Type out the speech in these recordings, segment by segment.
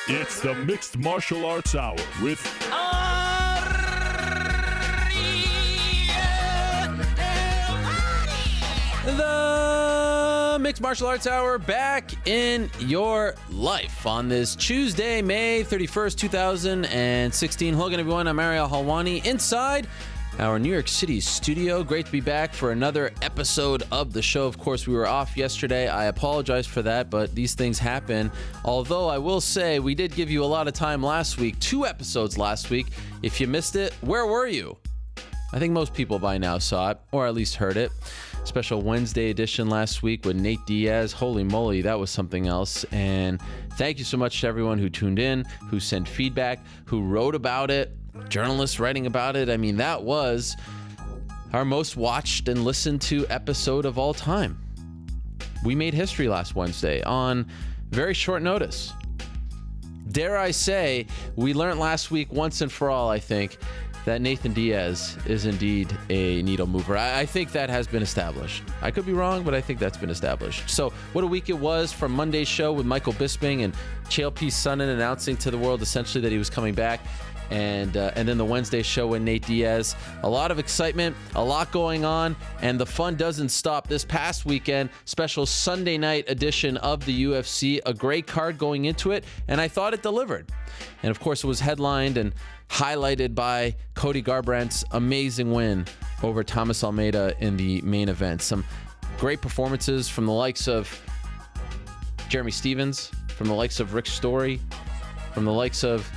It's the Mixed Martial Arts Hour with The Mixed Martial Arts Hour back in your life on this Tuesday, May 31st, 2016. Hello again, everyone. I'm Ariel Halwani inside our New York City studio. Great to be back for another episode of the show. Of course, we were off yesterday. I apologize for that, but these things happen. Although I will say we did give you a lot of time last week, 2 episodes last week. If you missed it, where were you? I think most people by now saw it, or at least heard it. Special Wednesday edition last week with Nate Diaz. Holy moly, that was something else. And thank you so much to everyone who tuned in, who sent feedback, who wrote about it, journalists writing about it. I mean, that was our most watched and listened to episode of all time. We made history last Wednesday on very short notice. Dare I say, we learned last week once and for all, I think, that Nathan Diaz is indeed a needle mover. I think that has been established. I could be wrong, but I think that's been established. So what a week it was from Monday's show with Michael Bisping and Chael P. Sonnen announcing to the world essentially that he was coming back. And then the Wednesday show with Nate Diaz. A lot of excitement, a lot going on, and the fun doesn't stop. This past weekend, special Sunday night edition of the UFC, a great card going into it, and I thought it delivered. And of course, it was headlined and highlighted by Cody Garbrandt's amazing win over Thomas Almeida in the main event. Some great performances from the likes of Jeremy Stevens, from the likes of Rick Story, from the likes of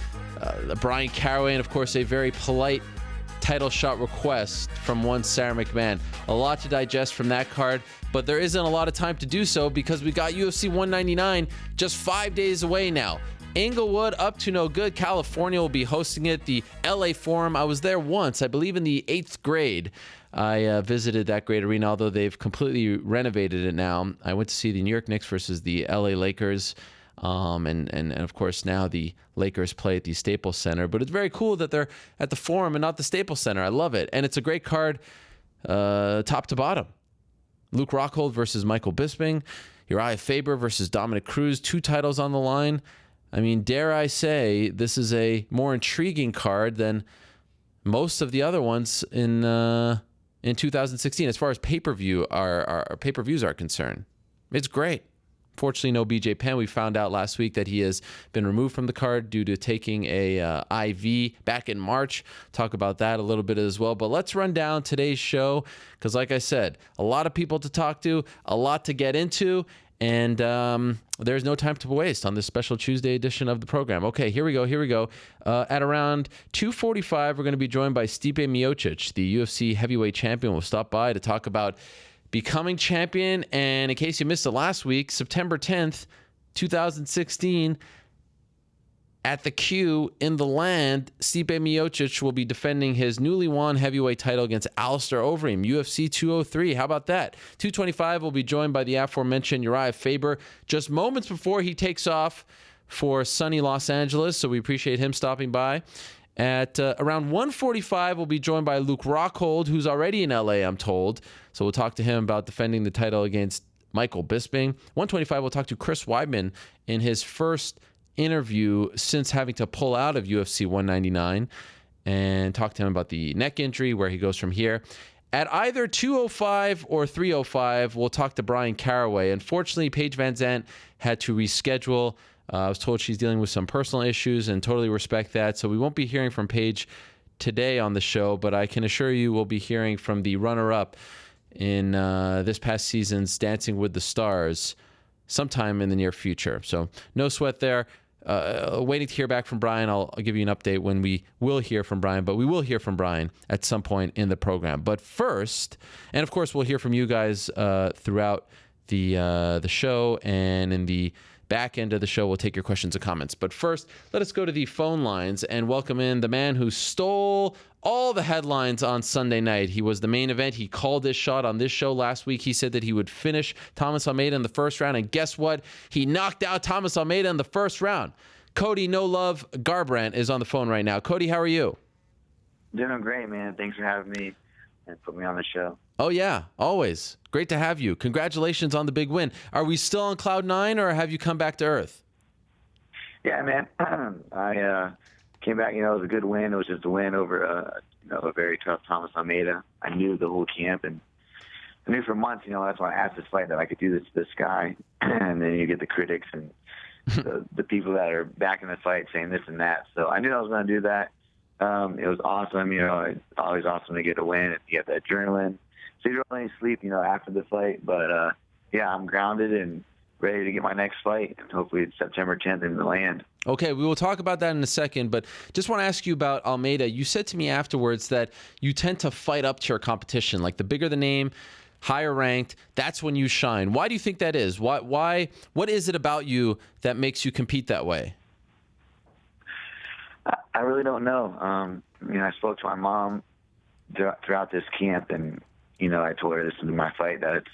Bryan Caraway, and of course a very polite title shot request from one Sarah McMahon. A lot to digest from that card, but there isn't a lot of time to do so because we got UFC 199 just 5 days away now. Inglewood, up to no good. California will be hosting it. The LA Forum, I was there once, I believe in the 8th grade. I visited that great arena, although they've completely renovated it now. I went to see the New York Knicks versus the LA Lakers. And of course now the Lakers play at the Staples Center, but it's very cool that they're at the Forum and not the Staples Center. I love it. And it's a great card, top to bottom. Luke Rockhold versus Michael Bisping, Urijah Faber versus Dominic Cruz, 2 titles on the line. I mean, dare I say, this is a more intriguing card than most of the other ones in 2016 as far as pay-per-views are concerned. It's great. Fortunately, no BJ Penn. We found out last week that he has been removed from the card due to taking a IV back in March. Talk about that a little bit as well. But let's run down today's show because, like I said, a lot of people to talk to, a lot to get into, and there's no time to waste on this special Tuesday edition of the program. Okay, here we go. At around 2:45, we're going to be joined by Stipe Miocic, the UFC heavyweight champion. Will stop by to talk about becoming champion, and in case you missed it last week, September 10th, 2016, at the Q in the land, Stipe Miocic will be defending his newly won heavyweight title against Alistair Overeem, UFC 203. How about that? 225 will be joined by the aforementioned Urijah Faber just moments before he takes off for sunny Los Angeles, so we appreciate him stopping by. At around 1:45, we'll be joined by Luke Rockhold, who's already in LA, I'm told. So we'll talk to him about defending the title against Michael Bisping. 1:25, we'll talk to Chris Weidman in his first interview since having to pull out of UFC 199 and talk to him about the neck injury, where he goes from here. At either 2:05 or 3:05, we'll talk to Bryan Caraway. Unfortunately, Paige Van Zandt had to reschedule. I was told she's dealing with some personal issues and totally respect that. So we won't be hearing from Paige today on the show, but I can assure you we'll be hearing from the runner-up in this past season's Dancing with the Stars sometime in the near future. So no sweat there. Waiting to hear back from Bryan. I'll give you an update when we will hear from Bryan, but we will hear from Bryan at some point in the program. But first, and of course we'll hear from you guys throughout the show, and in the back end of the show, we'll take your questions and comments. But first, let us go to the phone lines and welcome in the man who stole all the headlines on Sunday night. He was the main event. He called this shot on this show last week. He said that he would finish Thomas Almeida in the first round, and guess what? He knocked out Thomas Almeida in the first round. Cody No Love Garbrandt is on the phone right now. Cody, how are you? Doing great, man. Thanks for having me and putting me on the show. Oh, yeah, always. Great to have you. Congratulations on the big win. Are we still on Cloud 9, or have you come back to earth? Yeah, man. I came back. It was a good win. It was just a win over a very tough Thomas Almeida. I knew the whole camp, and I knew for months. That's why I asked this fight that I could do this to this guy. And then you get the critics and the people that are backing the fight saying this and that. So I knew I was going to do that. It was awesome. It's always awesome to get a win. You have that adrenaline. So you don't really sleep, after the fight. But yeah, I'm grounded and ready to get my next fight, and hopefully it's September 10th in the land. Okay, we will talk about that in a second, but just want to ask you about Almeida. You said to me afterwards that you tend to fight up to your competition. Like the bigger the name, higher ranked, that's when you shine. Why do you think that is? Why? What is it about you that makes you compete that way? I really don't know. I spoke to my mom throughout this camp, and, I told her this is my fight, that it's,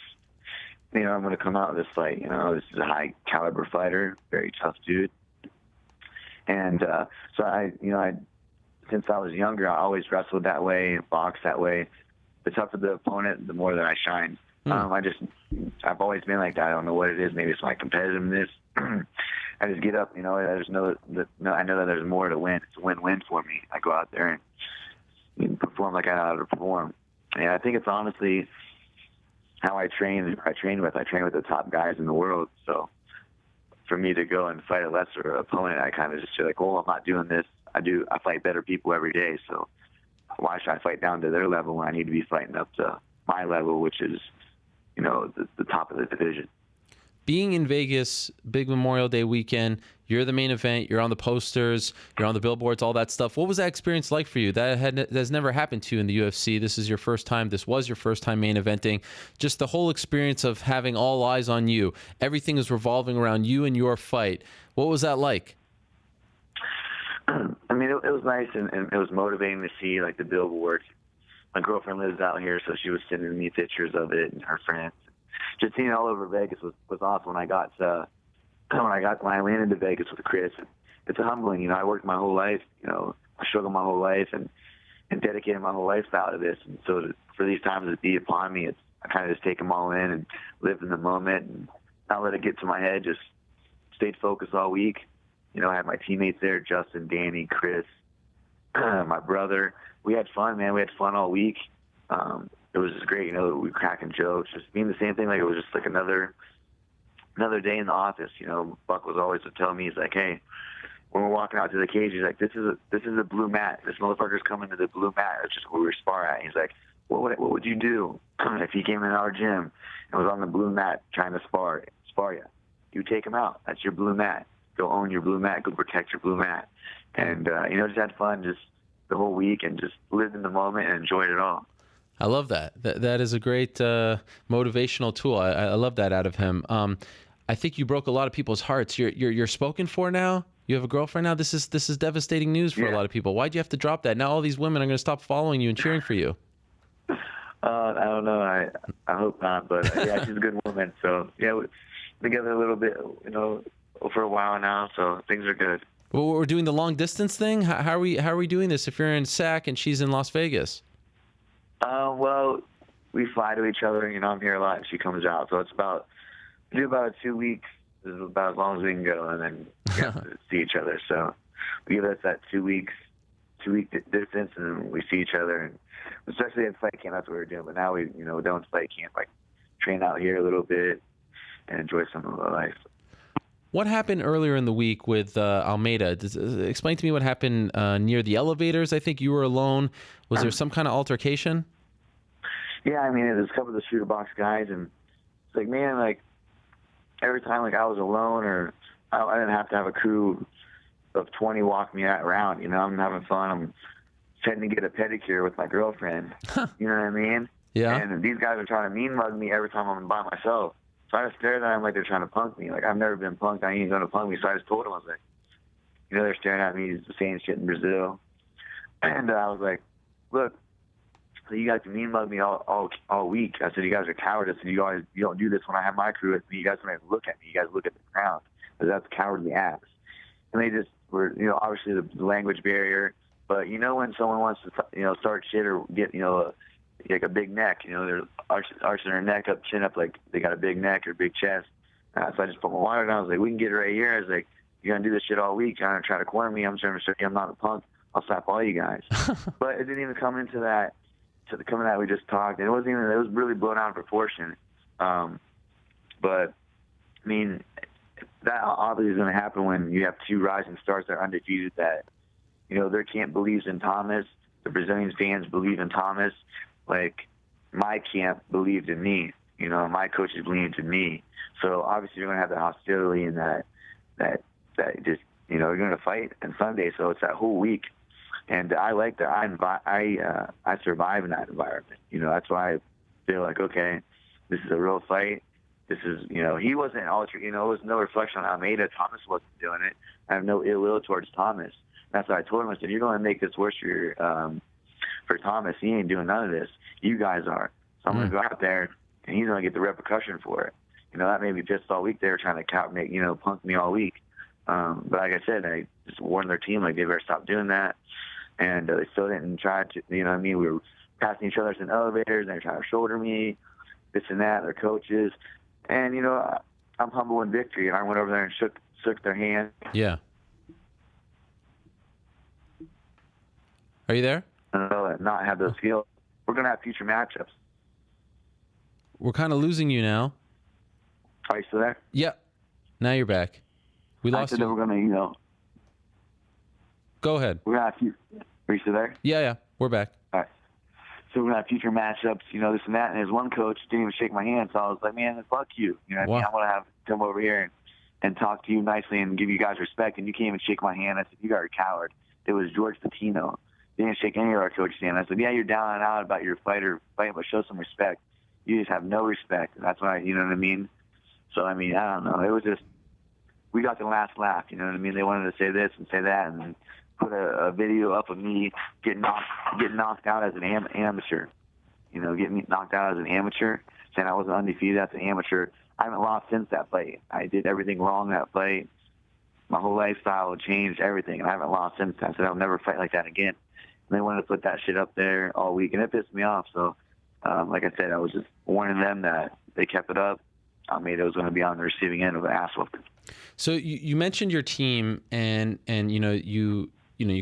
I'm going to come out of this fight. This is a high caliber fighter, very tough dude. And so I since I was younger, I always wrestled that way, boxed that way. The tougher the opponent, the more that I shine. I've always been like that. I don't know what it is. Maybe it's my competitiveness. I just get up, I know that there's more to win. It's a win-win for me. I go out there and perform like I know how to perform. And I think it's honestly how I train with the top guys in the world. So for me to go and fight a lesser opponent, I kind of just feel like, I'm not doing this. I fight better people every day. So why should I fight down to their level when I need to be fighting up to my level, which is, the top of the division? Being in Vegas, big Memorial Day weekend, you're the main event, you're on the posters, you're on the billboards, all that stuff. What was that experience like for you? That has never happened to you in the UFC. This was your first time main eventing. Just the whole experience of having all eyes on you. Everything is revolving around you and your fight. What was that like? I mean, it was nice, and it was motivating to see, like, the billboards. My girlfriend lives out here, so she was sending me pictures of it and her friends. Just seeing it all over Vegas was awesome. When I landed to Vegas with Chris, it's humbling. I worked my whole life. I struggled my whole life and dedicated my whole lifestyle to this. And so for these times to be upon me, I kind of just take them all in and live in the moment and not let it get to my head. Just stayed focused all week. I had my teammates there, Justin, Danny, Chris, my brother. We had fun, man. We had fun all week. It was just great. We were cracking jokes, just being the same thing. Like it was just like another day in the office. Buck was always telling me, he's like, hey, when we're walking out to the cage, he's like, this is a blue mat. This motherfucker's coming to the blue mat. It's just where we spar at. He's like, what would you do if he came in our gym and was on the blue mat trying to spar you? You take him out. That's your blue mat. Go own your blue mat. Go protect your blue mat. And, just had fun just the whole week and just lived in the moment and enjoyed it all. I love that. That is a great motivational tool. I love that out of him. I think you broke a lot of people's hearts. You're spoken for now. You have a girlfriend now. This is devastating news for a lot of people. Why'd you have to drop that? Now all these women are going to stop following you and cheering for you. I don't know. I hope not. But yeah, she's a good woman. So yeah, we're together a little bit, for a while now. So things are good. Well, we're doing the long distance thing. How are we doing this? If you're in SAC and she's in Las Vegas. Well, we fly to each other. I'm here a lot, and she comes out. So we do about 2 weeks. This is about as long as we can go, and then we have to see each other. So we give us that 2 week distance, and then we see each other. And especially at fight camp, that's what we're doing. But now we're done fight camp, like train out here a little bit and enjoy some of our life. What happened earlier in the week with Almeida? Explain to me what happened near the elevators. I think you were alone. Was there some kind of altercation? Yeah, I mean, there's a couple of the shooter box guys, and it's like, man, like, every time, like, I was alone or I didn't have to have a crew of 20 walk me around, I'm having fun. I'm trying to get a pedicure with my girlfriend. You know what I mean? Yeah. And these guys are trying to mean mug me every time I'm by myself. So I just stared at them like they're trying to punk me. Like, I've never been punked. I ain't going to punk me. So I just told them, I was like, they're staring at me, saying shit in Brazil. And I was like, look, so you guys can mean mug me all week. I said, you guys are cowardice. I said, you don't do this when I have my crew with me. You guys don't even look at me. You guys look at the ground. Because that's cowardly acts. And they just were, obviously the language barrier. But when someone wants to, start shit or get, like a big neck, they're arching their neck up, chin up, like they got a big neck or big chest. So I just put my water down. I was like, we can get it right here. I was like, you're gonna do this shit all week, trying to corner me. I'm trying to show you I'm not a punk. I'll slap all you guys. But it didn't even come into that. To the coming that we just talked, and it was really blown out of proportion. But I mean, that obviously is going to happen when you have two rising stars that are undefeated. That their camp believes in Thomas. The Brazilian fans believe in Thomas. Like my camp believed in me. My coaches believed in me. So obviously you're going to have that hostility and that just you're going to fight on Sunday. So it's that whole week. And I like that. I survive in that environment. That's why I feel like, okay, this is a real fight. This is, he wasn't it was no reflection on Almeida. Thomas wasn't doing it. I have no ill will towards Thomas. That's what I told him. I said, you're going to make this worse for Thomas. He ain't doing none of this. You guys are. So I'm going to go out there, and he's going to get the repercussion for it. That made me pissed all week. They were trying to punk me all week. But like I said, I just warned their team, like, they better stop doing that. And they still didn't try to, we were passing each other in elevators, and they were trying to shoulder me, this and that, their coaches. And, I'm humble in victory, and I went over there and shook their hand. Yeah. Are you there? Not have those skills. We're going to have future matchups. We're kind of losing you now. Are you still there? Yeah. Now you're back. We lost I said you. that we're going to, Go ahead. We're going to have are you still there? Yeah. We're back. All right. So we're going to have future matchups, this and that. And his one coach didn't even shake my hand. So I was like, man, fuck you. What I mean? I'm going to have come over here and talk to you nicely and give you guys respect. And you can't even shake my hand. I said, you guys are a coward. It was George Patino. They didn't shake any of our coaches' hand. I said, yeah, you're down and out about your fighting, but show some respect. You just have no respect. And that's why, you know what I mean? So, I mean, I don't know. It was just, we got the last laugh, you know what I mean? They wanted to say this and say that and put a video up of me getting knocked out as an amateur. Getting knocked out as an amateur, saying I wasn't undefeated as an amateur. I haven't lost since that fight. I did everything wrong that fight. My whole lifestyle changed, everything, and I haven't lost since then. I said I'll never fight like that again. And they wanted to put that shit up there all week, and it pissed me off. So, like I said, I was just warning them that they kept it up. Almeida was going to be on the receiving end of an ass whooping. So you mentioned your team, and you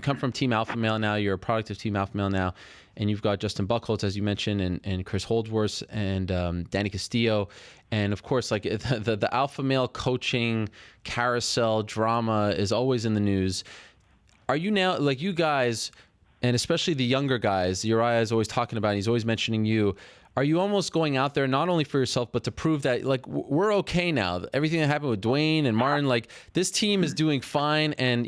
come from Team Alpha Male now. You're a product of Team Alpha Male now, and you've got Justin Buchholz, as you mentioned, and Chris Holdsworth, and Danny Castillo, and of course, like the Alpha Male coaching carousel drama is always in the news. Are you now, like, you guys, and especially the younger guys, Urijah is always talking about, he's always mentioning you. Are you almost going out there not only for yourself, but to prove that, like, we're okay now? Everything that happened with Dwayne and Martin, like, this team is doing fine. And,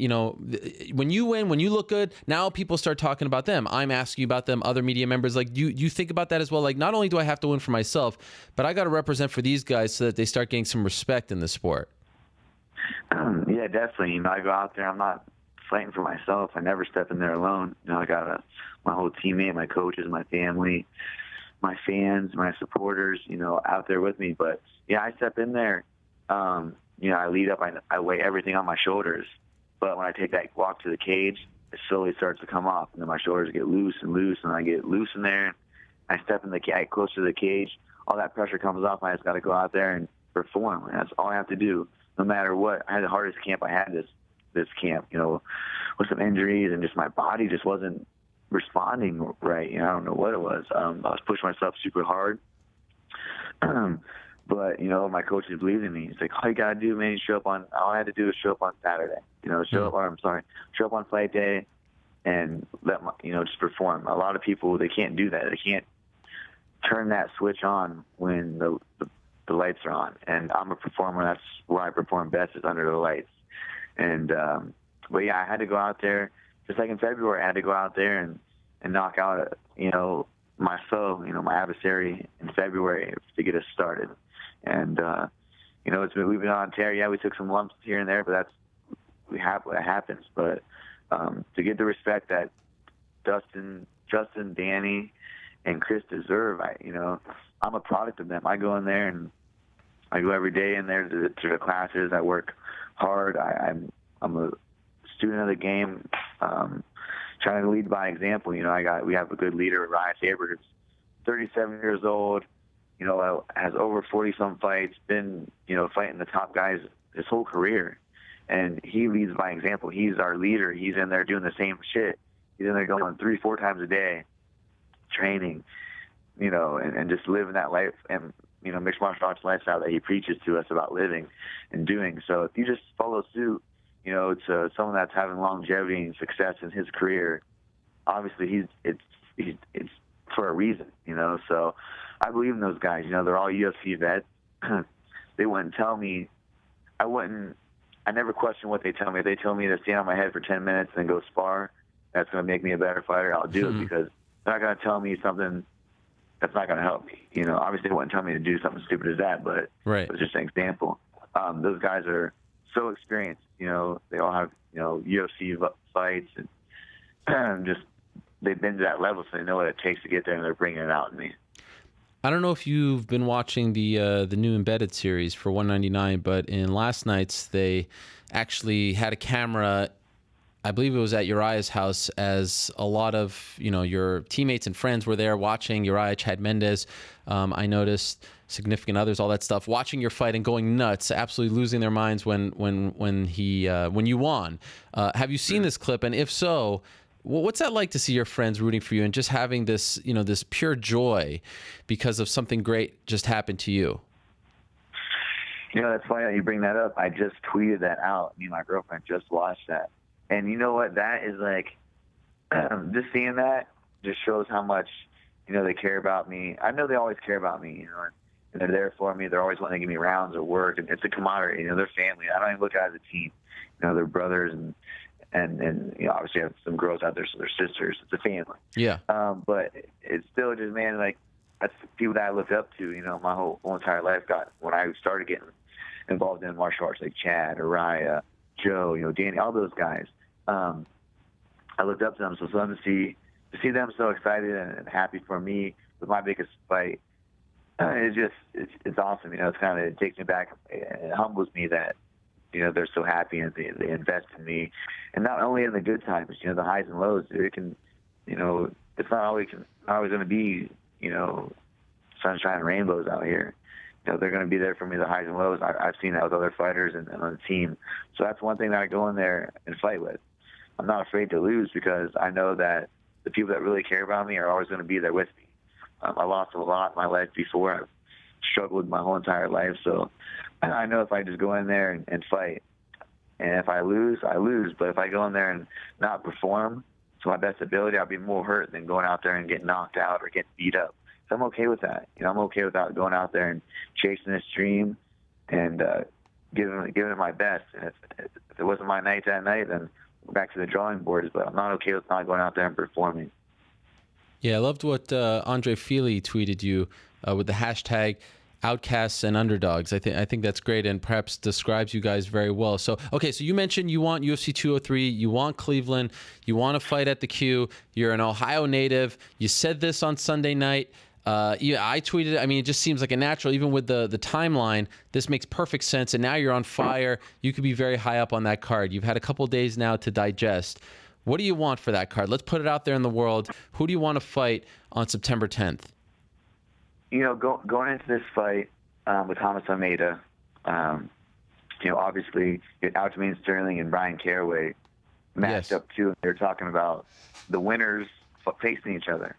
when you win, when you look good, now people start talking about them. I'm asking you about them, other media members. Like, you think about that as well? Like, not only do I have to win for myself, but I got to represent for these guys so that they start getting some respect in the sport. Yeah, definitely. I go out there, I'm not fighting for myself. I never step in there alone. I got my whole teammate, my coaches, my family, my fans, my supporters, out there with me. But yeah, I step in there, I lead up, I weigh everything on my shoulders. But when I take that walk to the cage, it slowly starts to come off. And then my shoulders get loose, and I get loose in there. I step in the cage, close to the cage. All that pressure comes off. I just got to go out there and perform. And that's all I have to do, no matter what. I had the hardest camp I had this camp, with some injuries, and just my body just wasn't responding right. I don't know what it was. I was pushing myself super hard. But, my coaches believed in me. It's like, all you got to do, man, all I had to do is show up on Saturday. Show up on fight day and just perform. A lot of people, they can't do that. They can't turn that switch on when the lights are on. And I'm a performer. That's where I perform best, is under the lights. And, but yeah, I had to go out there. Just like in February, I had to go out there and knock out, my foe, my adversary in February to get us started. And, we've been on tear. Yeah, we took some lumps here and there, but what happens. But to get the respect that Justin, Danny, and Chris deserve, I'm a product of them. I go in there and I go every day in there to the classes. I work hard. I'm a student of the game, trying to lead by example. We have a good leader, Ryan Faber, who's 37 years old, has over 40 some fights, been, fighting the top guys his whole career. and he leads by example. He's our leader. He's in there doing the same shit. He's in there going 3-4 times a day, training, and just living that life and, mixed martial arts lifestyle that he preaches to us about living and doing. So if you just follow suit, to someone that's having longevity and success in his career, obviously it's for a reason, So I believe in those guys. They're all UFC vets. They wouldn't tell me. I never question what they tell me. If they tell me to stand on my head for 10 minutes and go spar, that's going to make me a better fighter, I'll do it, because they're not going to tell me something that's not going to help me. Obviously they wouldn't tell me to do something stupid as that, but it's just an example. Those guys are so experienced. They all have, UFC fights, and just they've been to that level, so they know what it takes to get there, and they're bringing it out in me. I don't know if you've been watching the new Embedded series for 199, but in last night's, they actually had a camera, I believe it was at Urijah's house, as a lot of, your teammates and friends were there watching Urijah, Chad Mendes. I noticed significant others, all that stuff, watching your fight and going nuts, absolutely losing their minds when you won. Have you seen this clip? And if so, what's that like to see your friends rooting for you and just having this, this pure joy because of something great just happened to you? That's funny that you bring that up. I just tweeted that out. Me and my girlfriend just watched that. And you know what? That is like, just seeing that just shows how much, they care about me. I know they always care about me, and they're there for me. They're always wanting to give me rounds or work. And it's a camaraderie. They're family. I don't even look at it as a team. They're brothers, and obviously I have some girls out there, so they're sisters. It's a family. Yeah. But it's still just, man, like, that's the people that I looked up to, my whole entire life. When I started getting involved in martial arts, like Chad, Urijah, Joe, Danny, all those guys. I looked up to them, so for them to see them so excited and happy for me with my biggest fight, it's awesome. It takes me back. It humbles me that, they're so happy and they invest in me, and not only in the good times, the highs and lows. It can, it's not always going to be, sunshine and rainbows out here. They're going to be there for me, the highs and lows. I've seen that with other fighters and on the team. So that's one thing that I go in there and fight with. I'm not afraid to lose because I know that the people that really care about me are always going to be there with me. I lost a lot in my life before. I've struggled my whole entire life. So I know if I just go in there and fight, and if I lose, I lose. But if I go in there and not perform to my best ability, I'll be more hurt than going out there and getting knocked out or getting beat up. So I'm okay with that. I'm okay without going out there and chasing this dream and giving it my best. And if it wasn't my night that night, then we're back to the drawing boards. But I'm not okay with not going out there and performing. Yeah, I loved what Andre Feely tweeted you with the hashtag outcasts and underdogs. I think that's great and perhaps describes you guys very well. So, okay, so you mentioned you want UFC 203, you want Cleveland, you want to fight at the Q, you're an Ohio native. You said this on Sunday night. Yeah, I tweeted. I mean, it just seems like a natural, even with the timeline. This makes perfect sense. And now you're on fire. You could be very high up on that card. You've had a couple days now to digest. What do you want for that card? Let's put it out there in the world. Who do you want to fight on September 10th? Going into this fight with Hamas Almeida, obviously Aljamain Sterling and Bryan Caraway matched up too. And they're talking about the winners facing each other.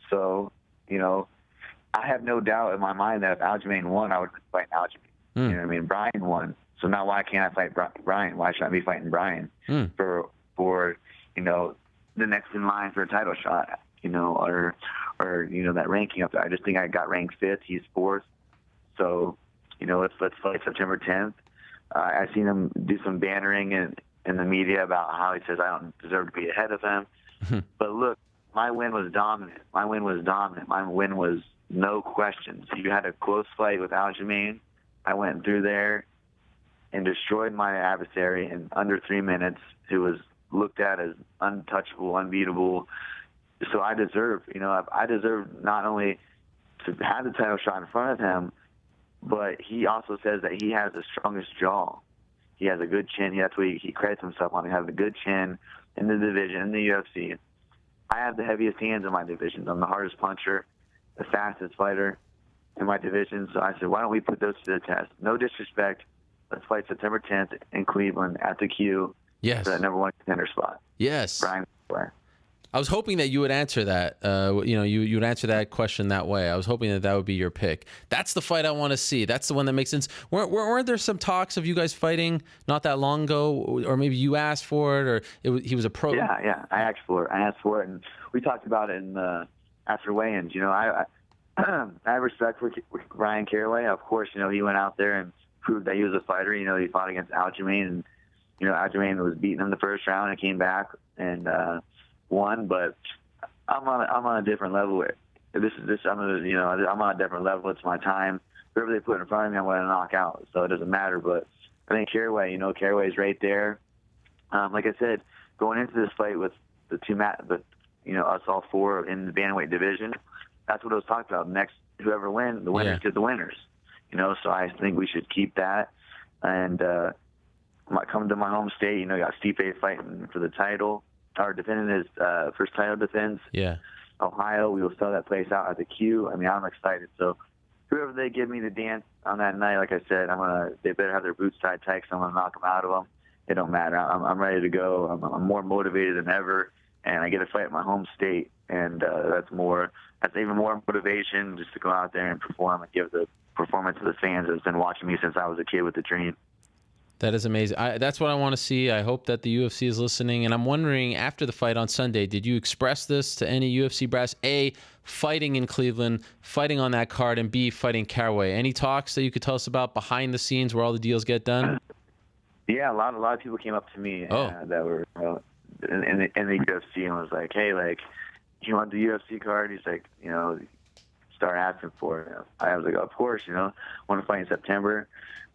So, I have no doubt in my mind that if Aljamain won, I would fight Aljamain. Bryan won. So now why can't I fight Bryan? Why should I be fighting Bryan for the next in line for a title shot, or that ranking up there? I just think I got ranked 5th. He's 4th. So, let's fight September 10th. I've seen him do some bantering in the media about how he says I don't deserve to be ahead of him. But look, my win was dominant. My win was no questions. You had a close fight with Aljamain. I went through there and destroyed my adversary in under 3 minutes, who was looked at as untouchable, unbeatable. So I deserve not only to have the title shot in front of him, but he also says that he has the strongest jaw. He has a good chin. That's what he credits himself on. He has a good chin in the division, in the UFC. I have the heaviest hands in my division. I'm the hardest puncher, the fastest fighter in my division. So I said, why don't we put those to the test? No disrespect let's fight September 10th in Cleveland at the Q Yes. for that number 1 contender spot. Yes. Bryan. I was hoping that you would answer that. You would answer that question that way. I was hoping that would be your pick. That's the fight I want to see. That's the one that makes sense. Weren't there some talks of you guys fighting not that long ago, or maybe you asked for it, or he was a pro? Yeah. I asked for it, and we talked about it after weigh-ins. I have respect for Ryan Caraway. Of course, he went out there and proved that he was a fighter. He fought against Aljamain, and Aljamain was beating him the first round and came back and won. But I'm on a different level. I'm on a different level. It's my time. Whoever they put in front of me, I'm going to knock out. So it doesn't matter. But I think Caraway, Caraway's right there. Like I said, going into this fight with the us all four in the bantamweight division, that's what I was talking about. Next, whoever wins, the winners get the winners. So I think we should keep that. And coming to my home state, you got Stipe fighting for the title, or defending his first title defense. Yeah. Ohio, we will sell that place out at the Q. I mean, I'm excited. So whoever they give me to dance on that night, like I said, they better have their boots tied tight, 'cause I'm going to knock them out of them. It don't matter. I'm ready to go. I'm more motivated than ever, and I get to fight in my home state, and that's even more motivation just to go out there and perform and give the performance to the fans that's been watching me since I was a kid with the dream. That is amazing. That's what I want to see. I hope that the UFC is listening. And I'm wondering, after the fight on Sunday, did you express this to any UFC brass? A, fighting in Cleveland, fighting on that card, and B, fighting Caraway. Any talks that you could tell us about behind the scenes where all the deals get done? Yeah, a lot of people came up to me that were in the UFC and was like, hey, like, you want the UFC card? He's like, start asking for it. I was like, of course, want to fight in September.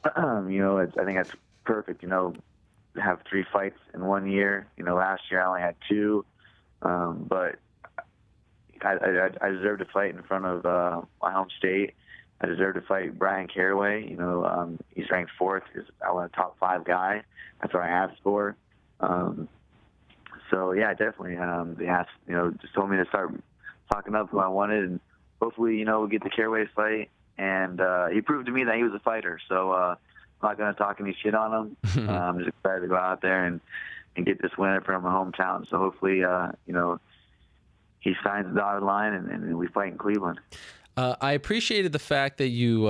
I think that's perfect, have 3 fights in 1 year. Last year I only had 2, but I deserve to fight in front of my home state. I deserve to fight Bryan Caraway. He's ranked 4th. I want a top 5 guy. That's what I asked for. So yeah, definitely. They asked, just told me to start talking up who I wanted, and hopefully, we'll get the Caraway fight. And he proved to me that he was a fighter. So I'm not going to talk any shit on him. I'm just excited to go out there and get this winner from my hometown. So hopefully, he signs the dotted line and we fight in Cleveland. I appreciated the fact that you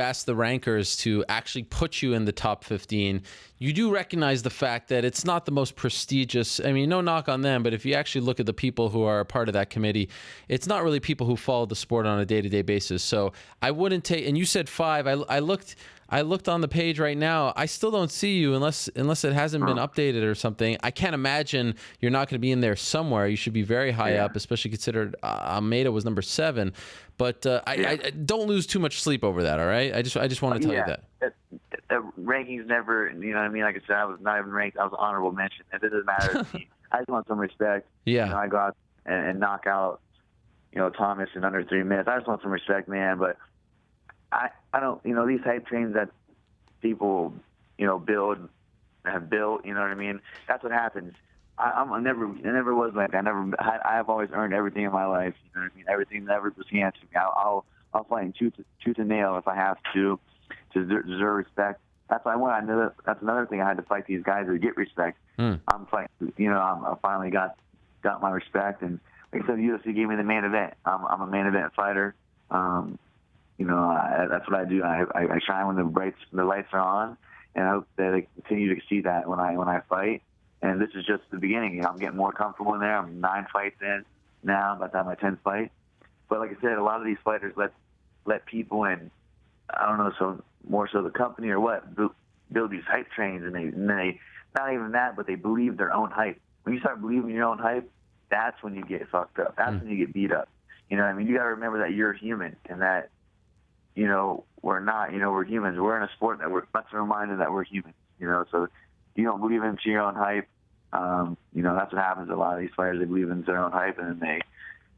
asked the rankers to actually put you in the top 15. You do recognize the fact that it's not the most prestigious. I mean, no knock on them, but if you actually look at the people who are a part of that committee, it's not really people who follow the sport on a day-to-day basis. So I wouldn't take, and you said 5. I looked on the page right now. I still don't see you unless it hasn't been updated or something. I can't imagine you're not going to be in there somewhere. You should be very high up, especially considered Almeida was number 7. But I don't lose too much sleep over that. All right, I just want to tell you that. Rankings never, you know what I mean? Like I said, I was not even ranked. I was an honorable mention. It doesn't matter to me. I just want some respect. Yeah. I go out and knock out, Thomas in under 3 minutes. I just want some respect, man. But I don't, these hype trains that people, have built, you know what I mean? That's what happens. I never was like that. I have always earned everything in my life. You know what I mean? Everything never was handed to me. I'll fight in tooth and nail if I have to deserve respect. That's what I want. That's another thing. I had to fight these guys to get respect. I'm fighting. I finally got my respect, and like I said, the UFC gave me the main event. I'm a main event fighter. That's what I do. I shine when the lights are on, and I hope that I continue to see that when I fight. And this is just the beginning. I'm getting more comfortable in there. I'm 9 fights in now. I'm about to have my 10th fight. But like I said, a lot of these fighters let people in. I don't know, so more so the company or what, build these hype trains, and they not even that, but they believe their own hype. When you start believing your own hype, that's when you get fucked up. That's when you get beat up. You know what I mean? You got to remember that you're human, and that we're not. We're humans. We're in a sport that that's a reminder that we're humans. So you don't believe into your own hype. That's what happens to a lot of these fighters. They believe into their own hype, and then they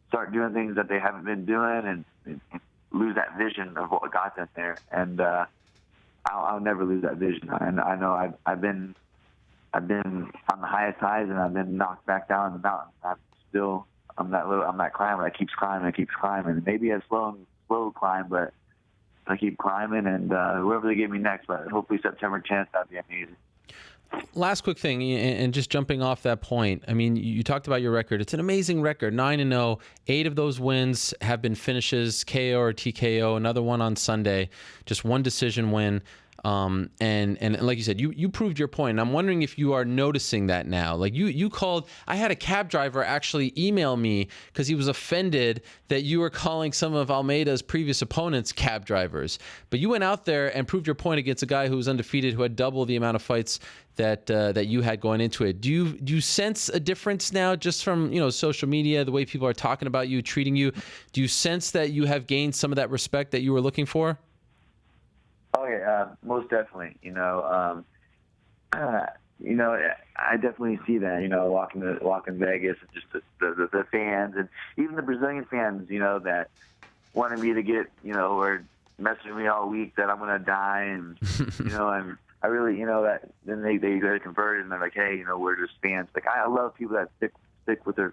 start doing things that they haven't been doing, and lose that vision of what got them there. And I'll never lose that vision. And I know I've been on the highest highs, and I've been knocked back down the mountain. I'm that climber that keeps climbing. Maybe a slow climb, but keep climbing, and whoever they give me next, but hopefully September 10th, that'd be amazing. Last quick thing, and just jumping off that point, I mean, you talked about your record. It's an amazing record, 9-0. 8 of those wins have been finishes, KO or TKO. Another one on Sunday, just one decision win. And like you said, you proved your point. And I'm wondering if you are noticing that now. Like you called, I had a cab driver actually email me because he was offended that you were calling some of Almeida's previous opponents cab drivers. But you went out there and proved your point against a guy who was undefeated, who had double the amount of fights that you had going into it. Do you sense a difference now just from, social media, the way people are talking about you, treating you? Do you sense that you have gained some of that respect that you were looking for? Oh yeah, most definitely. I definitely see that. Walking Vegas, and just the fans, and even the Brazilian fans, that wanted me to get, or messaging me all week that I'm gonna die, and and I really, that then they get converted, and they're like, hey, we're just fans. Like I love people that stick with their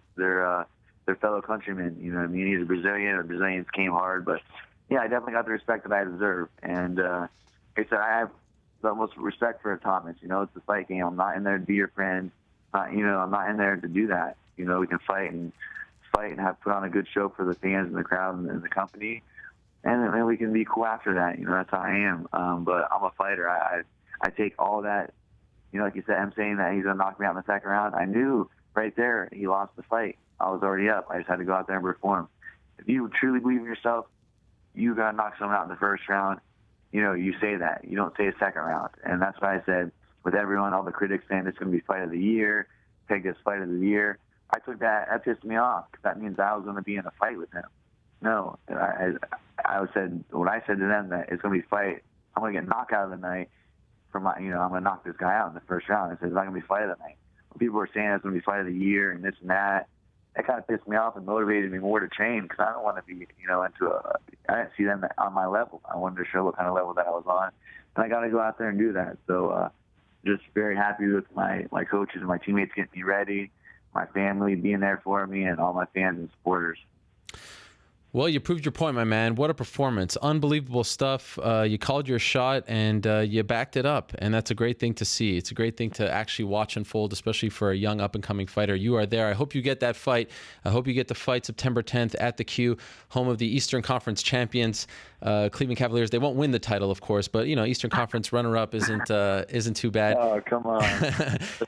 fellow countrymen. I mean, he's a Brazilian, or Brazilians came hard, but. Yeah, I definitely got the respect that I deserve. And like I said, I have the most respect for Thomas. It's a fight game. I'm not in there to be your friend. I'm not in there to do that. We can fight and have put on a good show for the fans and the crowd and the company. And then we can be cool after that. That's how I am. But I'm a fighter. I take all that. Like you said, I'm saying that he's going to knock me out in the second round. I knew right there he lost the fight. I was already up. I just had to go out there and perform. If you truly believe in yourself, you got to knock someone out in the first round. You say that. You don't say a second round. And that's why I said, with everyone, all the critics saying it's going to be fight of the year, take this fight of the year. I took that. That pissed me off because that means I was going to be in a fight with him. No. I said, when I said to them that it's going to be fight, I'm going to get knocked out of the night I'm going to knock this guy out in the first round. I said, it's not going to be fight of the night. When people were saying it's going to be fight of the year and this and that, that kind of pissed me off and motivated me more to train because I don't want to be, I didn't see them on my level. I wanted to show what kind of level that I was on. And I got to go out there and do that. So just very happy with my coaches and my teammates getting me ready, my family being there for me, and all my fans and supporters. Well, you proved your point, my man. What a performance. Unbelievable stuff. You called your shot, and you backed it up, and that's a great thing to see. It's a great thing to actually watch unfold, especially for a young up-and-coming fighter. You are there. I hope you get that fight. I hope you get the fight September 10th at the Q, home of the Eastern Conference champions, Cleveland Cavaliers. They won't win the title, of course, but, Eastern Conference runner-up isn't too bad. Oh, come on.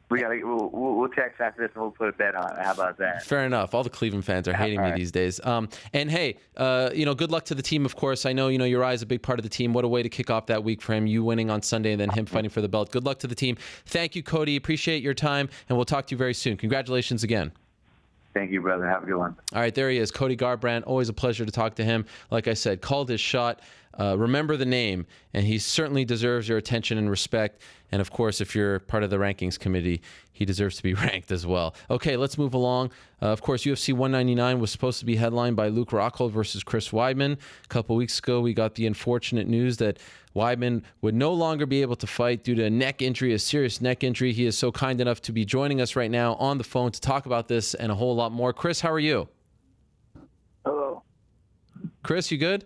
We'll text after this, and we'll put a bet on it. How about that? Fair enough. All the Cleveland fans are hating me these days. And, hey, good luck to the team, of course. I know, Urijah is a big part of the team. What a way to kick off that week for him. You winning on Sunday and then him fighting for the belt. Good luck to the team. Thank you, Cody. Appreciate your time, and we'll talk to you very soon. Congratulations again. Thank you, brother. Have a good one. All right, there he is, Cody Garbrandt. Always a pleasure to talk to him. Like I said, called his shot. Remember the name, and he certainly deserves your attention and respect. And, of course, if you're part of the rankings committee, he deserves to be ranked as well. Okay, let's move along. Of course, UFC 199 was supposed to be headlined by Luke Rockhold versus Chris Weidman. A couple weeks ago, we got the unfortunate news that Weidman would no longer be able to fight due to a neck injury, a serious neck injury. He is so kind enough to be joining us right now on the phone to talk about this and a whole lot more. Chris, how are you? Hello. Chris, you good?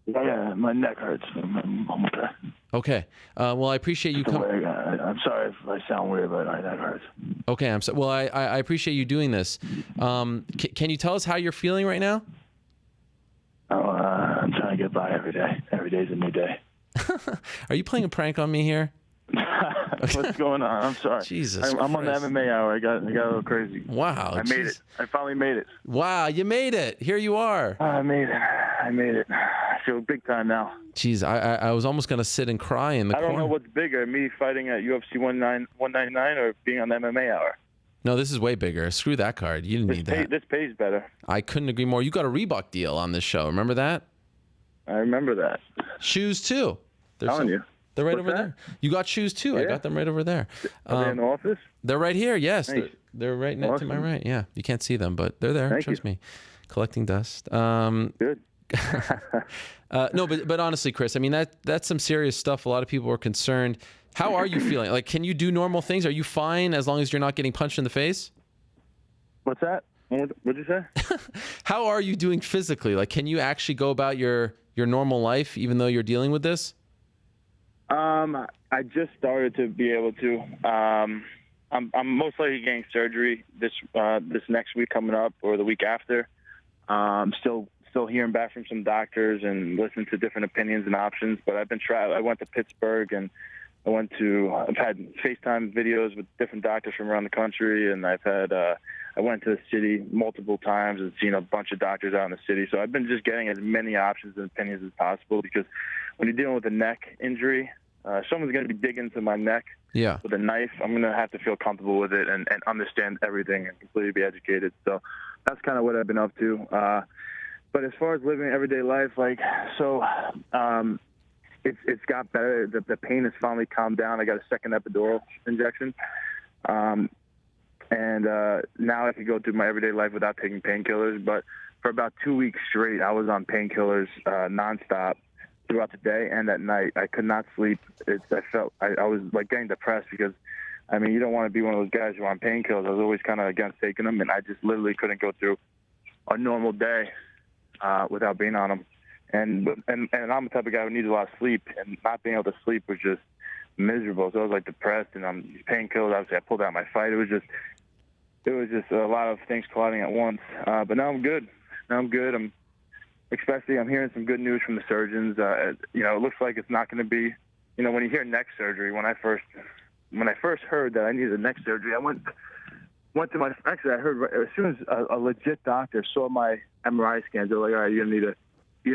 Yeah, my neck hurts. I'm okay. Okay. Well, I appreciate you coming. I'm sorry if I sound weird, but my neck hurts. Okay. Well, I appreciate you doing this. Can you tell us how you're feeling right now? I'm trying to get by every day. Every day's a new day. Are you playing a prank on me here? What's going on? I'm sorry. Jesus I'm on the MMA Hour. I got a little crazy. Wow. I made it. I finally made it. Wow, you made it. Here you are. I made it. I feel big time now. Jeez, I was almost going to sit and cry in the corner. I don't know what's bigger, me fighting at UFC 199 or being on the MMA Hour. No, this is way bigger. Screw that card. You didn't need that. This pays better. I couldn't agree more. You got a Reebok deal on this show. Remember that? I remember that. Shoes, too. Telling you. They're right over there. You got shoes, too. Yeah. I got them right over there. Are they in the office? They're right here, yes. Nice. They're right next to my right. Yeah, you can't see them, but they're there. Thank Trust me. Collecting dust. Good. No, but honestly, Chris, I mean, that's some serious stuff. A lot of people are concerned. How are you feeling? Like, can you do normal things? Are you fine as long as you're not getting punched in the face? What's that? What'd you say? How are you doing physically? Like, can you actually go about your your normal life, even though you're dealing with this? I just started to be able to. I'm most likely getting surgery this next week coming up or the week after. Still hearing back from some doctors and listening to different opinions and options. But I've been I went to Pittsburgh and I've had FaceTime videos with different doctors from around the country, and I went to the city multiple times and seen a bunch of doctors out in the city. So I've been just getting as many options and opinions as possible, because when you're dealing with a neck injury, someone's going to be digging into my neck with a knife. I'm going to have to feel comfortable with it and understand everything and completely be educated. So that's kind of what I've been up to. But as far as living everyday life, it's got better. The pain has finally calmed down. I got a second epidural injection. And now I can go through my everyday life without taking painkillers. But for about 2 weeks straight, I was on painkillers nonstop throughout the day and at night. I could not sleep. I was like getting depressed, because, I mean, you don't want to be one of those guys who are on painkillers. I was always kind of against taking them, and I just literally couldn't go through a normal day without being on them. And I'm the type of guy who needs a lot of sleep, and not being able to sleep was just miserable. So I was like depressed, and I'm painkillers. Obviously, I pulled out my fight. It was just a lot of things colliding at once. But now I'm good. I'm hearing some good news from the surgeons. It looks like it's not going to be, when you hear neck surgery. When I first heard that I needed a neck surgery, I went to I heard as soon as a legit doctor saw my MRI scans, they're like, all right, you're gonna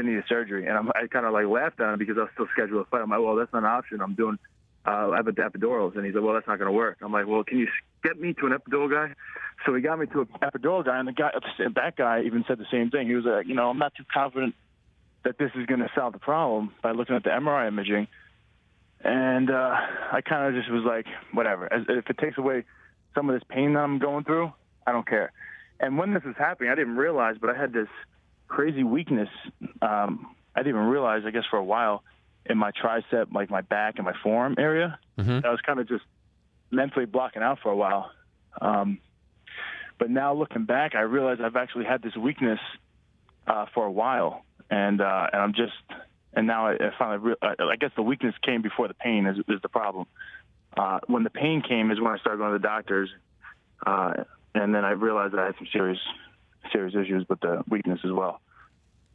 need a surgery. And I kind of like laughed at him, because I was still scheduled to fight. I'm like, well, that's not an option. I'm doing epidurals. And he's like, well, that's not going to work. I'm like, well, can you get me to an epidural guy? So he got me to an epidural guy, and that guy even said the same thing. He was like, I'm not too confident that this is going to solve the problem by looking at the MRI imaging. And I kind of just was like, whatever. If it takes away some of this pain that I'm going through, I don't care. And when this was happening, I didn't realize, but I had this crazy weakness. I didn't even realize, I guess, for a while, in my tricep, like my back and my forearm area. Mm-hmm. I was kind of just mentally blocking out for a while. But now looking back, I realize I've actually had this weakness for a while, and now I finally I guess the weakness came before the pain is the problem. When the pain came is when I started going to the doctors, and then I realized that I had some serious issues with the weakness as well.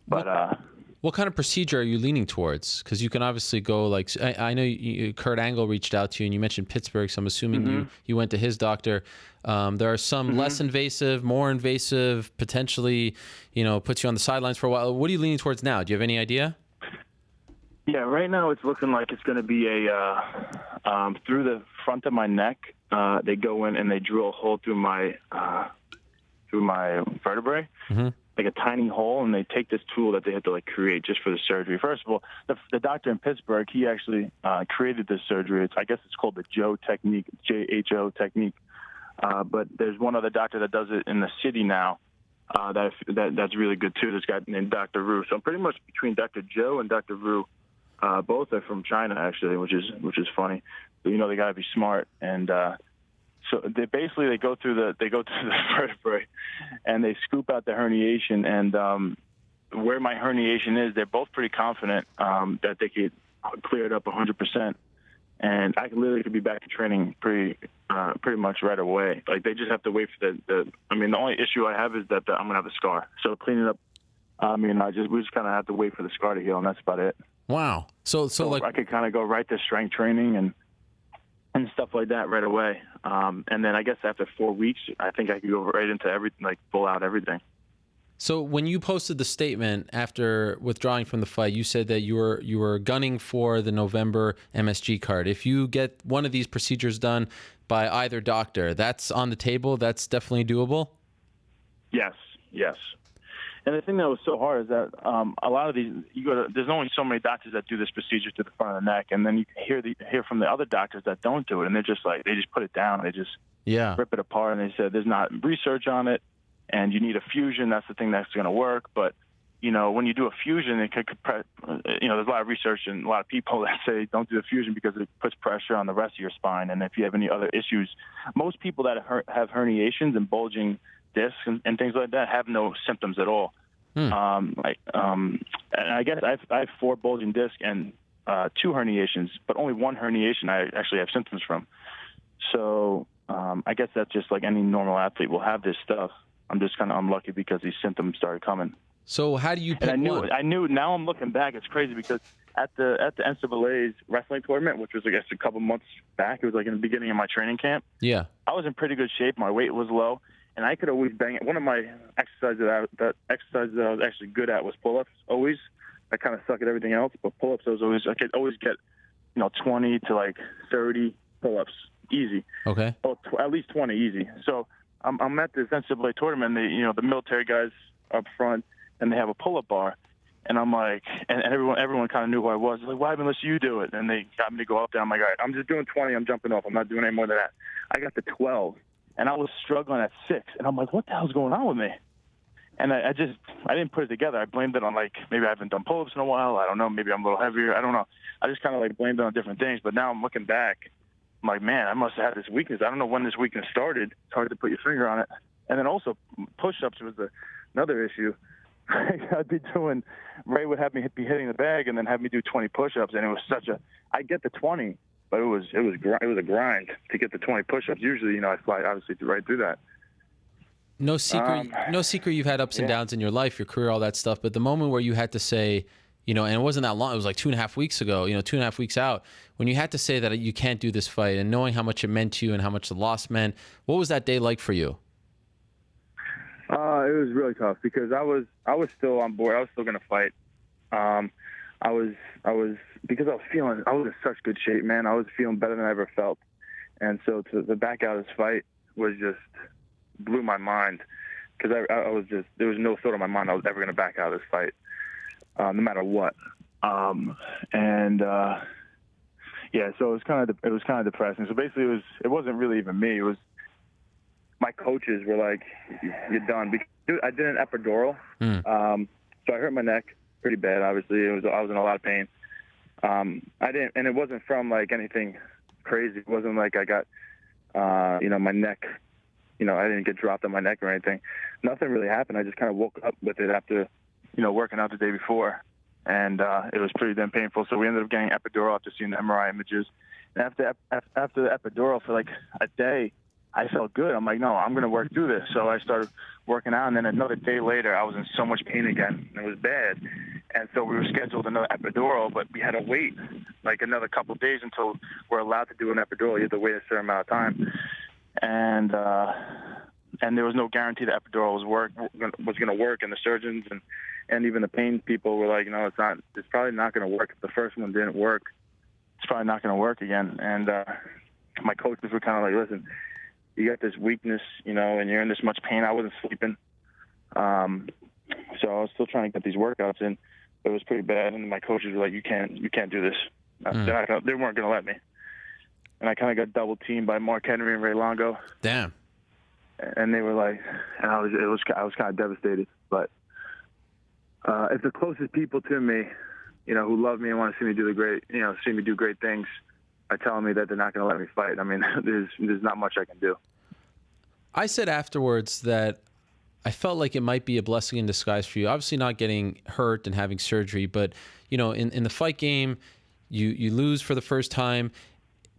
But what kind of procedure are you leaning towards? Because you can obviously go I know Kurt Angle reached out to you, and you mentioned Pittsburgh, so I'm assuming you went to his doctor. There are some less invasive, more invasive, potentially, puts you on the sidelines for a while. What are you leaning towards now? Do you have any idea? Yeah, right now it's looking like it's going to be through the front of my neck. They go in and they drill a hole through my vertebrae, like a tiny hole, and they take this tool that they had to create just for the surgery. First of all, the doctor in Pittsburgh, he actually created this surgery. I guess it's called the JHO technique, J-H-O technique. But there's one other doctor that does it in the city now. That's really good too. This guy named Dr. Ru. So I'm pretty much between Dr. Joe and Dr. Ru. Both are from China, actually, which is funny. But, they got to be smart. And so they go through the vertebrae, and they scoop out the herniation. And where my herniation is, they're both pretty confident that they could clear it up 100%. And I literally could be back to training pretty much right away. Like, they just have to wait for the only issue I have is that I'm gonna have a scar. So cleaning up, we just kind of have to wait for the scar to heal, and that's about it. Wow. So I could kind of go right to strength training and stuff like that right away. And then I guess after 4 weeks, I think I could go right into everything, full out everything. So when you posted the statement after withdrawing from the fight, you said that you were gunning for the November MSG card. If you get one of these procedures done by either doctor, that's on the table? That's definitely doable? Yes. And the thing that was so hard is that a lot of these, there's only so many doctors that do this procedure to the front of the neck, and then you hear from the other doctors that don't do it, and they just put it down, they just rip it apart, and they said there's not research on it, and you need a fusion. That's the thing that's going to work. But when you do a fusion, it could there's a lot of research and a lot of people that say don't do the fusion because it puts pressure on the rest of your spine, and if you have any other issues, most people that have herniations and bulging discs and things like that have no symptoms at all. And I guess I have 4 bulging discs and 2 herniations, but only 1 herniation I actually have symptoms from. So I guess that's just like any normal athlete will have this stuff. I'm just kind of unlucky because these symptoms started coming. So how do you pick one? I knew. Now I'm looking back, it's crazy because at the NCAA's wrestling tournament, which was I guess a couple months back, it was like in the beginning of my training camp. Yeah, I was in pretty good shape. My weight was low, and I could always bang it. One of my exercises that I was actually good at was pull-ups. Always, I kind of suck at everything else, but pull-ups I could always get 20 to like 30 pull-ups easy. Okay. Oh, at least 20 easy. So I'm at this NCAA tournament. The military guys up front, and they have a pull-up bar. And I'm like, and everyone kind of knew who I was. They're like, Weidman, let's you do it. And they got me to go up there. I'm like, all right, I'm just doing 20. I'm jumping off. I'm not doing any more than that. I got to 12, and I was struggling at 6. And I'm like, what the hell's going on with me? And I didn't put it together. I blamed it on like maybe I haven't done pull-ups in a while. I don't know. Maybe I'm a little heavier. I don't know. I just kind of like blamed it on different things. But now I'm looking back. I'm like, man, I must have had this weakness. I don't know when this weakness started. It's hard to put your finger on it. And then also push-ups was another issue. I'd be doing, Ray would have me be hitting the bag and then have me do 20 push-ups, and it was I get the 20, but it was a grind to get the 20 push-ups. Usually, I fly obviously right through that. No secret you've had ups and downs in your life, your career, all that stuff, but the moment where you had to say, and it wasn't that long, it was like 2.5 weeks ago, 2.5 weeks out, when you had to say that you can't do this fight, and knowing how much it meant to you and how much the loss meant, what was that day like for you? It was really tough because I was still on board. I was still going to fight. I was because I was in such good shape, man. I was feeling better than I ever felt. And so to back out of this fight was just blew my mind because I was just, there was no thought in my mind I was ever going to back out of this fight, no matter what. Yeah, so it was kind of depressing. So basically it wasn't really even me. It was my coaches were like, you're done. Because I did an epidural. So I hurt my neck pretty bad, obviously. I was in a lot of pain. And it wasn't from like anything crazy. It wasn't like I got, my neck, I didn't get dropped on my neck or anything. Nothing really happened. I just kind of woke up with it after, working out the day before. And it was pretty damn painful. So we ended up getting epidural after seeing the MRI images. And after the epidural for like a day, I felt good. I'm like, no, I'm going to work through this. So I started working out, and then another day later, I was in so much pain again. It was bad. And so we were scheduled another epidural, but we had to wait like another couple of days until we're allowed to do an epidural. You have to wait a certain amount of time. And there was no guarantee the epidural was going to work, and the surgeons and even the pain people were like, no, it's probably not going to work. If the first one didn't work, it's probably not going to work again. And my coaches were kind of like, listen, you got this weakness, and you're in this much pain. I wasn't sleeping. So I was still trying to get these workouts in, but it was pretty bad. And my coaches were like, you can't do this. They weren't going to let me. And I kind of got double teamed by Mark Henry and Ray Longo. Damn. And they were like, and I was kind of devastated. But if the closest people to me, who love me and want to see me do great things, are telling me that they're not going to let me fight, I mean, there's not much I can do. I said afterwards that I felt like it might be a blessing in disguise for you. Obviously not getting hurt and having surgery, but, in the fight game, you lose for the first time.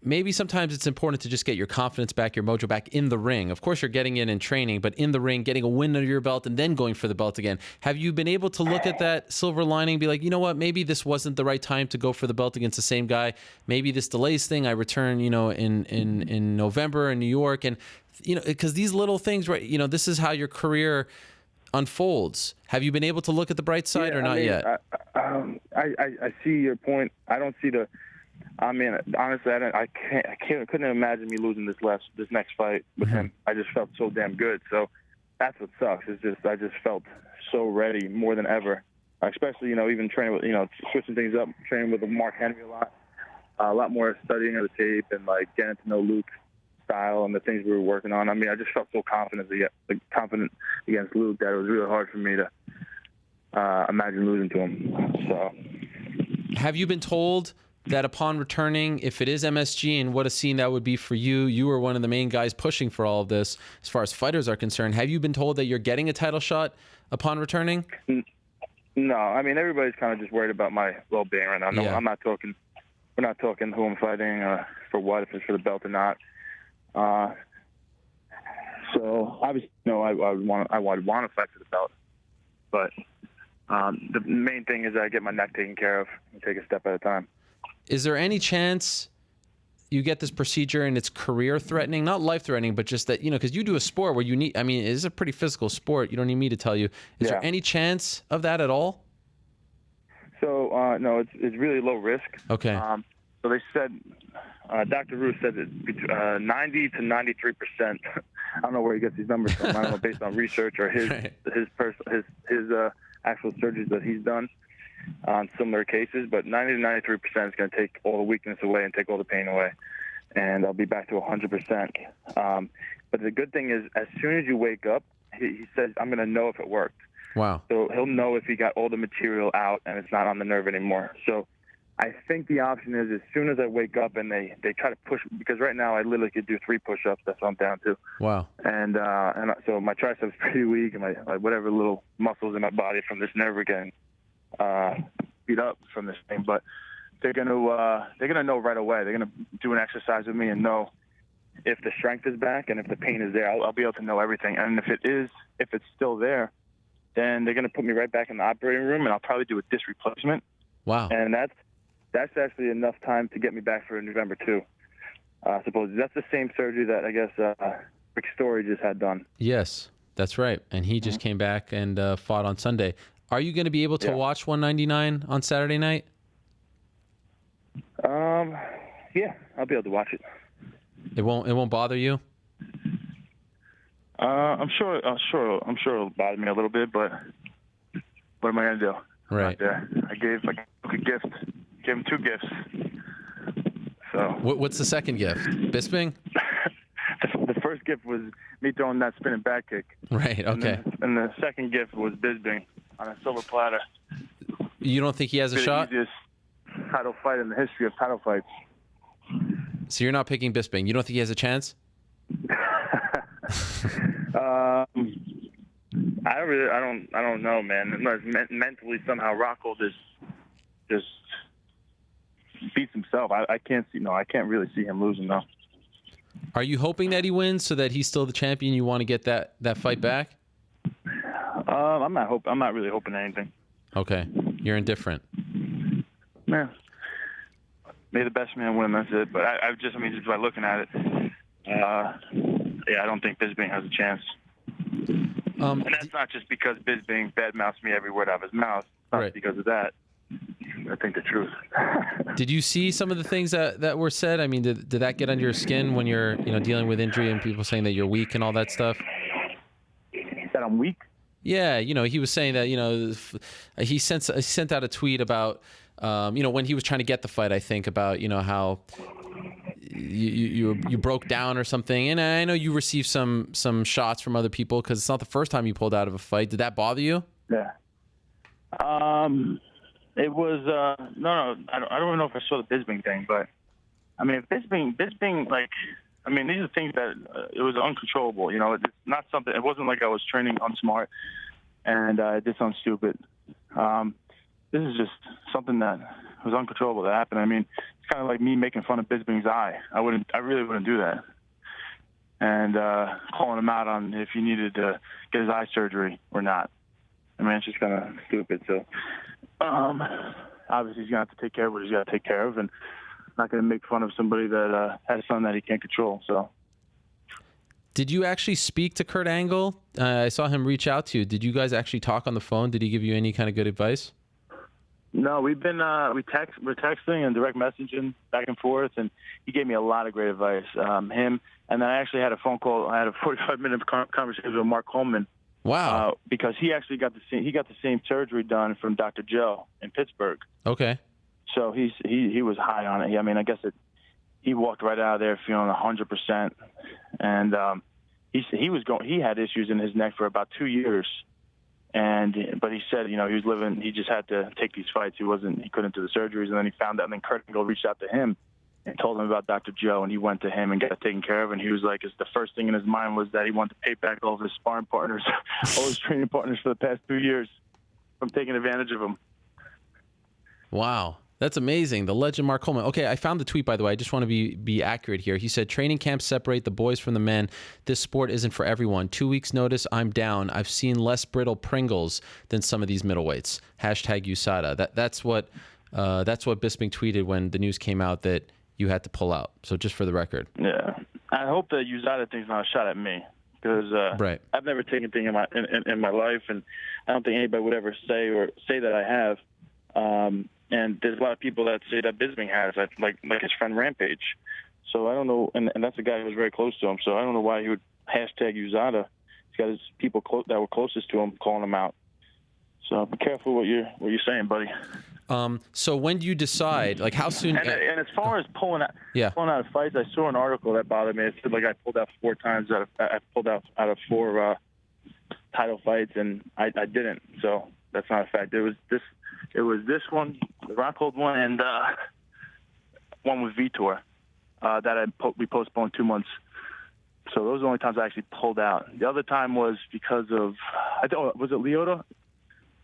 Maybe sometimes it's important to just get your confidence back, your mojo back in the ring. Of course, you're getting in and training, but in the ring, getting a win under your belt and then going for the belt again. Have you been able to look at that silver lining and be like, you know what, maybe this wasn't the right time to go for the belt against the same guy. Maybe this delays thing. I return, in November in New York. And, because these little things, right, this is how your career unfolds. Have you been able to look at the bright side or not yet? I see your point. I don't see honestly, I couldn't imagine me losing this next fight with him. I just felt so damn good. So that's what sucks. I just felt so ready more than ever. Especially, even training with, switching things up, training with Mark Henry a lot more studying of the tape and like getting to know Luke's style and the things we were working on. I mean, I just felt so confident against Luke that it was really hard for me to imagine losing to him. So, have you been told that upon returning, if it is MSG, and what a scene that would be for you, you were one of the main guys pushing for all of this as far as fighters are concerned. Have you been told that you're getting a title shot upon returning? No, I mean, everybody's kind of just worried about my well-being right now. No, Yeah. I'm not talking. We're not talking who I'm fighting for what, if it's for the belt or not. So obviously, no, I would want to fight for the belt, but the main thing is that I get my neck taken care of and take a step at a time. Is there any chance you get this procedure and it's career-threatening, not life-threatening, but just that, because you do a sport where you need, it is a pretty physical sport. You don't need me to tell you. Is there any chance of that at all? So, no, it's really low risk. Okay. So they said, Dr. Ruth said that 90 to 93%. I don't know where he gets these numbers from. I don't know, based on research or his actual surgeries that he's done on similar cases. But 90 to 93% is going to take all the weakness away and take all the pain away, and I'll be back to 100%. But the good thing is, as soon as you wake up, he says, I'm going to know if it worked. Wow. So he'll know if he got all the material out and it's not on the nerve anymore. So I think the option is, as soon as I wake up and they try to push, because right now I literally could do 3 push-ups. That's what I'm down to. Wow. And so my triceps pretty weak, and my whatever little muscles in my body from this nerve are getting beat up from this thing. But they're gonna know right away. They're gonna do an exercise with me and know if the strength is back and if the pain is there. I'll be able to know everything. And if it's still there, then they're gonna put me right back in the operating room, and I'll probably do a disc replacement. Wow. And that's actually enough time to get me back for November 2. Supposedly that's the same surgery that I guess Rick Story just had done. Yes, that's right. And he just came back and fought on Sunday. Are you going to be able to watch 199 on Saturday night? Yeah, I'll be able to watch it. It won't bother you? I'm sure it'll bother me a little bit, but what am I gonna do? Right. I gave a gift. Gave him 2 gifts. So. What's the second gift? Bisping? The first gift was me throwing that spinning back kick. Right. Okay. And the second gift was Bisping on a silver platter. You don't think he has a shot? The easiest title fight in the history of title fights. So you're not picking Bisping. You don't think he has a chance? I don't know, man. Unless mentally somehow Rockhold just beats himself. I can't really see him losing though. Are you hoping that he wins so that he's still the champion? You want to get that fight back? I'm not really hoping anything. Okay, you're indifferent. Yeah. May the best man win. That's it. But just by looking at it, I don't think Bisping has a chance. And that's not just because Bisping badmouths me every word out of his mouth. It's not right. because of that. I think the truth. Did you see some of the things that were said? I mean, did that get under your skin when you're dealing with injury and people saying that you're weak and all that stuff? That I'm weak? Yeah, he was saying that he sent out a tweet about when he was trying to get the fight. I think about how you broke down or something. And I know you received some shots from other people because it's not the first time you pulled out of a fight. Did that bother you? Yeah. It was no. I don't even know if I saw the Bisping thing, but I mean, if Bisping, these are things that it was uncontrollable. It's not something. It wasn't like I was training unsmart and I did something stupid. This is just something that was uncontrollable that happened. I mean, it's kind of like me making fun of Bisping's eye. I really wouldn't do that. And calling him out on if he needed to get his eye surgery or not. I mean, it's just kind of stupid. So, obviously, he's going to have to take care of what he's got to take care of, and not going to make fun of somebody that has something that he can't control. So, did you actually speak to Kurt Angle? I saw him reach out to you. Did you guys actually talk on the phone? Did he give you any kind of good advice? No, we've been we're texting and direct messaging back and forth, and he gave me a lot of great advice. Him, and then I actually had a phone call. I had a 45-minute conversation with Mark Coleman. Wow. Because he actually got the same surgery done from Dr. Joe in Pittsburgh. Okay. So he was high on it. I mean, I guess he walked right out of there feeling 100%, and he had issues in his neck for about 2 years, But he said, he was living. He just had to take these fights. He couldn't do the surgeries, and then he found out. And then Kurt Angle reached out to him and told him about Dr. Joe, and he went to him and got it taken care of. And he was like, the first thing in his mind was that he wanted to pay back all of his sparring partners, all his training partners for the past 2 years from taking advantage of him. Wow. That's amazing. The legend Mark Coleman. Okay, I found the tweet, by the way. I just want to be accurate here. He said, training camps separate the boys from the men. This sport isn't for everyone. 2 weeks notice, I'm down. I've seen less brittle Pringles than some of these middleweights. Hashtag USADA. That's what Bisping tweeted when the news came out that you had to pull out. So just for the record. Yeah. I hope that USADA thing's not a shot at me, because right. I've never taken anything in my life, and I don't think anybody would ever say that I have. And there's a lot of people that say that Bisping has, like his friend Rampage. So I don't know, and that's a guy who was very close to him. So I don't know why he would hashtag USADA. He's got his people that were closest to him calling him out. So be careful what you're saying, buddy. So when do you decide? Like how soon? And as far as pulling out of fights, I saw an article that bothered me. It said like I pulled out 4 times. I pulled out of 4 title fights, and I didn't. So that's not a fact. It was this one, the Rockhold one, and one with Vitor that we postponed 2 months. So those are the only times I actually pulled out. The other time was because of, was it Lyoto?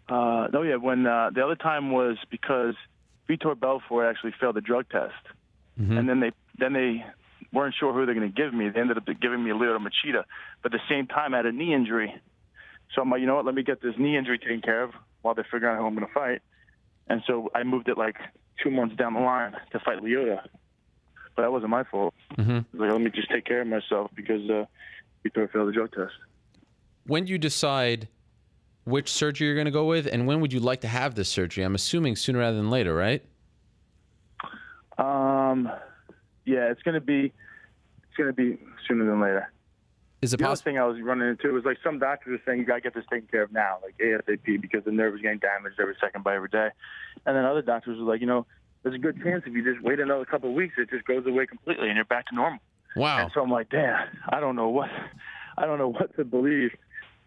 When the other time was because Vitor Belfort actually failed the drug test, and then they weren't sure who they're going to give me. They ended up giving me Lyoto Machida, but at the same time I had a knee injury. So I'm like, you know what? Let me get this knee injury taken care of while they're figuring out who I'm going to fight. And so I moved it like 2 months down the line to fight Lyoto. But that wasn't my fault. Mm-hmm. Like, let me just take care of myself because Vitor failed the drug test. When do you decide which surgery you're going to go with, and when would you like to have this surgery? I'm assuming sooner rather than later, right? Yeah, it's going to be sooner than later. Is it the possible? other thing I was running into was like some doctors are saying you got to get this taken care of now, like ASAP, because the nerve is getting damaged every second by every day. And then other doctors were like, there's a good chance if you just wait another couple of weeks, it just goes away completely and you're back to normal. Wow. And so I'm like, damn, I don't know what to believe.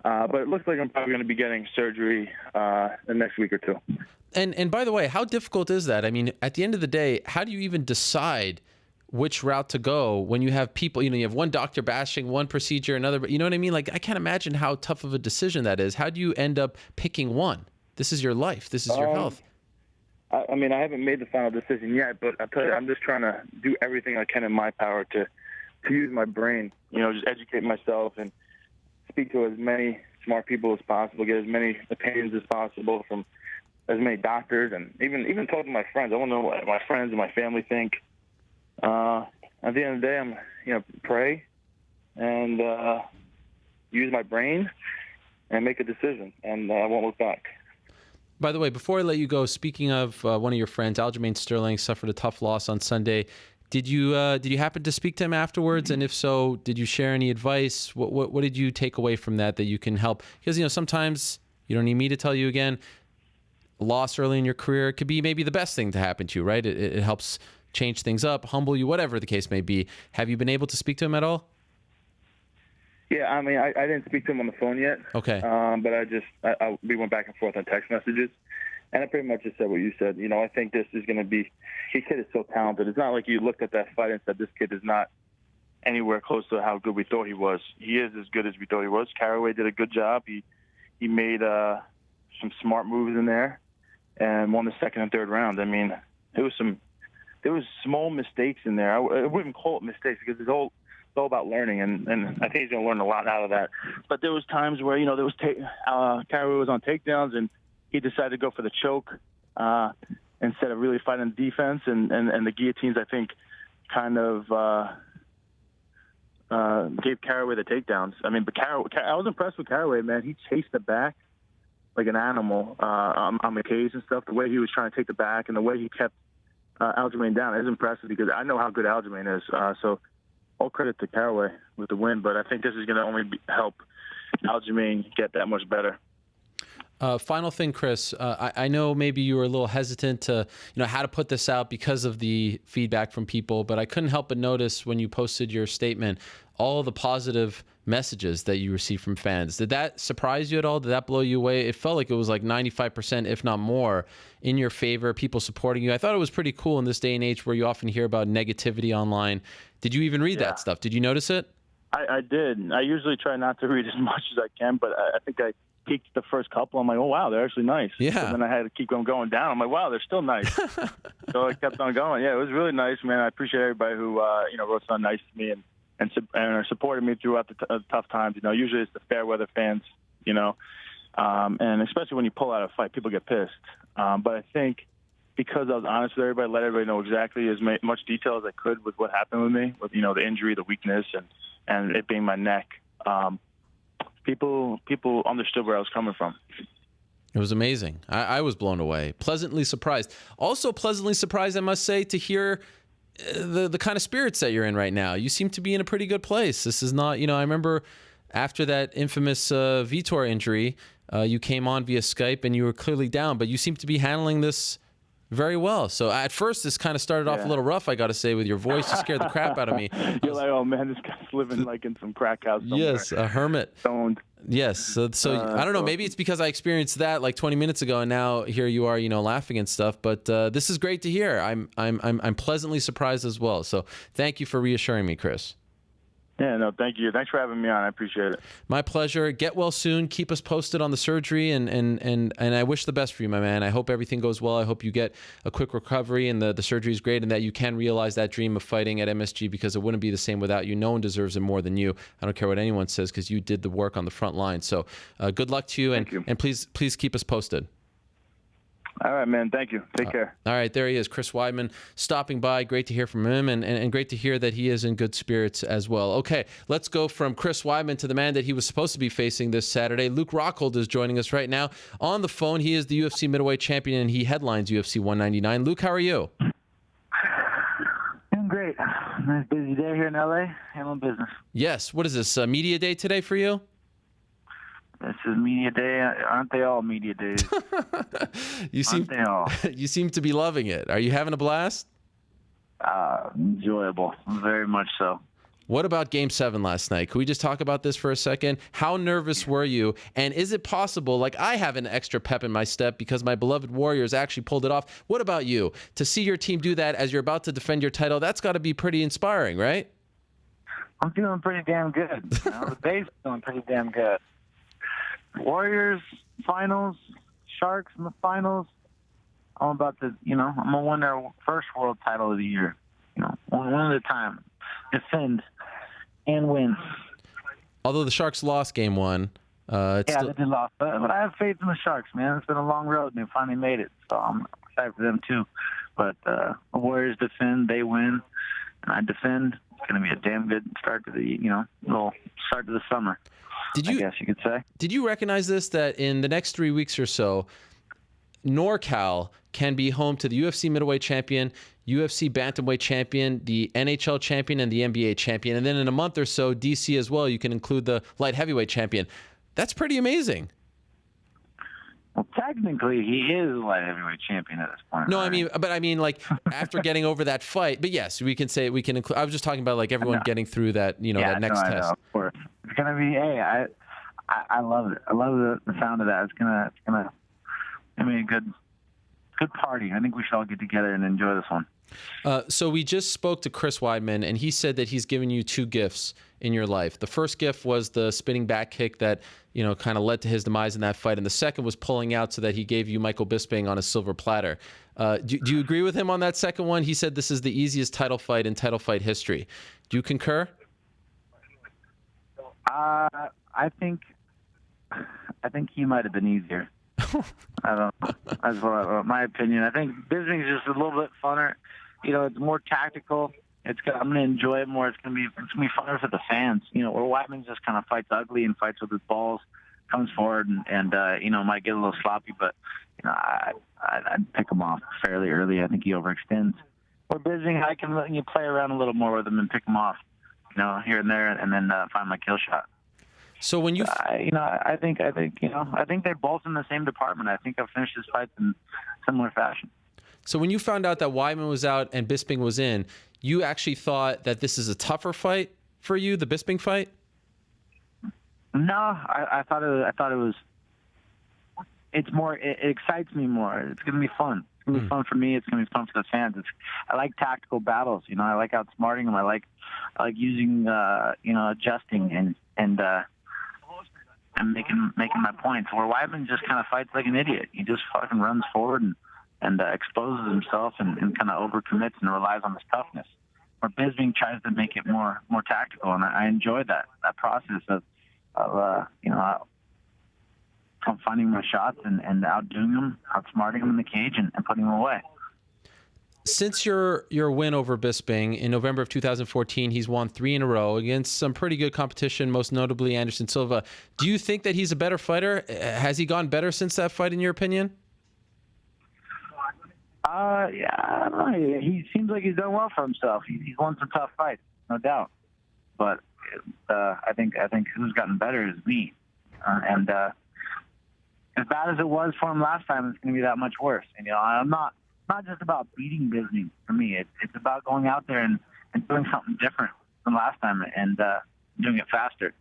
But it looks like I'm probably going to be getting surgery the next week or 2. And by the way, how difficult is that? I mean, at the end of the day, how do you even decide which route to go when you have people, you have one doctor bashing one procedure, another, you know what I mean? Like, I can't imagine how tough of a decision that is. How do you end up picking one? This is your life. This is your health. I mean, I haven't made the final decision yet, but I'll tell you, I'm just trying to do everything I can in my power to use my brain, just educate myself and speak to as many smart people as possible, get as many opinions as possible from as many doctors, and even talk to my friends. I want to know what my friends and my family think. At the end of the day, I'm, pray and use my brain and make a decision, and I won't look back. By the way, before I let you go, speaking of one of your friends, Aljamain Sterling suffered a tough loss on Sunday. Did you happen to speak to him afterwards? And if so, did you share any advice? What did you take away from that you can help? Because sometimes you don't need me to tell you again. A loss early in your career could be maybe the best thing to happen to you, right? It helps change things up, humble you, whatever the case may be. Have you been able to speak to him at all? Yeah, I mean, I didn't speak to him on the phone yet. Okay. But we went back and forth on text messages, and I pretty much just said what you said. I think this is going to be – his kid is so talented. It's not like you looked at that fight and said this kid is not anywhere close to how good we thought he was. He is as good as we thought he was. Caraway did a good job. He made some smart moves in there and won the second and third round. I mean, there was small mistakes in there. I wouldn't call it mistakes because it's all about learning, and I think he's going to learn a lot out of that. But there was times where, there was Caraway was on takedowns, and he decided to go for the choke instead of really fighting defense, and the guillotines, I think, kind of gave Caraway the takedowns. I mean, but I was impressed with Caraway, man. He chased the back like an animal on the cage and stuff. The way he was trying to take the back and the way he kept Aljamain down is impressive because I know how good Aljamain is. So all credit to Caraway with the win, but I think this is going to only help Aljamain get that much better. Final thing, Chris. I know maybe you were a little hesitant to, how to put this out because of the feedback from people, but I couldn't help but notice when you posted your statement, all the positive messages that you received from fans. Did that surprise you at all? Did that blow you away? It felt like it was like 95%, if not more, in your favor, people supporting you. I thought it was pretty cool in this day and age where you often hear about negativity online. Did you even read that stuff? Did you notice it? I did. I usually try not to read as much as I can, but I think I peaked the first couple. I'm like, oh, wow, they're actually nice. Yeah. And then I had to keep going down. I'm like, wow, they're still nice. So I kept on going. Yeah, it was really nice, man. I appreciate everybody who, wrote something nice to me and supported me throughout the tough times. Usually it's the fair weather fans, and especially when you pull out a fight, people get pissed. But I think because I was honest with everybody, let everybody know exactly as much detail as I could with what happened with me, with, the injury, the weakness, and it being my neck. People understood where I was coming from. It was amazing. I was blown away, pleasantly surprised. Also pleasantly surprised, I must say, to hear the kind of spirits that you're in right now. You seem to be in a pretty good place. This is not, I remember after that infamous Vitor injury, you came on via Skype and you were clearly down, but you seem to be handling this very well. So at first, this kind of started off a little rough, I got to say, with your voice. You scared the crap out of me. You're like, oh, man, this guy's living like in some crack house somewhere. Yes, a hermit. Stoned. Yes. So I don't know. Maybe it's because I experienced that like 20 minutes ago, and now here you are, laughing and stuff. But this is great to hear. I'm pleasantly surprised as well. So thank you for reassuring me, Chris. Yeah, no, thank you. Thanks for having me on. I appreciate it. My pleasure. Get well soon. Keep us posted on the surgery, and I wish the best for you, my man. I hope everything goes well. I hope you get a quick recovery and the surgery is great, and that you can realize that dream of fighting at MSG, because it wouldn't be the same without you. No one deserves it more than you. I don't care what anyone says, because you did the work on the front line. So good luck to you, and please keep us posted. All right, man. Thank you. Take care. All right, there he is, Chris Weidman, stopping by. Great to hear from him, and great to hear that he is in good spirits as well. Okay, let's go from Chris Weidman to the man that he was supposed to be facing this Saturday. Luke Rockhold is joining us right now on the phone. He is the UFC middleweight champion, and he headlines UFC 199. Luke, how are you? Doing great. Nice busy day here in LA. Handling business. Yes. What is this, media day today for you? This is media day. Aren't they all media days? You seem to be loving it. Are you having a blast? Enjoyable. Very much so. What about Game 7 last night? Can we just talk about this for a second? How nervous were you? And is it possible, like I have an extra pep in my step because my beloved Warriors actually pulled it off. What about you? To see your team do that as you're about to defend your title, that's got to be pretty inspiring, right? I'm feeling pretty damn good. The base is feeling pretty damn good. Warriors finals, Sharks in the finals. I'm about to, I'm gonna win their first world title of the year. One at a time, defend and win. Although the Sharks lost Game 1, they did lose, but I have faith in the Sharks, man. It's been a long road, and they finally made it, so I'm excited for them too. But the Warriors defend, they win, and I defend. It's gonna be a damn good start to the, little start to the summer. I guess you could say. Did you recognize this, that in the next 3 weeks or so, NorCal can be home to the UFC middleweight champion, UFC bantamweight champion, the NHL champion, and the NBA champion. And then in a month or so, DC as well, you can include the light heavyweight champion. That's pretty amazing. Well, technically, he is light heavyweight champion at this point. No, right? I mean, like after getting over that fight. But yes, we can include. I was just talking about like everyone getting through that, that next test. Of course, it's gonna be. Hey, I love it. I love the sound of that. It's gonna be a good party. I think we should all get together and enjoy this one. So we just spoke to Chris Weidman, and he said that he's given you 2 gifts in your life. The first gift was the spinning back kick that, kind of led to his demise in that fight. And the second was pulling out so that he gave you Michael Bisping on a silver platter. Do you agree with him on that second one? He said this is the easiest title fight in title fight history. Do you concur? I think he might have been easier. I don't know. That's my opinion. I think Bisping's just a little bit funner. It's more tactical. I'm going to enjoy it more. It's going to be funner for the fans. Where Weidman just kind of fights ugly and fights with his balls, comes forward and might get a little sloppy, but I'd pick him off fairly early. I think he overextends. Where Bisping, I can play around a little more with him and pick him off, here and there, and then find my kill shot. So when you, I think they're both in the same department. I think I've finished this fight in similar fashion. So when you found out that Weidman was out and Bisping was in, you actually thought that this is a tougher fight for you, the Bisping fight? No, I thought it was. It's more. It excites me more. It's gonna be fun. It's gonna be fun for me. It's gonna be fun for the fans. I like tactical battles. I like outsmarting them. I like using adjusting and making my points. Where Weidman just kind of fights like an idiot. He just fucking runs forward and exposes himself and kind of overcommits and relies on his toughness. Where Bisping tries to make it more tactical, and I enjoy that process of finding my shots and outdoing them, outsmarting them in the cage, and putting them away. Since your win over Bisping in November of 2014, he's won 3 in a row against some pretty good competition, most notably Anderson Silva. Do you think that he's a better fighter? Has he gone better since that fight, in your opinion? Yeah, I don't know. He seems like he's done well for himself. He's won some tough fights, no doubt. But I think who's gotten better is me. And as bad as it was for him last time, it's going to be that much worse. And I'm not just about beating Bisping for me. It's about going out there and doing something different than last time and doing it faster.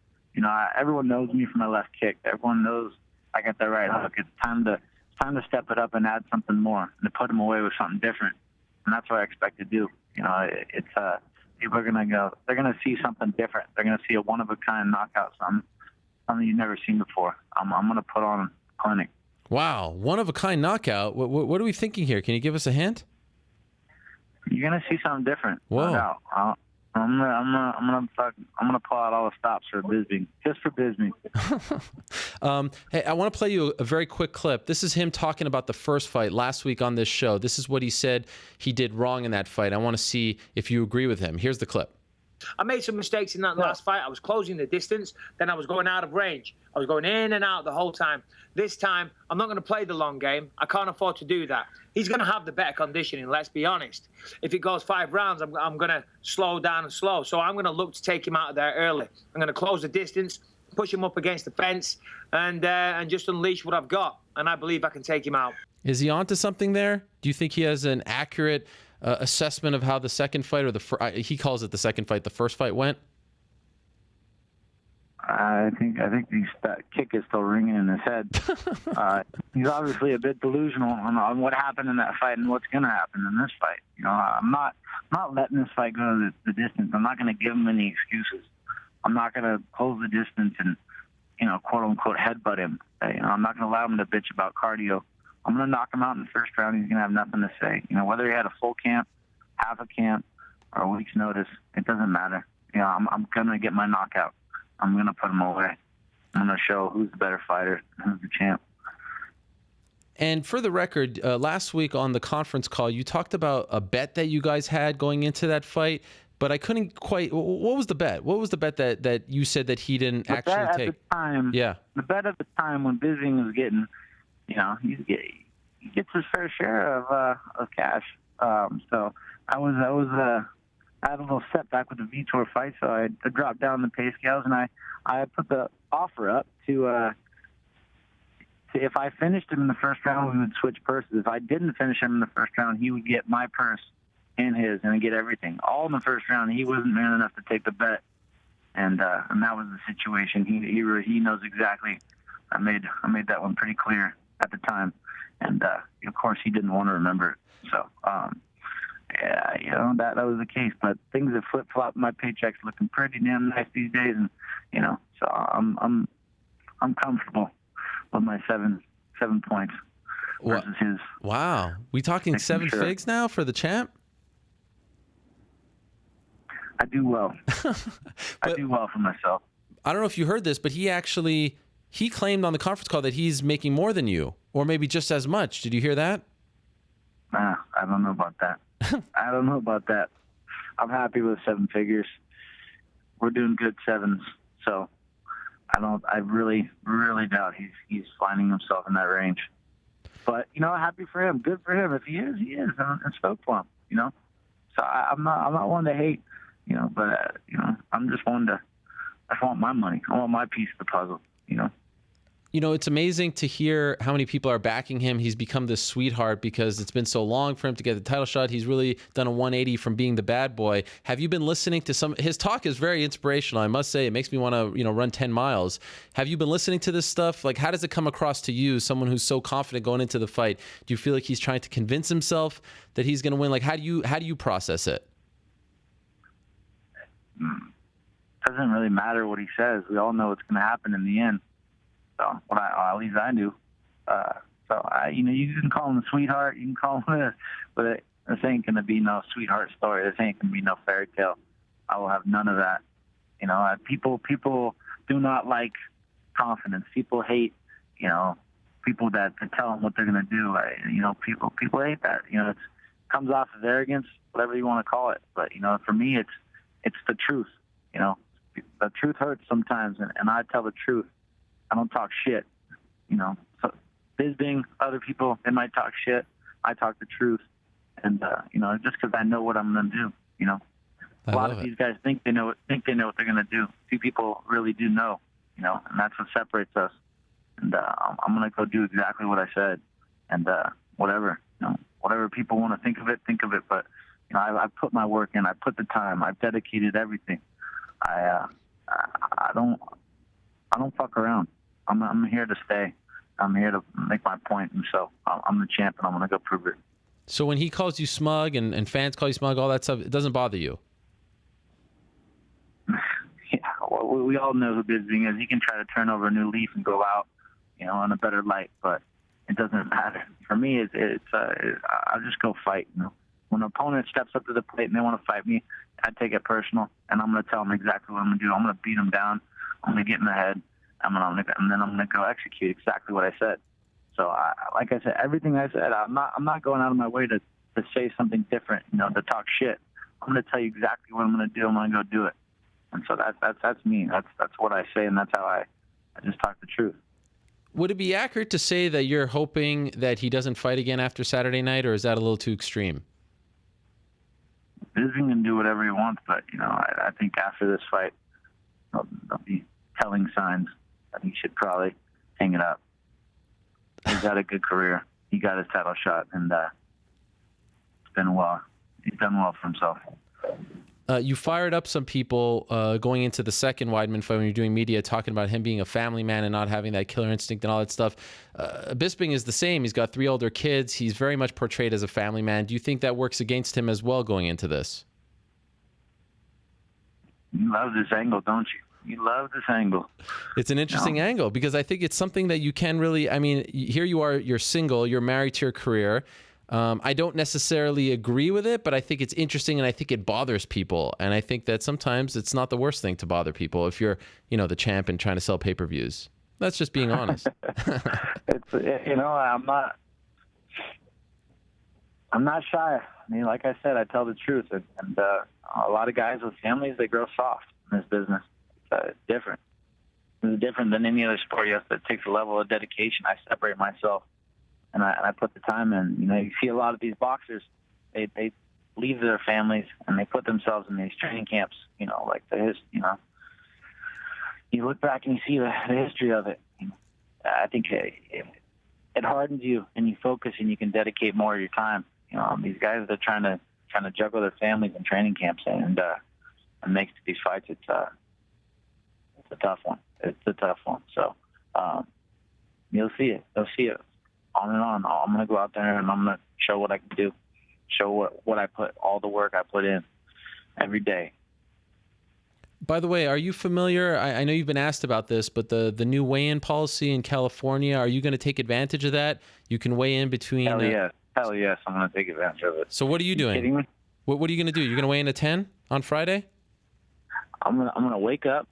Everyone knows me for my left kick. Everyone knows I got that right hook. It's time to step it up and add something more and to put them away with something different. And that's what I expect to do. It's people are gonna go. They're gonna see something different. They're gonna see a one-of-a-kind knockout, something you've never seen before. I'm gonna put on a clinic. Wow, one-of-a-kind knockout. What are we thinking here? Can you give us a hint? You're gonna see something different. Whoa. No doubt. I'm gonna pull out all the stops for Bisping, just for Bisping. Hey, I want to play you a very quick clip. This is him talking about the first fight last week on this show. This is what he said he did wrong in that fight. I want to see if you agree with him. Here's the clip. I made some mistakes in that last fight. I was closing the distance, then I was going out of range. I was going in and out the whole time. This time, I'm not going to play the long game. I can't afford to do that. He's going to have the better conditioning, let's be honest. If it goes 5 rounds, I'm going to slow down and slow. So I'm going to look to take him out of there early. I'm going to close the distance, push him up against the fence, and just unleash what I've got. And I believe I can take him out. Is he onto something there? Do you think he has an accurate assessment of how the second fight, or he calls it the second fight, the first fight went? I think that kick is still ringing in his head. He's obviously a bit delusional on what happened in that fight and what's going to happen in this fight. I'm not letting this fight go the distance. I'm not going to give him any excuses. I'm not going to close the distance and quote unquote headbutt him. I'm not going to allow him to bitch about cardio. I'm going to knock him out in the first round. He's going to have nothing to say. Whether he had a full camp, half a camp, or a week's notice, it doesn't matter. I'm going to get my knockout. I'm going to put him away. I'm going to show who's the better fighter, who's the champ. And for the record, last week on the conference call, you talked about a bet that you guys had going into that fight, but I couldn't quite. What was the bet? What was the bet that you said that he didn't actually take? At the time, yeah. The bet at the time when Bisping was getting, he gets his fair share of cash. So I had a little setback with the Vitor fight, so I dropped down the pay scales, and I put the offer up to if I finished him in the first round, we would switch purses. If I didn't finish him in the first round, he would get my purse and his, and I'd get everything. All in the first round. He wasn't man enough to take the bet, and that was the situation. He knows exactly. I made that one pretty clear at the time, and of course he didn't want to remember it. So. Yeah, that was the case. But things have flip-flopped. My paycheck's looking pretty damn nice these days, and so I'm comfortable with my seven points versus his. Wow, we talking 7 figs now for the champ? I do well. I do well for myself. I don't know if you heard this, but he claimed on the conference call that he's making more than you, or maybe just as much. Did you hear that? I don't know about that. I don't know about that. I'm happy with 7 figures. We're doing good 7s, so I really, really doubt he's finding himself in that range. But happy for him. Good for him. If he is, he is. And stoked for him. So I'm not one to hate. I'm just one to. I want my money. I want my piece of the puzzle. It's amazing to hear how many people are backing him. He's become this sweetheart because it's been so long for him to get the title shot. He's really done a 180 from being the bad boy. Have you been listening to his talk is very inspirational, I must say. It makes me want to, run 10 miles. Have you been listening to this stuff? Like, how does it come across to you, someone who's so confident going into the fight? Do you feel like he's trying to convince himself that he's going to win? Like, how do you process it? Doesn't really matter what he says. We all know what's going to happen in the end. So, at least I do. You can call him a sweetheart. You can call him this, but this ain't going to be no sweetheart story. This ain't going to be no fairy tale. I will have none of that. People do not like confidence. People hate, people that tell them what they're going to do. People hate that. It comes off of arrogance, whatever you want to call it. But for me, it's the truth. The truth hurts sometimes, and I tell the truth. I don't talk shit, So Bisping, other people, they might talk shit. I talk the truth, and just because I know what I'm going to do. A lot of these guys think they know what they're going to do. Few people really do know, and that's what separates us. And I'm going to go do exactly what I said, and whatever people want to think of it. But I put my work in. I put the time. I've dedicated everything. I don't fuck around. I'm here to stay. I'm here to make my point, and so I'm the champ, and I'm going to go prove it. So when he calls you smug and fans call you smug, all that stuff, it doesn't bother you? Yeah, well, we all know who Bisping is. He can try to turn over a new leaf and go out, in a better light, but it doesn't matter. For me, I'll just go fight. When an opponent steps up to the plate and they want to fight me, I take it personal, and I'm going to tell them exactly what I'm going to do. I'm going to beat them down. I'm going to get in the head. And then I'm going to go execute exactly what I said. So, like I said, everything I said, I'm not going out of my way to say something different, to talk shit. I'm going to tell you exactly what I'm going to do. I'm going to go do it. And so that's me. That's what I say, and that's how I just talk the truth. Would it be accurate to say that you're hoping that he doesn't fight again after Saturday night, or is that a little too extreme? Bisping can do whatever he wants, but, I think after this fight, there'll be telling signs. I think he should probably hang it up. He's had a good career. He got his title shot, and it's been well. He's done well for himself. You fired up some people going into the second Weidman fight when you're doing media, talking about him being a family man and not having that killer instinct and all that stuff. Bisping is the same. He's got 3 older kids. He's very much portrayed as a family man. Do you think that works against him as well going into this? You love this angle, don't you? You love this angle. It's an interesting angle because I think it's something that you can really, here you are, you're single, you're married to your career. I don't necessarily agree with it, but I think it's interesting and I think it bothers people. And I think that sometimes it's not the worst thing to bother people if you're, the champ and trying to sell pay-per-views. That's just being honest. I'm not shy. Like I said, I tell the truth. And a lot of guys with families, they grow soft in this business. It's different. It's different than any other sport. Yes, it takes a level of dedication. I separate myself, and I put the time in. You see a lot of these boxers, they leave their families and they put themselves in these training camps. You look back and you see the history of it. I think it hardens you, and you focus, and you can dedicate more of your time. These guys that are trying to juggle their families and training camps and make these fights. It's a tough one. It's a tough one. So you'll see it. You'll see it on and on. I'm going to go out there and I'm going to show what I can do, show what I put, all the work I put in every day. By the way, are you familiar? I know you've been asked about this, but the new weigh-in policy in California, are you going to take advantage of that? You can weigh in between... Hell yes, I'm going to take advantage of it. So what are you doing? Kidding me? What are you going to do? You're going to weigh in at 10 on Friday? I'm gonna wake up.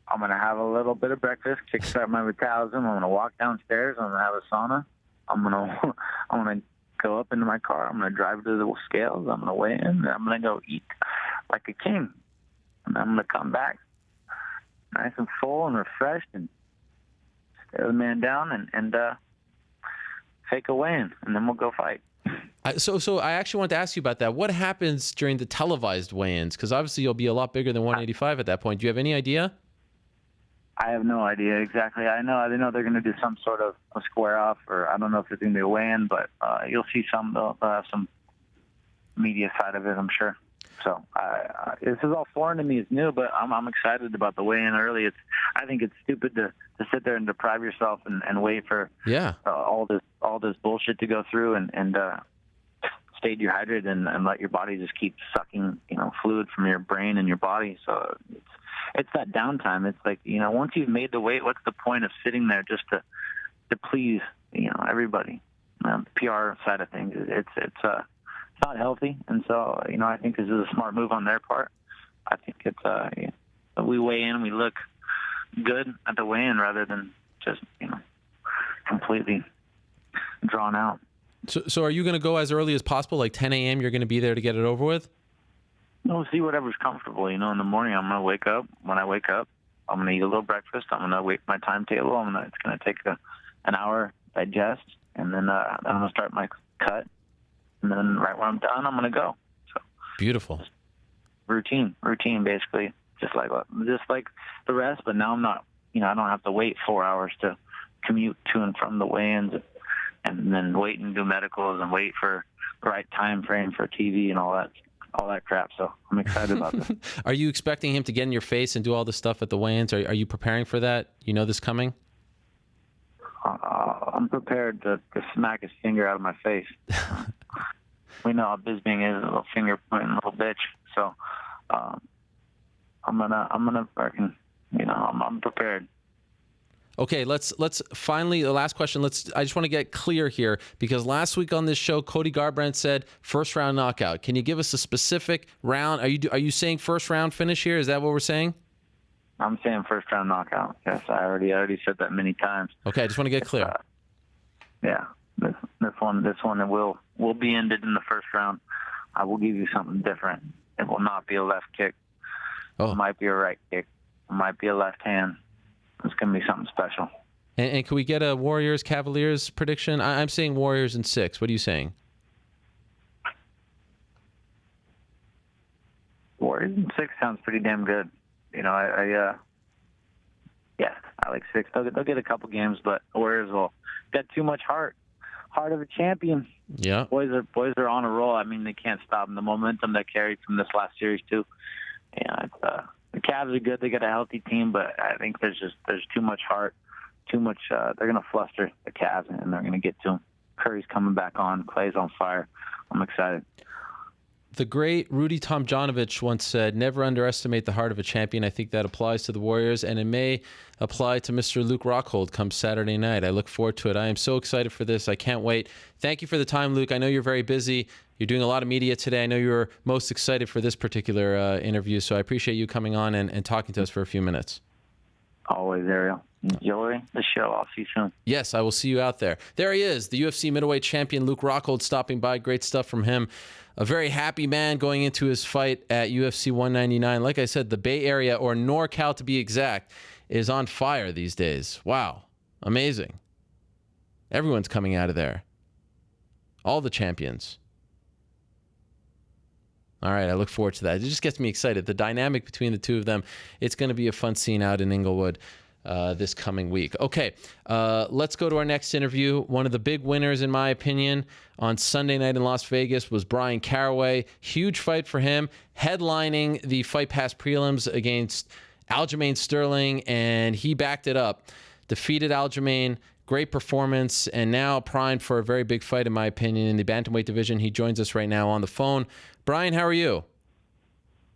I'm going to have a little bit of breakfast, kickstart my metabolism. I'm going to walk downstairs. I'm going to have a sauna. I'm going to go up into my car. I'm going to drive to the scales. I'm going to weigh in. And I'm going to go eat like a king. And I'm going to come back nice and full and refreshed and stare the man down and take a weigh-in, and then we'll go fight. So I actually wanted to ask you about that. What happens during the televised weigh-ins? Because obviously you'll be a lot bigger than 185 at that point. Do you have any idea? I have no idea exactly. I know they're going to do some sort of a square off, or I don't know if it's going to be a weigh-in, but you'll see some. They'll have some media side of it, I'm sure. So this is all foreign to me. It's new, but I'm excited about the weigh-in early. I think it's stupid to sit there and deprive yourself and wait for all this bullshit to go through and stay dehydrated and let your body just keep sucking fluid from your brain and your body. So it's that downtime. It's like once you've made the weight, what's the point of sitting there just to please everybody? The PR side of things, it's not healthy, and so I think this is a smart move on their part. I think it's we weigh in, we look good at the weigh-in rather than just completely drawn out. So are you going to go as early as possible, like 10 a.m.? You're going to be there to get it over with? We'll see whatever's comfortable. In the morning, I'm going to wake up. When I wake up, I'm going to eat a little breakfast. I'm going to wait my timetable. It's going to take an hour digest, and then I'm going to start my cut. And then right when I'm done, I'm going to go. So beautiful. Routine, basically, just like the rest. But now I'm not. I don't have to wait 4 hours to commute to and from the weigh-ins, and then wait and do medicals and wait for the right time frame for TV and all that crap. So I'm excited about this. Are you expecting him to get in your face and do all this stuff at the weigh-ins? Are you preparing for that? You know this coming? I'm prepared to smack his finger out of my face. We know how Bisping is, a little finger pointing little bitch. So I'm gonna fucking I'm prepared. Okay, let's finally, the last question. I just want to get clear here, because last week on this show, Cody Garbrandt said first round knockout. Can you give us a specific round? Are you saying first round finish here? Is that what we're saying? I'm saying first round knockout. Yes, I already said that many times. Okay, I just want to get clear. This one will be ended in the first round. I will give you something different. It will not be a left kick. Oh. It might be a right kick. It might be a left hand. It's going to be something special. And can we get a Warriors-Cavaliers prediction? I'm saying Warriors in 6. What are you saying? Warriors in 6 sounds pretty damn good. I like 6. They'll get a couple games, but Warriors will get too much heart of a champion. Yeah, boys are on a roll. I mean, they can't stop them. The momentum they carried from this last series too. The Cavs are good. They got a healthy team, but I think there's too much heart, too much. They're going to fluster the Cavs, and they're going to get to them. Curry's coming back on. Clay's on fire. I'm excited. The great Rudy Tomjanovich once said, "Never underestimate the heart of a champion." I think that applies to the Warriors, and it may apply to Mr. Luke Rockhold come Saturday night. I look forward to it. I am so excited for this. I can't wait. Thank you for the time, Luke. I know you're very busy. You're doing a lot of media today. I know you were most excited for this particular interview, so I appreciate you coming on and talking to us for a few minutes. Always, Ariel. Enjoy the show. I'll see you soon. Yes, I will see you out there. There he is, the UFC middleweight champion, Luke Rockhold, stopping by. Great stuff from him. A very happy man going into his fight at UFC 199. Like I said, the Bay Area, or NorCal to be exact, is on fire these days. Wow. Amazing. Everyone's coming out of there. All the champions. All right, I look forward to that. It just gets me excited. The dynamic between the two of them, it's going to be a fun scene out in Inglewood this coming week. Okay, let's go to our next interview. One of the big winners, in my opinion, on Sunday night in Las Vegas was Bryan Caraway. Huge fight for him, headlining the Fight Pass prelims against Aljamain Sterling, and he backed it up. Defeated Aljamain. Great performance, and now primed for a very big fight, in my opinion, in the bantamweight division. He joins us right now on the phone. Bryan, how are you?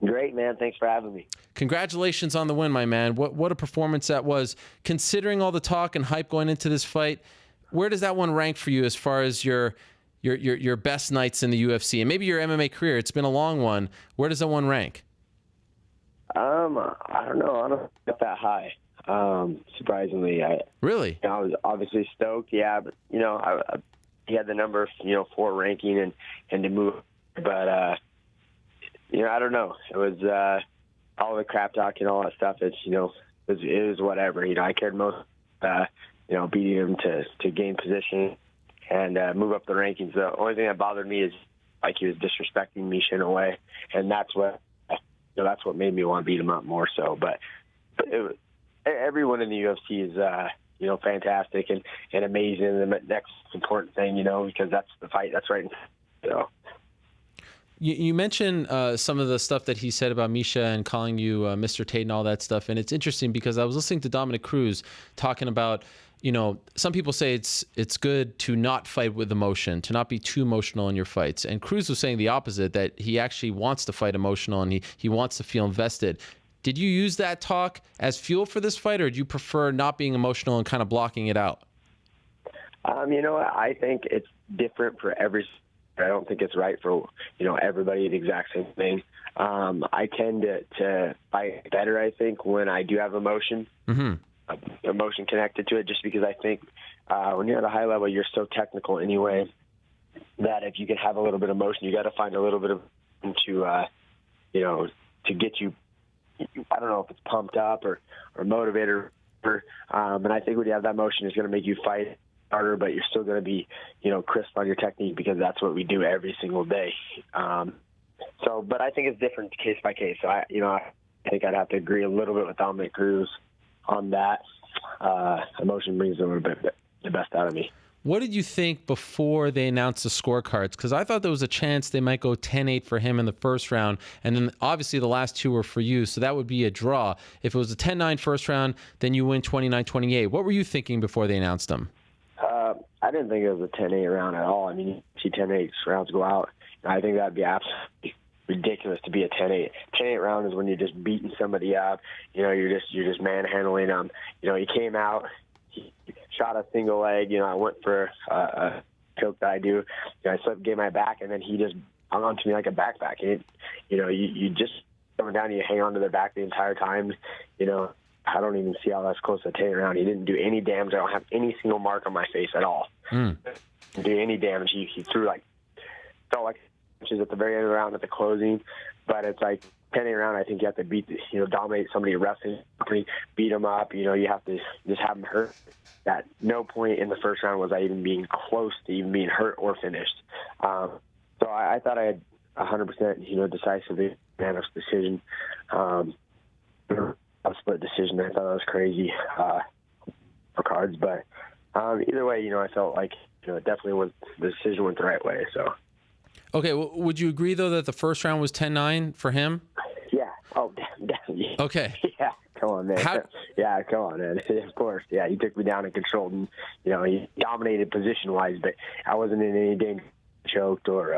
Great, man. Thanks for having me. Congratulations on the win, my man. What a performance that was. Considering all the talk and hype going into this fight, where does that one rank for you as far as your best nights in the UFC and maybe your MMA career? It's been a long one. Where does that one rank? I don't know. I don't get that high. Surprisingly, Really? I was obviously stoked. Yeah, but he had the number 4 ranking and to move, but I don't know. It was all the crap talk and all that stuff. It's it was whatever. I cared most beating him to gain position and move up the rankings. The only thing that bothered me is like he was disrespecting Misha in a way, and that's what made me want to beat him up more so. But everyone anyone in the UFC is, fantastic and amazing. And the next important thing, because that's the fight that's right. So. You mentioned some of the stuff that he said about Misha and calling you Mr. Tate and all that stuff. And it's interesting because I was listening to Dominic Cruz talking about, some people say it's good to not fight with emotion, to not be too emotional in your fights. And Cruz was saying the opposite, that he actually wants to fight emotional and he wants to feel invested. Did you use that talk as fuel for this fight, or do you prefer not being emotional and kind of blocking it out? I think it's different for every. I don't think it's right for, everybody the exact same thing. I tend to fight better, I think, when I do have emotion, emotion connected to it, just because I think when you're at a high level, you're so technical anyway that if you can have a little bit of emotion, you got to find a little bit of to get you, I don't know if it's pumped up or motivated. And I think when you have that emotion, it's going to make you fight harder, but you're still going to be, crisp on your technique, because that's what we do every single day. But I think it's different case by case. So I think I'd have to agree a little bit with Dominic Cruz on that. Emotion brings a little bit the best out of me. What did you think before they announced the scorecards? Because I thought there was a chance they might go 10-8 for him in the first round, and then obviously the last two were for you, so that would be a draw. If it was a 10-9 first round, then you win 29-28. What were you thinking before they announced them? I didn't think it was a 10-8 round at all. I mean, you see 10-8 rounds go out. I think that'd be absolutely ridiculous to be a 10-8. 10-8 round is when you're just beating somebody up. You're just manhandling them. He came out, he shot a single leg. I went for a choke that I do. I slipped, gave my back, and then he just hung on to me like a backpack. You just coming down, you hang on to their back the entire time. I don't even see how that's close to 10 round. He didn't do any damage. I don't have any single mark on my face at all. Didn't do any damage. He threw felt like punches at the very end of the round at the closing, but it's like 10-8 round. I think you have to dominate somebody wrestling, beat them up. You have to just have them hurt. At no point in the first round was I even being close to even being hurt or finished. So I thought I had 100%, decisively unanimous decision. A split decision. I thought that was crazy for cards, but either way, I felt like it definitely was, the decision went the right way. So, okay, well, would you agree though that the first round was 10-9 for him? Yeah. Oh, definitely. Okay. Yeah. Come on, man. Yeah, come on, man. Of course. Yeah, he took me down and controlled, and he dominated position-wise, but I wasn't in any danger, choked or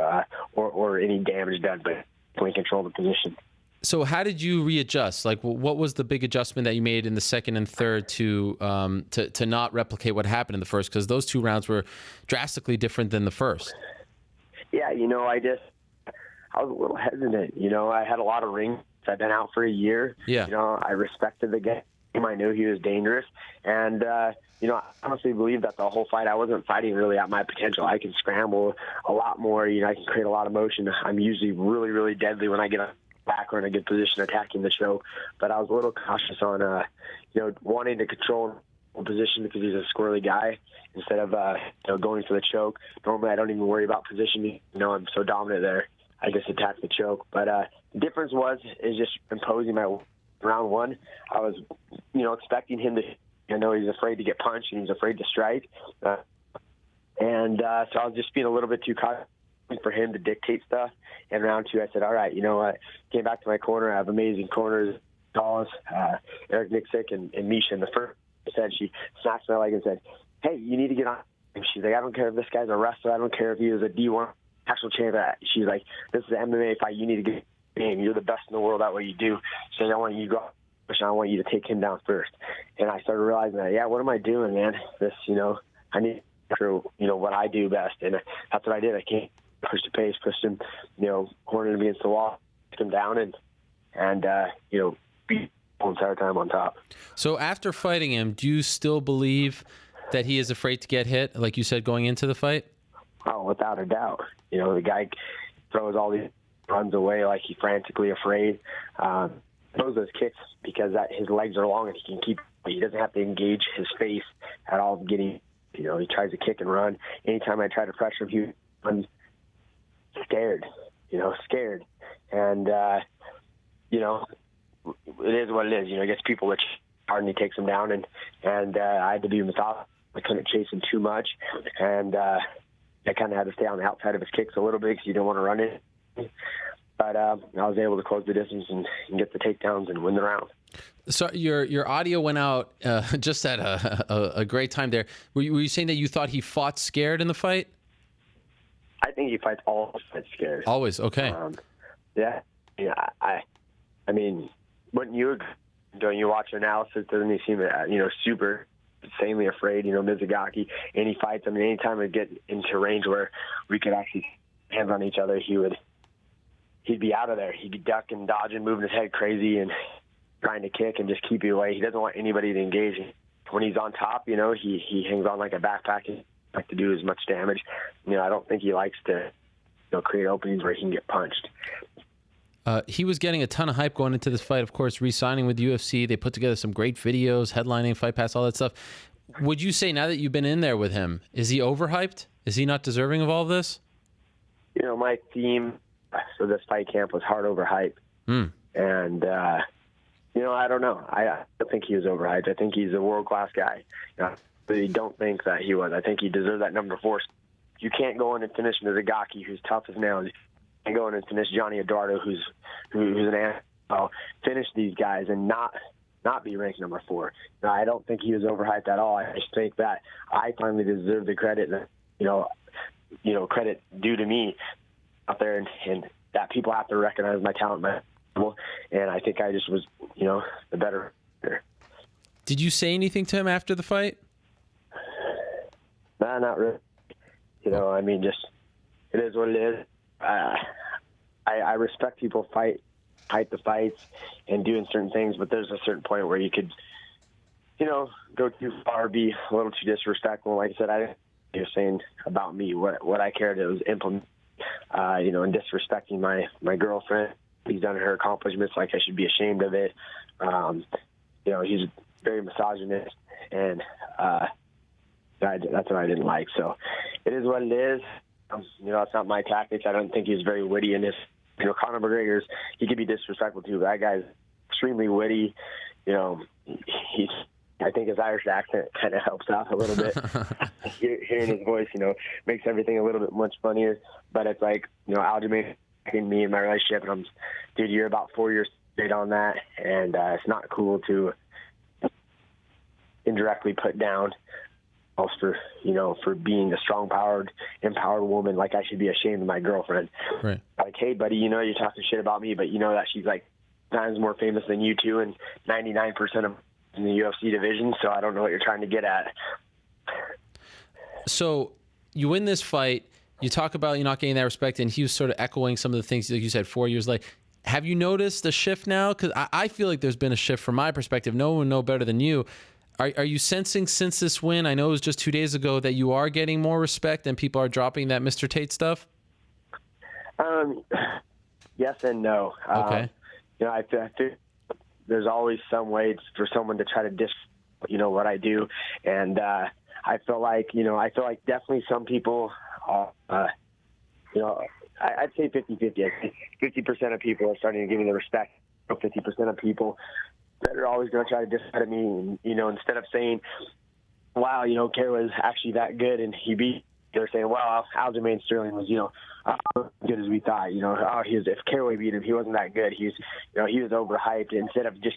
any damage done, but definitely controlled the position. So how did you readjust? Like, what was the big adjustment that you made in the second and third to not replicate what happened in the first? Because those two rounds were drastically different than the first. Yeah, I was a little hesitant. I had a lot of rings. I'd been out for a year. Yeah. I respected the game. I knew he was dangerous. And, I honestly believe that the whole fight, I wasn't fighting really at my potential. I can scramble a lot more. I can create a lot of motion. I'm usually really, really deadly when I get on back or in a good position attacking the choke, but I was a little cautious on wanting to control position because he's a squirrely guy instead of going for the choke. Normally I don't even worry about positioning. I'm so dominant there. I just attack the choke. But the difference is just imposing my round one. I was expecting him to. I know he's afraid to get punched and he's afraid to strike, so I was just being a little bit too cautious for him to dictate stuff. And round two, I said, all right, you know what? Came back to my corner. I have amazing corners, Dallas, Eric Nixick, and Misha. And the first said, she snatched my leg and said, hey, you need to get on. And she's like, I don't care if this guy's a wrestler. I don't care if he is a D1 national champion. She's like, this is an MMA fight. You need to get in. You're the best in the world at what you do. She said, I want you to go. I want you to take him down first. And I started realizing that, what am I doing, man? This, I need to, what I do best. And that's what I did. I came, pushed the pace, pushed him, cornered him against the wall, took him down, and beat him the entire time on top. So after fighting him, do you still believe that he is afraid to get hit, like you said, going into the fight? Oh, without a doubt. The guy throws all these runs away like he's frantically afraid. Throws those kicks because his legs are long and he can keep. He doesn't have to engage his face at all. Getting, he tries to kick and run. Anytime I try to pressure him, I'm scared. Scared, and it is what it is. It gets people which hard and he takes him down, and I had to be methodical. I couldn't chase him too much, and I kind of had to stay on the outside of his kicks a little bit because you didn't want to run it. But I was able to close the distance and get the takedowns and win the round. So your audio went out just at a great time there. Were you saying that you thought he fought scared in the fight? I think he fights all fights scared. Always, okay. Yeah. I mean, when you watch analysis, doesn't he seem super insanely afraid? Mizugaki, and he fights. I mean, anytime we get into range where we could actually hands on each other, he'd be out of there. He'd be ducking, dodging, moving his head crazy, and trying to kick and just keep you away. He doesn't want anybody to engage. When he's on top, he hangs on like a backpack and like to do as much damage. I don't think he likes to create openings where he can get punched. He was getting a ton of hype going into this fight, of course, re-signing with UFC. They put together some great videos, headlining, Fight Pass, all that stuff. Would you say, now that you've been in there with him, is he overhyped? Is he not deserving of all of this? My theme for this fight camp was hard overhyped. And, I don't know. I don't think he was overhyped. I think he's a world-class guy. I really don't think that he was. I think he deserved that number 4. You can't go in and finish Mizugaki, who's tough as nails. And go in and finish Johnny Eduardo, who's an animal. Finish these guys and not be ranked number 4. No, I don't think he was overhyped at all. I just think that I finally deserve the credit that credit due to me out there, and that people have to recognize my talent, and I think I just was the better. Did you say anything to him after the fight? Nah, not really. I mean, just it is what it is. I respect people fight the fights and doing certain things, but there's a certain point where you could, go too far, be a little too disrespectful. Like I said, you're saying about me what I cared, it was implement, and disrespecting my girlfriend. He's done her accomplishments, like I should be ashamed of it. He's very misogynist, and that's what I didn't like. So it is what it is. It's not my tactics. I don't think he's very witty in this. Conor McGregor's, he could be disrespectful too, but that guy's extremely witty. I think his Irish accent kind of helps out a little bit. Hearing his voice, makes everything a little bit much funnier. But it's like, Aljamain and me and my relationship, and dude, you're about 4 years straight on that, and it's not cool to indirectly put down for being a strong-powered, empowered woman. Like, I should be ashamed of my girlfriend. Right. Like, hey, buddy, you're talking shit about me, but that she's like times more famous than you two, and 99% of in the UFC division. So I don't know what you're trying to get at. So you win this fight. You talk about you not getting that respect, and he was sort of echoing some of the things like you said 4 years later. Have you noticed the shift now? Because I feel like there's been a shift from my perspective. No one would know better than you. Are you sensing since this win, I know it was just 2 days ago, that you are getting more respect and people are dropping that Mr. Tate stuff? Yes and no. Okay. I think there's always some way for someone to try to diss, what I do. And I feel like definitely some people, I'd say 50-50. I think 50% of people are starting to give me the respect. 50% of people that are always going to try to discredit me. And, instead of saying, wow, Caraway was actually that good and he beat, they're saying, well, Aljamain Sterling was, good as we thought. If Caraway beat him, he wasn't that good. He was overhyped. Instead of just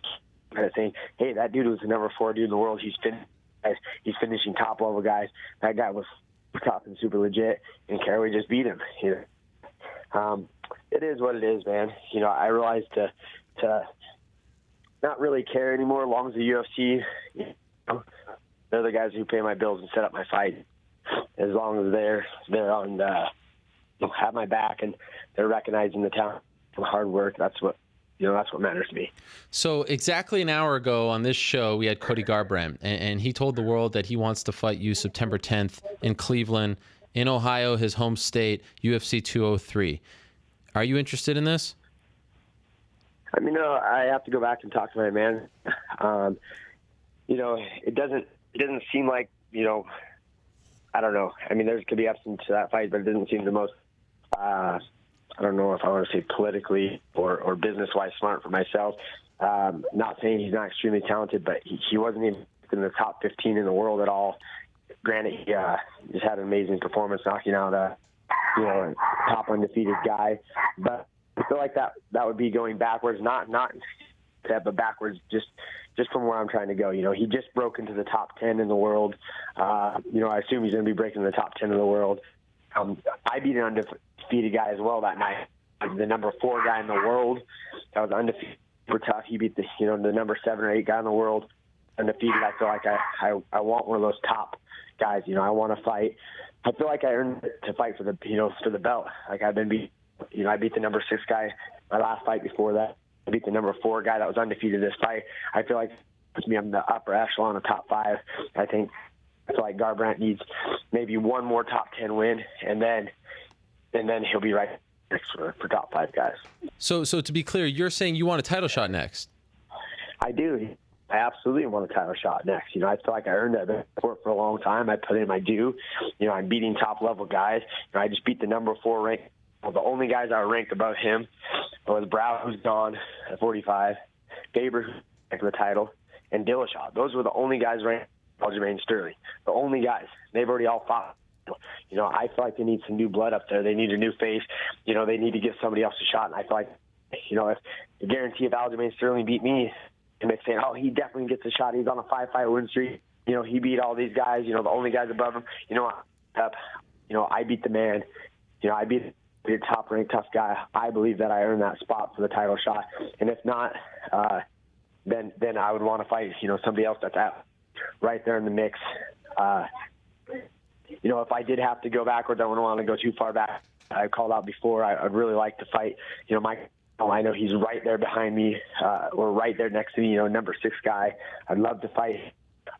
kind of saying, hey, that dude was the number 4 dude in the world. He's finishing top level guys. That guy was top and super legit, and Caraway just beat him. It is what it is, man. I realized to not really care anymore as long as the UFC, they're the guys who pay my bills and set up my fight. As long as they're on have my back and they're recognizing the talent and hard work, that's what matters to me. So exactly an hour ago on this show, we had Cody Garbrandt, and he told the world that he wants to fight you September 10th in Cleveland, in Ohio, his home state, UFC 203. Are you interested in this? I mean, I have to go back and talk to my man. It doesn't seem like, I don't know. I mean, there could be absence to that fight, but it doesn't seem the most, I don't know if I want to say politically or business-wise smart for myself. Not saying he's not extremely talented, but he wasn't even in the top 15 in the world at all. Granted, he just had an amazing performance, knocking out a top undefeated guy. But I feel like that would be going backwards, not step, but backwards, just from where I'm trying to go. He just broke into the top 10 in the world. I assume he's going to be breaking the top 10 in the world. I beat an undefeated guy as well that night. The number 4 guy in the world that was undefeated, super tough. He beat the number 7 or 8 guy in the world, undefeated. I feel like I want one of those top guys. I want to fight. I feel like I earned it to fight for the belt. Like I beat the number 6 guy my last fight before that. I beat the number 4 guy that was undefeated this fight. I feel like it puts me on the upper echelon of top 5. I feel like Garbrandt needs maybe one more top 10 win, and then he'll be right next for top 5 guys. So to be clear, you're saying you want a title shot next? I do. I absolutely want a title shot next. I feel like I earned that for a long time. I put in my due. I'm beating top level guys. I just beat the number 4 ranked. Well, the only guys that were ranked above him was Bryan, who's gone at 45, Faber, who's for the title, and Dillashaw. Those were the only guys ranked Aljamain Sterling. The only guys. They've already all fought. I feel like they need some new blood up there. They need a new face. They need to give somebody else a shot. And I feel like, if the guarantee of Aljamain Sterling beat me, and they say, oh, he definitely gets a shot. He's on a 5-fight win streak. He beat all these guys. The only guys above him. I beat the man. I beat the top-ranked tough guy. I believe that I earned that spot for the title shot. And if not, then I would want to fight, somebody else that's right there in the mix. If I did have to go backwards, I wouldn't want to go too far back. I called out before. I'd really like to fight, I know he's right there behind me, or right there next to me, number 6 guy. I'd love to fight.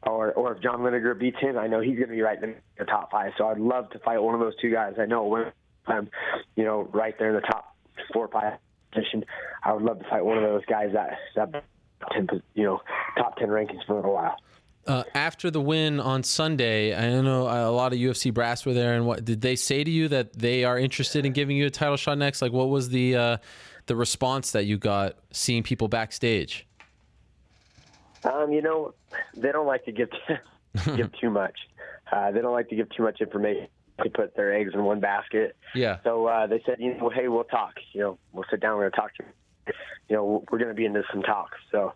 Or if John Lineker beats him, I know he's going to be right in the top 5. So I'd love to fight one of those 2 guys. I know when I'm, right there in the top 4 or 5 position, I would love to fight one of those guys that top 10 rankings for a while. After the win on Sunday, I know a lot of UFC brass were there, and what did they say to you that they are interested in giving you a title shot next? Like, what was the response that you got seeing people backstage? They don't like to give too much. They don't like to give too much information. They put their eggs in one basket. Yeah. So they said, hey, we'll talk. We'll sit down. We're going to talk to you. We're going to be into some talks. So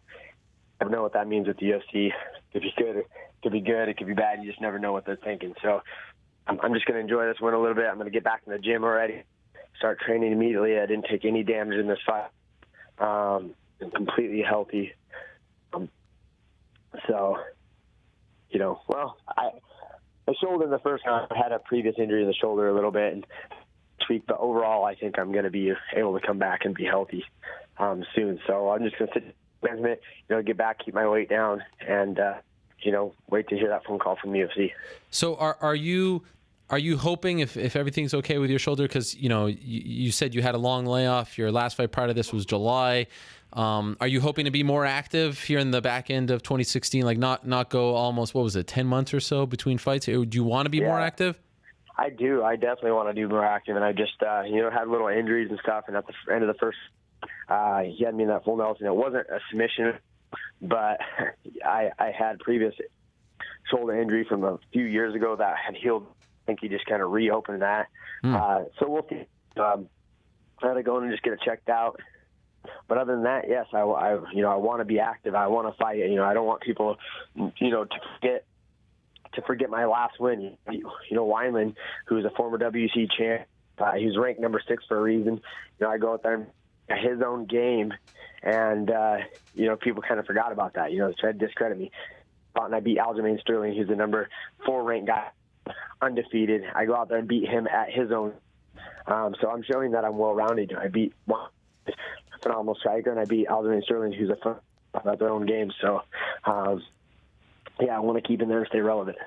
I don't know what that means with the UFC. It could be good. It could be good. It could be bad. You just never know what they're thinking. So I'm just going to enjoy this win a little bit. I'm going to get back in the gym already. Start training immediately. I didn't take any damage in this fight. I'm completely healthy. My shoulder in the first round, I had a previous injury in the shoulder a little bit and tweaked, but overall, I think I'm going to be able to come back and be healthy soon. So I'm just going to sit management, get back, keep my weight down, and wait to hear that phone call from the UFC. So are you hoping if everything's okay with your shoulder, because you said you had a long layoff, your last fight prior to this was July, are you hoping to be more active here in the back end of 2016, like not go almost, 10 months or so between fights? Do you want to be more active? I do. I definitely want to be more active, and I just had little injuries and stuff, and at the end of the first he had me in that full Nelson. It wasn't a submission, but I had previous shoulder injury from a few years ago that had healed. I think he just kind of reopened that. So we'll see. I had to go in and just get it checked out. But other than that, yes, I want to be active. I want to fight. I don't want people, to forget my last win. Weidman, who's a former WC champ, he was ranked number 6 for a reason. I go out there and his own game, and people kind of forgot about that. Tried to discredit me. And I beat Aljamain Sterling, who's the number 4 ranked guy, undefeated. I go out there and beat him at his own. So I'm showing that I'm well-rounded. I beat one phenomenal striker, and I beat Aljamain Sterling, who's at their own game. So, I want to keep in there and stay relevant.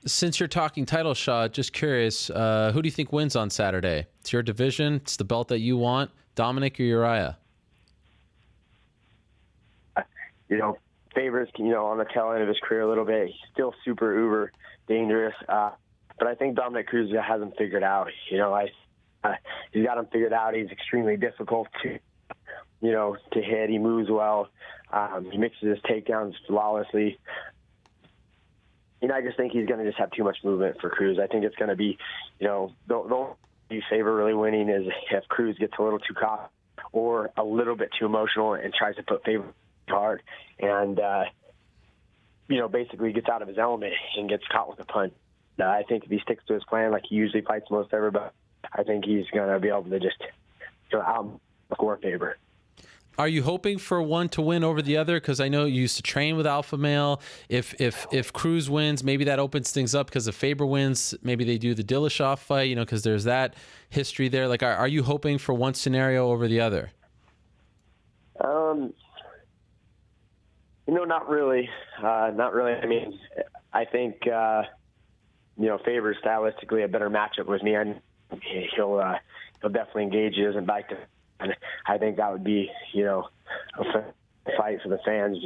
Since you're talking title shot, just curious, who do you think wins on Saturday? It's your division. It's the belt that you want. Dominic or Urijah? Faber's, on the tail end of his career a little bit. He's still super uber dangerous. But I think Dominic Cruz hasn't figured out. He's got him figured out. He's extremely difficult to to hit. He moves well. He mixes his takedowns flawlessly. I just think he's going to just have too much movement for Cruz. I think it's going to be, the only Faber really winning is if Cruz gets a little too caught or a little bit too emotional and tries to put Faber hard and, basically gets out of his element and gets caught with a punch. I think if he sticks to his plan like he usually fights most everybody, I think he's going to be able to just outscore Faber. Are you hoping for one to win over the other? Because I know you used to train with Alpha Male. If Cruz wins, maybe that opens things up. Because if Faber wins, maybe they do the Dillashaw fight. Because there's that history there. Like, are you hoping for one scenario over the other? Not really. Not really. I mean, I think Faber's stylistically a better matchup with me, and he'll definitely engage. He doesn't bite to. And I think that would be, a fight for the fans,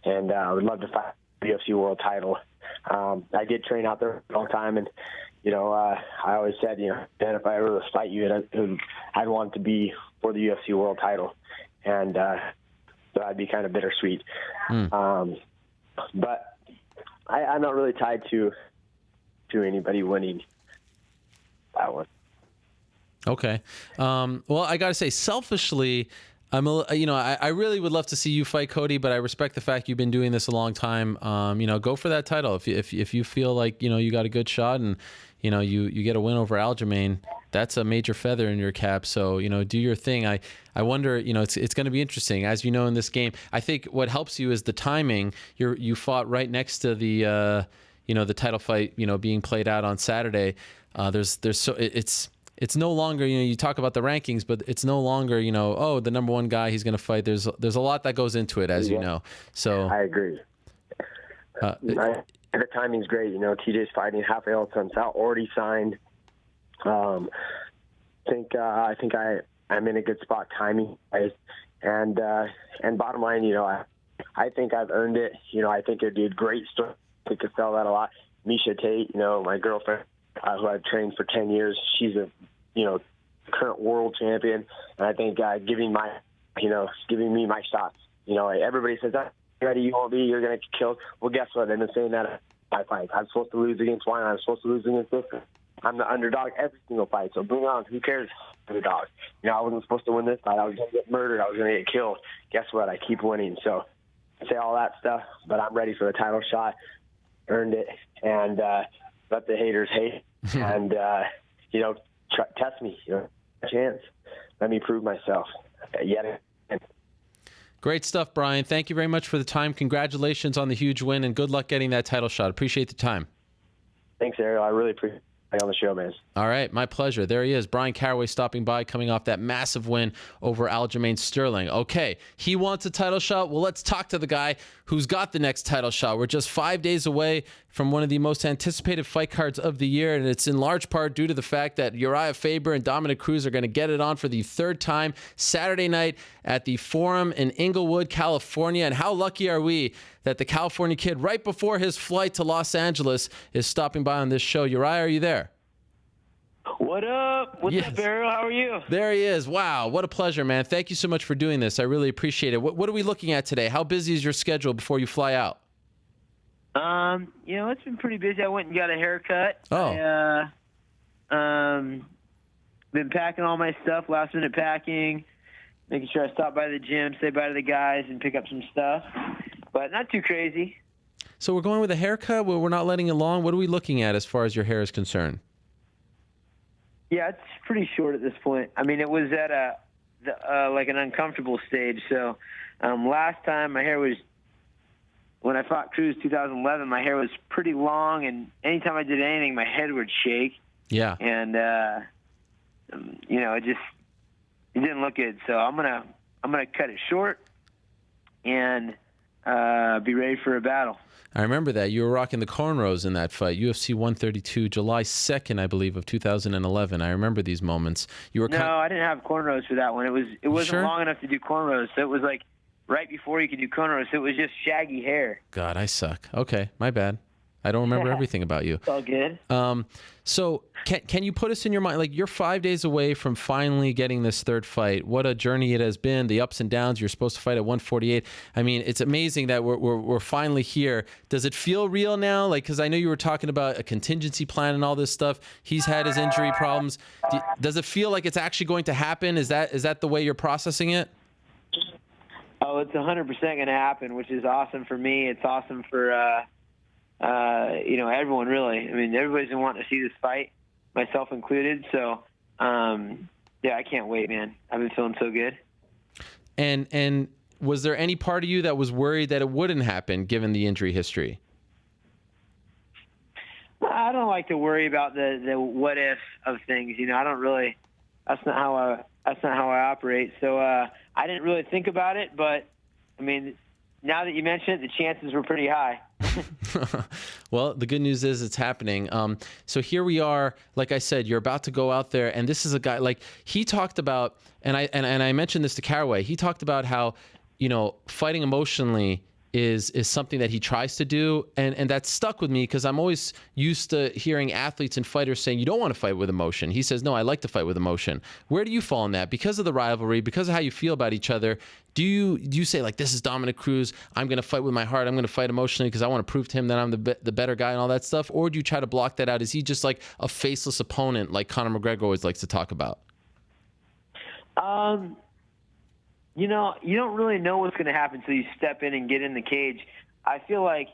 and I would love to fight the UFC world title. I did train out there for a long time, and, I always said, Dan, if I ever fight you, I'd want it to be for the UFC world title. And so I'd be kind of bittersweet. But I'm not really tied to anybody winning that one. Okay. Well, I got to say, selfishly, I really would love to see you fight Cody, but I respect the fact you've been doing this a long time. Go for that title. If you feel like, you got a good shot and, you get a win over Aljamain, that's a major feather in your cap. So, do your thing. I wonder, it's going to be interesting. As you know, in this game, I think what helps you is the timing. You fought right next to the, the title fight, being played out on Saturday. It's no longer, you talk about the rankings, but it's no longer, the number one guy he's going to fight. There's a lot that goes into it, as you know. So I agree. The timing's great. TJ's fighting Rafael Sunsal, already signed. I think I'm in a good spot timing, and bottom line, I think I've earned it. I think it'd be a great story. I could sell that a lot. Miocic Tate, my girlfriend, who I've trained for 10 years. She's a, current world champion. And I think giving me my shots. Everybody says, ready, you won't be, you're going to get killed. Well, guess what? I've been saying that at my fights. I'm supposed to lose against Weidman. I'm supposed to lose against this. I'm the underdog every single fight. So bring it on. Who cares? Underdog. I wasn't supposed to win this fight. I was going to get murdered. I was going to get killed. Guess what? I keep winning. So I say all that stuff, but I'm ready for the title shot. Earned it. And let the haters hate. And, test me, a chance. Let me prove myself yet again. Great stuff, Bryan. Thank you very much for the time. Congratulations on the huge win, and good luck getting that title shot. Appreciate the time. Thanks, Ariel. I really appreciate it on the show, man. All right, my pleasure. There he is, Bryan Caraway, stopping by, coming off that massive win over Aljamain Sterling. Okay, he wants a title shot. Well, let's talk to the guy who's got the next title shot. We're just 5 days away from one of the most anticipated fight cards of the year, and it's in large part due to the fact that Urijah Faber and Dominick Cruz are going to get it on for the third time Saturday night at the Forum in Inglewood, California. And how lucky are we that the California kid, right before his flight to Los Angeles, is stopping by on this show. Urijah, are you there? What up? What's up, Ariel? How are you? There he is. Wow, what a pleasure, man. Thank you so much for doing this. I really appreciate it. What are we looking at today? How busy is your schedule before you fly out? It's been pretty busy. I went and got a haircut. Oh. Been packing all my stuff, last minute packing, making sure I stop by the gym, say bye to the guys, and pick up some stuff. But not too crazy. So we're going with a haircut? We're not letting it long? What are we looking at as far as your hair is concerned? Yeah, it's pretty short at this point. I mean, it was at an uncomfortable stage. So last time my hair was, when I fought Cruz 2011, my hair was pretty long, and anytime I did anything, my head would shake. Yeah. And it didn't look good. So I'm gonna cut it short and be ready for a battle. I remember that. You were rocking the cornrows in that fight, UFC 132, July 2nd, I believe, of 2011. I remember these moments. No, I didn't have cornrows for that one. It wasn't long enough to do cornrows, so it was like right before you could do cornrows. So it was just shaggy hair. God, I suck. Okay, my bad. I don't remember everything about you. It's all good. So can you put us in your mind, like, you're 5 days away from finally getting this third fight. What a journey it has been, the ups and downs. You're supposed to fight at 148. I mean, it's amazing that we're finally here. Does it feel real now? Like, because I know you were talking about a contingency plan and all this stuff. He's had his injury problems. Does it feel like it's actually going to happen? Is that the way you're processing it? Oh, it's 100% going to happen, which is awesome for me. It's awesome for everyone, really. I mean, everybody's been wanting to see this fight, myself included. So, yeah, I can't wait, man. I've been feeling so good. And was there any part of you that was worried that it wouldn't happen given the injury history? I don't like to worry about the what if of things. I don't really. That's not how I operate. So I didn't really think about it. But I mean, now that you mention it, the chances were pretty high. Well, the good news is it's happening. So here we are. Like I said, you're about to go out there, and this is a guy, like, he talked about, and I mentioned this to Caraway. He talked about how, fighting emotionally is something that he tries to do, and that stuck with me because I'm always used to hearing athletes and fighters saying you don't want to fight with emotion. He says, no, I like to fight with emotion. Where do you fall in that? Because of the rivalry, because of how you feel about each other, do you say, like, this is Dominick Cruz, I'm going to fight with my heart, I'm going to fight emotionally because I want to prove to him that I'm the better guy and all that stuff? Or do you try to block that out? Is he just like a faceless opponent like Conor McGregor always likes to talk about? You don't really know what's going to happen until you step in and get in the cage. I feel like,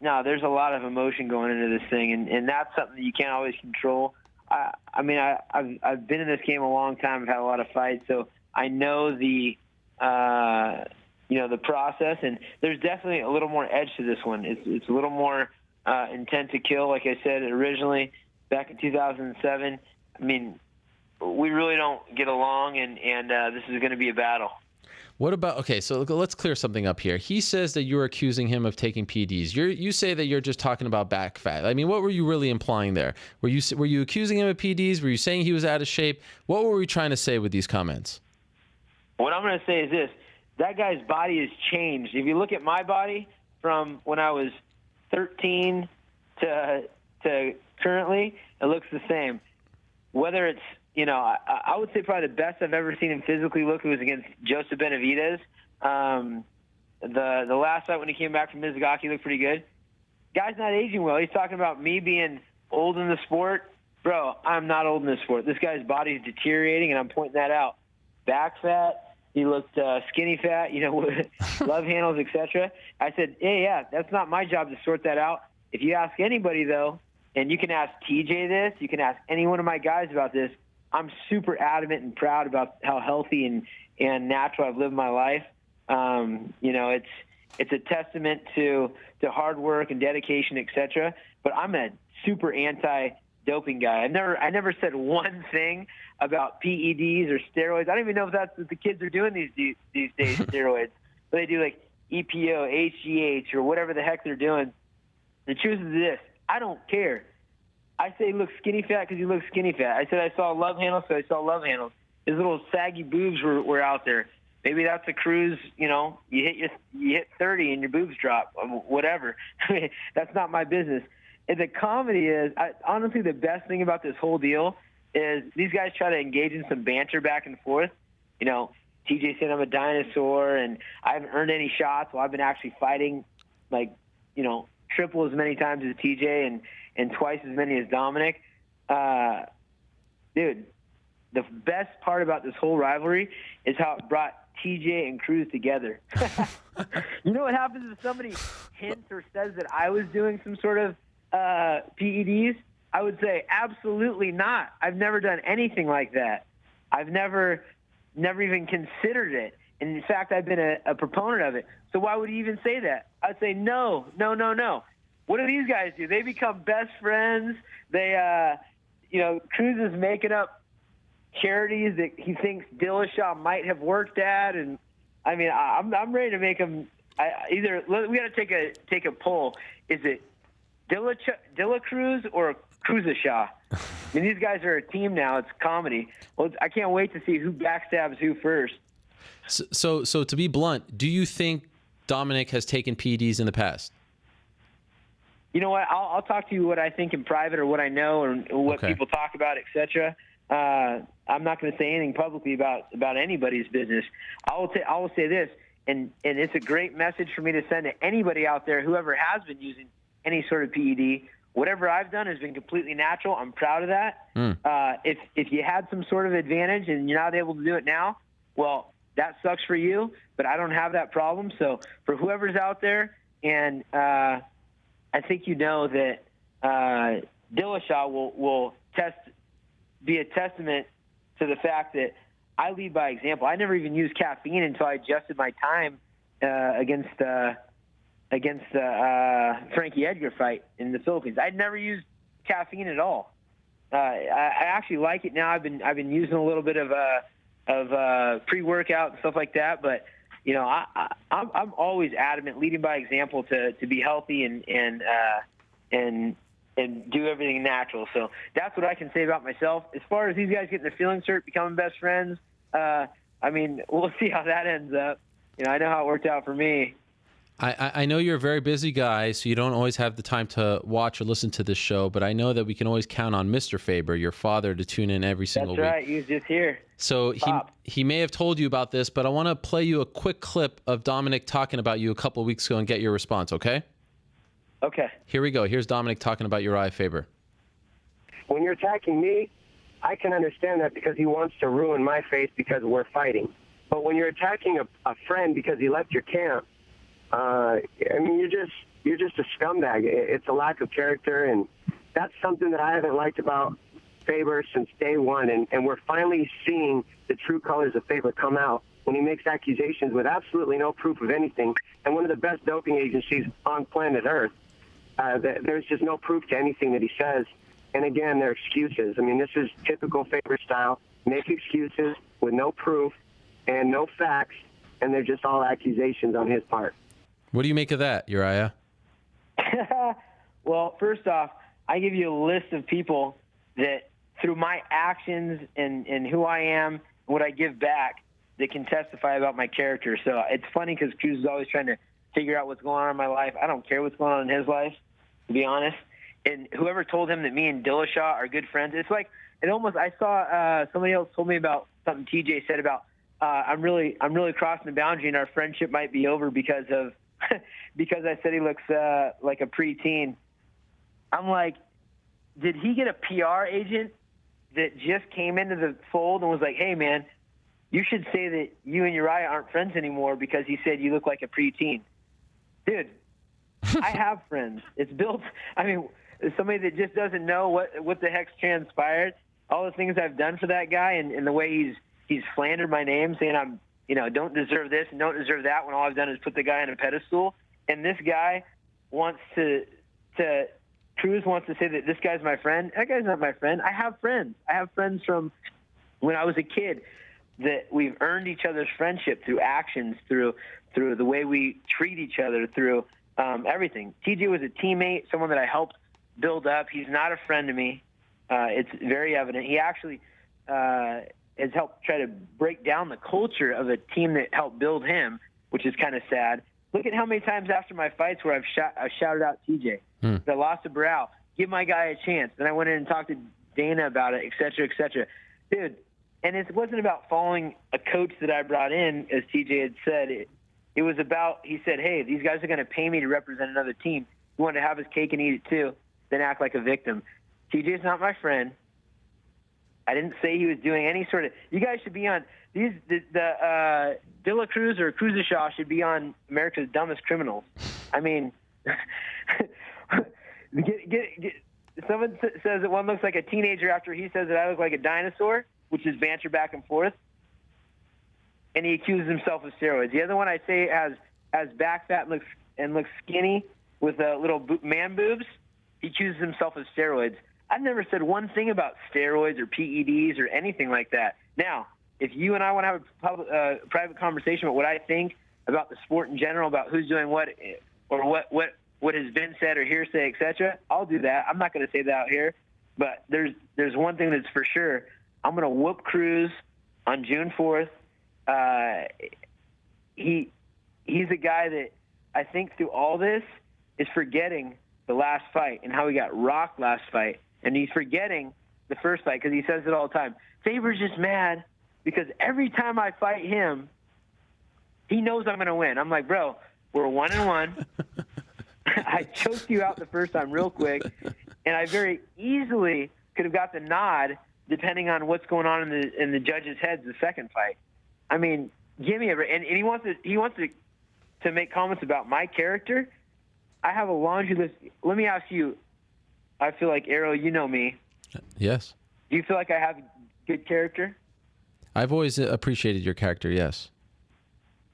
no, there's a lot of emotion going into this thing, and that's something that you can't always control. I've been in this game a long time. I've had a lot of fights, so I know the process, and there's definitely a little more edge to this one. It's a little more intent to kill, like I said originally back in 2007. I mean, we really don't get along, and this is going to be a battle. What about, okay, so let's clear something up here. He says that you're accusing him of taking PEDs. You say that you're just talking about back fat. I mean, what were you really implying there? Were you accusing him of PEDs? Were you saying he was out of shape? What were we trying to say with these comments? What I'm going to say is this. That guy's body has changed. If you look at my body from when I was 13 to currently, it looks the same. Whether it's, I would say probably the best I've ever seen him physically look was against Joseph Benavidez. The last fight when he came back from Mizugaki, he looked pretty good. Guy's not aging well. He's talking about me being old in the sport. Bro, I'm not old in the sport. This guy's body's deteriorating, and I'm pointing that out. Back fat. He looked skinny fat, love handles, etc. I said, hey, yeah, that's not my job to sort that out. If you ask anybody, though, and you can ask TJ this, you can ask any one of my guys about this, I'm super adamant and proud about how healthy and natural I've lived my life. It's a testament to hard work and dedication, etc. But I'm a super anti-doping guy. I never said one thing about PEDs or steroids. I don't even know if that's what the kids are doing these days, steroids. But they do like EPO, HGH, or whatever the heck they're doing. The truth is this. I don't care. I say he looks skinny fat because he looks skinny fat. I said I saw love handles, so I saw love handles. His little saggy boobs were out there. Maybe that's a Cruz, you hit 30 and your boobs drop, whatever. That's not my business. And the comedy is, honestly, the best thing about this whole deal is these guys try to engage in some banter back and forth. TJ said I'm a dinosaur and I haven't earned any shots. Well, I've been actually fighting triple as many times as TJ and twice as many as Dominic. Dude, the best part about this whole rivalry is how it brought TJ and Cruz together. You know what happens if somebody hints or says that I was doing some sort of PEDs? I would say absolutely not. I've never done anything like that. I've never even considered it. And in fact, I've been a proponent of it. So why would he even say that? I'd say no. What do these guys do? They become best friends. They, Cruz is making up charities that he thinks Dillashaw might have worked at, and I mean, I'm ready to make him. We got to take a poll. Is it Dilla Cruz or Cruzashaw? I mean, these guys are a team now. It's comedy. Well, I can't wait to see who backstabs who first. So to be blunt, do you think Dominic has taken PEDs in the past? you know what? I'll talk to you what I think in private or what I know or what people talk about, etc. I'm not going to say anything publicly about anybody's business. I will say this, and it's a great message for me to send to anybody out there, whoever has been using any sort of PED. Whatever I've done has been completely natural. I'm proud of that. If you had some sort of advantage and you're not able to do it now, well, that sucks for you, but I don't have that problem. So for whoever's out there, and I think you know that Dillashaw will be a testament to the fact that I lead by example. I never even used caffeine until I adjusted my time against Frankie Edgar fight in the Philippines. I'd never used caffeine at all. I actually like it now. I've been using a little bit of pre-workout and stuff like that, but you know, I'm always adamant, leading by example, to be healthy and do everything natural. So that's what I can say about myself. As far as these guys getting their feelings hurt, becoming best friends, I mean, we'll see how that ends up. You know, I know how it worked out for me. I know you're a very busy guy, so you don't always have the time to watch or listen to this show, but I know that we can always count on Mr. Faber, your father, to tune in every single week. That's right. He was just here. So he may have told you about this, but I want to play you a quick clip of Dominic talking about you a couple of weeks ago and get your response, okay? Okay. Here we go. Here's Dominic talking about Urijah Faber. When you're attacking me, I can understand that because he wants to ruin my face because we're fighting. But when you're attacking a friend because he left your camp, I mean, you're just a scumbag. It's a lack of character, and that's something that I haven't liked about Faber since day one. And we're finally seeing the true colors of Faber come out when he makes accusations with absolutely no proof of anything. And one of the best doping agencies on planet Earth, there's just no proof to anything that he says. And again, they're excuses. I mean, this is typical Faber style. Make excuses with no proof and no facts, and they're just all accusations on his part. What do you make of that, Urijah? Well, first off, I give you a list of people that, through my actions and who I am, what I give back, that can testify about my character. So it's funny because Cruz is always trying to figure out what's going on in my life. I don't care what's going on in his life, to be honest. And whoever told him that me and Dillashaw are good friends, it's like, I saw somebody else told me about something TJ said about, I'm really crossing the boundary and our friendship might be over because I said he looks like a preteen. I'm like, did he get a PR agent that just came into the fold and was like, hey, man, you should say that you and Urijah aren't friends anymore because he said you look like a preteen? Dude, I have friends. It's built. I mean, somebody that just doesn't know what the heck's transpired, all the things I've done for that guy and the way he's slandered my name, saying I'm, don't deserve this and don't deserve that, when all I've done is put the guy on a pedestal. And this guy wants Cruz wants to say that this guy's my friend. That guy's not my friend. I have friends. I have friends from when I was a kid that we've earned each other's friendship through actions, through the way we treat each other, through everything. TJ was a teammate, someone that I helped build up. He's not a friend to me. It's very evident. He actually has helped try to break down the culture of a team that helped build him, which is kind of sad. Look at how many times after my fights where I've shouted out TJ. I lost to Brow. Give my guy a chance. Then I went in and talked to Dana about it, et cetera, et cetera. Dude, and it wasn't about following a coach that I brought in, as TJ had said. It was about, he said, hey, these guys are going to pay me to represent another team. He wanted to have his cake and eat it too, then act like a victim. TJ's not my friend. I didn't say he was doing any sort of. You guys should be on the Dilla Cruz or Cruzishaw should be on America's Dumbest Criminals. I mean, someone says that one looks like a teenager after he says that I look like a dinosaur, which is banter back and forth. And he accuses himself of steroids. The other one I say has back fat and looks skinny with little man boobs. He accuses himself of steroids. I've never said one thing about steroids or PEDs or anything like that. Now, if you and I want to have a private conversation about what I think about the sport in general, about who's doing what, or what has been said or hearsay, etc., I'll do that. I'm not going to say that out here. But there's one thing that's for sure. I'm going to whoop Cruz on June 4th. He's a guy that I think through all this is forgetting the last fight and how he got rocked last fight, and he's forgetting the first fight because he says it all the time. Faber's just mad because every time I fight him, he knows I'm going to win. I'm like, bro, we're 1-1. I choked you out the first time real quick, and I very easily could have got the nod depending on what's going on in the judges' heads the second fight. I mean, give me and he wants to make comments about my character. I have a laundry list. Let me ask you. I feel like, Arrow, you know me. Yes. Do you feel like I have good character? I've always appreciated your character, yes.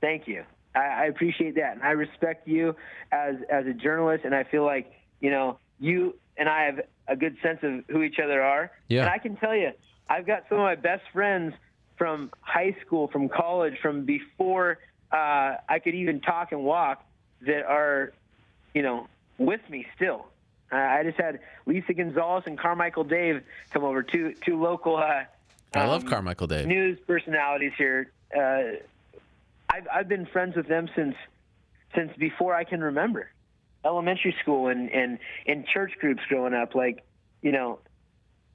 Thank you. I appreciate that, and I respect you as a journalist, and I feel like, you and I have a good sense of who each other are. Yeah. And I can tell you, I've got some of my best friends from high school, from college, from before I could even talk and walk that are, with me still. I just had Lisa Gonzalez and Carmichael Dave come over, two local I love Carmichael Dave. news personalities here. I've been friends with them since before I can remember. Elementary school and in church groups growing up. Like,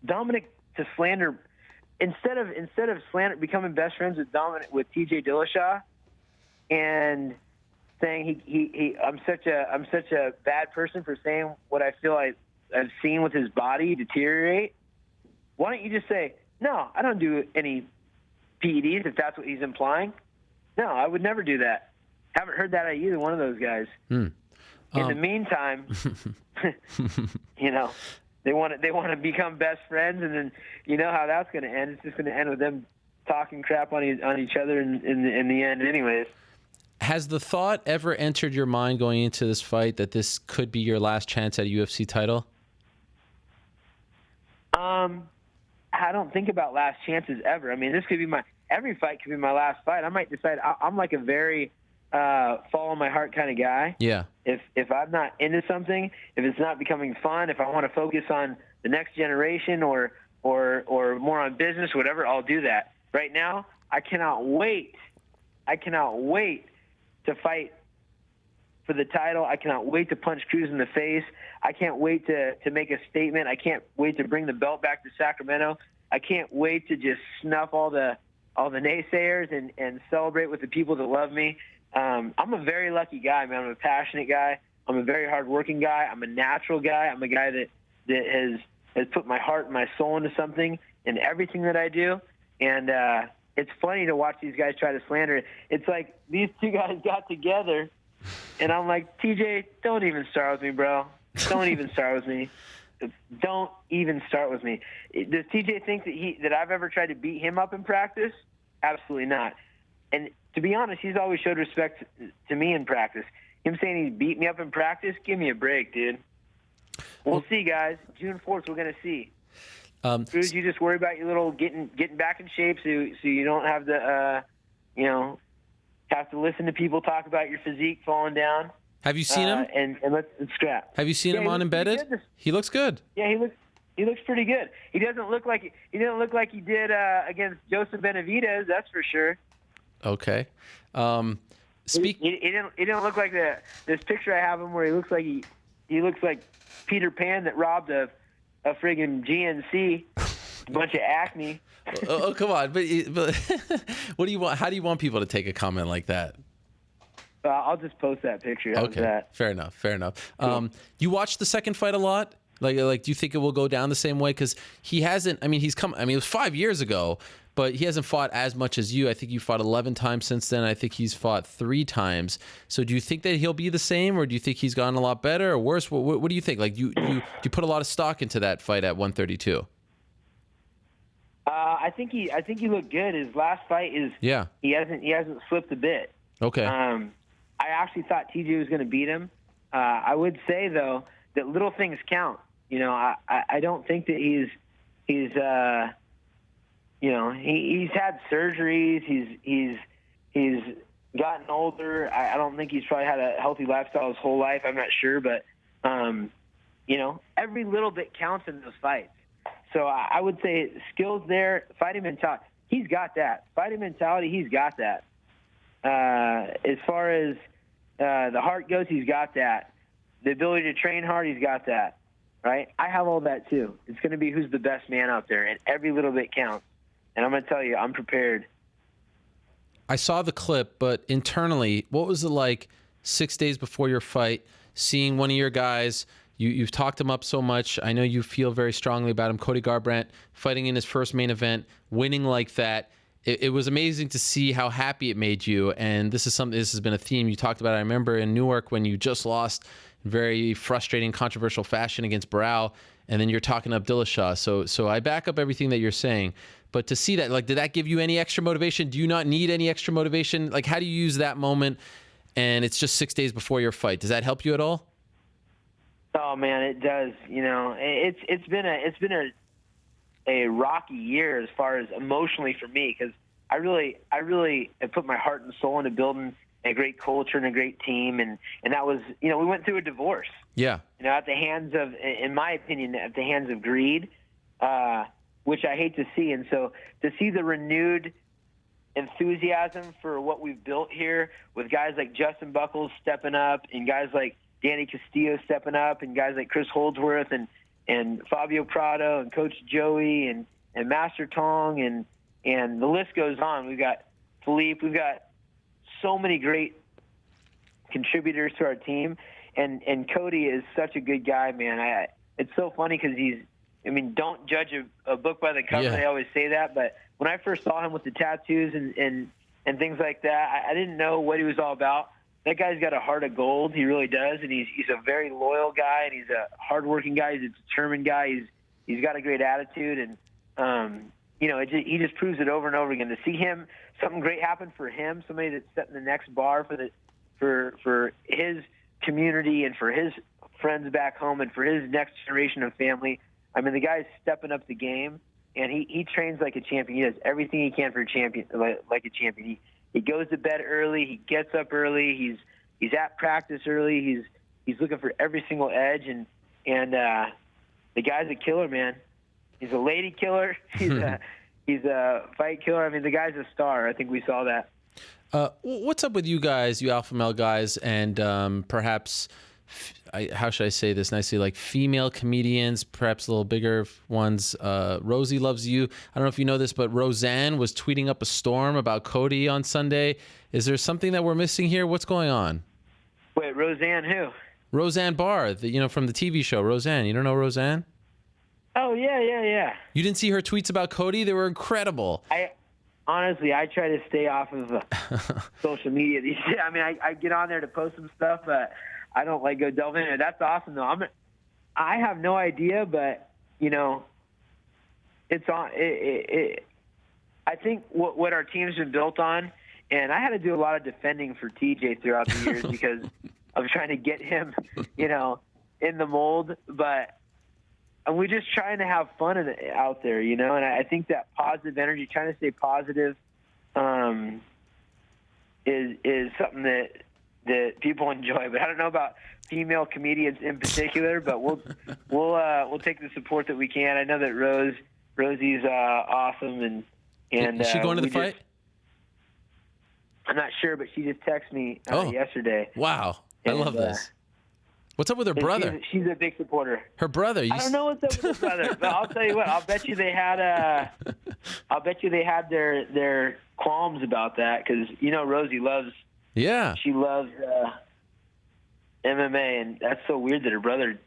Dominic to slander instead of slander becoming best friends with Dominic with TJ Dillashaw and saying I'm such a bad person for saying what I feel I've seen with his body deteriorate. Why don't you just say, no, I don't do any PEDs if that's what he's implying? No, I would never do that. Haven't heard that out of either one of those guys. In the meantime, they want to become best friends, and then you know how that's going to end. It's just going to end with them talking crap on each other in the end, anyways. Has the thought ever entered your mind going into this fight that this could be your last chance at a UFC title? I don't think about last chances ever. I mean, this could be every fight could be my last fight. I might decide. I'm like a very follow my heart kind of guy. Yeah. If I'm not into something, if it's not becoming fun, if I want to focus on the next generation or more on business, whatever, I'll do that. Right now, I cannot wait. To fight for the title. I cannot wait to punch Cruz in the face. I can't wait to make a statement. I can't wait to bring the belt back to Sacramento. I can't wait to just snuff all the naysayers and celebrate with the people that love me. I'm a very lucky guy, man. I'm a passionate guy. I'm a very hardworking guy. I'm a natural guy. I'm a guy that has put my heart and my soul into something in everything that I do. And it's funny to watch these guys try to slander it. It's like these two guys got together, and I'm like, TJ, don't even start with me, bro. Don't even start with me. Don't even start with me. Does TJ think that I've ever tried to beat him up in practice? Absolutely not. And to be honest, he's always showed respect to me in practice. Him saying he beat me up in practice, give me a break, dude. We'll see, guys. June 4th, we're going to see. Cruz, you just worry about your little getting back in shape so you don't have to, have to listen to people talk about your physique falling down. Have you seen him? And let's scrap. Have you seen him on Embedded? He looks good. Yeah, he looks pretty good. He didn't look like he did against Joseph Benavidez, that's for sure. Okay. He didn't look like this picture I have him where he looks like he looks like Peter Pan that robbed a friggin' GNC, a bunch of acne. Oh, come on! But what do you want? How do you want people to take a comment like that? I'll just post that picture. Okay, fair enough. Cool. You watched the second fight a lot. Like, do you think it will go down the same way? Because he hasn't. I mean, it was 5 years ago, but he hasn't fought as much as you. I think you fought 11 times since then. I think he's fought 3 times. So do you think that he'll be the same, or do you think he's gotten a lot better or worse? What do you think? Like, you put a lot of stock into that fight at 132. I think he looked good. His last fight is he hasn't slipped a bit. Okay. I actually thought TJ was going to beat him. I would say though that little things count. I don't think that he's had surgeries. He's gotten older. I don't think he's probably had a healthy lifestyle his whole life. I'm not sure, but every little bit counts in those fights. So I would say skills there, fighting mentality. He's got that. Fighting mentality, he's got that. As far as the heart goes, he's got that. The ability to train hard, he's got that, right? I have all that too. It's going to be who's the best man out there, and every little bit counts. And I'm going to tell you, I'm prepared. I saw the clip, but internally, what was it like 6 days before your fight, seeing one of your guys? You've talked him up so much. I know you feel very strongly about him. Cody Garbrandt fighting in his first main event, winning like that. It was amazing to see how happy it made you. And this is something. This has been a theme you talked about. I remember in Newark when you just lost in very frustrating, controversial fashion against Barao, and then you're talking to Abdullah Shah. So I back up everything that you're saying. But to see that, like, did that give you any extra motivation? Do you not need any extra motivation? Like, how do you use that moment? And it's just 6 days before your fight. Does that help you at all? Oh man, it does. You know, it's been a rocky year as far as emotionally for me, because I really have put my heart and soul into building a great culture and a great team, and that was, you know, we went through a divorce. Yeah. You know, at the hands of, in my opinion, at the hands of greed, which I hate to see. And so to see the renewed enthusiasm for what we've built here with guys like Justin Buckles stepping up and guys like Danny Castillo stepping up and guys like Chris Holdsworth and Fabio Prado and Coach Joey and Master Tong and the list goes on. We've got Philippe. We've got so many great contributors to our team. And Cody is such a good guy, man. It's so funny because don't judge a book by the cover. Yeah. They always say that. But when I first saw him with the tattoos and things like that, I didn't know what he was all about. That guy's got a heart of gold. He really does. And he's a very loyal guy, and he's a hardworking guy. He's a determined guy. He's got a great attitude. And, he just proves it over and over again. To see him, something great happen for him, somebody that's setting the next bar for his community and for his friends back home and for his next generation of family. I mean, the guy's stepping up the game, and he trains like a champion. He does everything he can for a champion, like a champion. He goes to bed early. He gets up early. He's at practice early. He's looking for every single edge, and the guy's a killer, man. He's a lady killer. He's a fight killer. I mean, the guy's a star. I think we saw that. What's up with you guys, you alpha male guys, and perhaps, how should I say this nicely, like female comedians, perhaps a little bigger ones? Rosie loves you. I don't know if you know this, but Roseanne was tweeting up a storm about Cody on Sunday. Is there something that we're missing here? What's going on? Wait, Roseanne who? Roseanne Barr, from the TV show Roseanne. You don't know Roseanne? Oh, yeah. You didn't see her tweets about Cody? They were incredible. Honestly, I try to stay off of social media. I mean, I get on there to post some stuff, but I don't go delve in it. That's awesome, though. I have no idea, but it's on. I think what our team's been built on, and I had to do a lot of defending for TJ throughout the years because I'm trying to get him, in the mold, but. And we're just trying to have fun out there, and I think that positive energy, trying to stay positive, is something that people enjoy. But I don't know about female comedians in particular, but we'll take the support that we can. I know that Rosie's awesome, and is she going to the fight? I'm not sure, but she just texted me yesterday. Wow, I love this. What's up with her brother? She's a big supporter. Her brother. I don't know what's up with her brother, but I'll tell you what. I'll bet you they had their qualms about that because Rosie loves. Yeah. She loves MMA, and that's so weird that her brother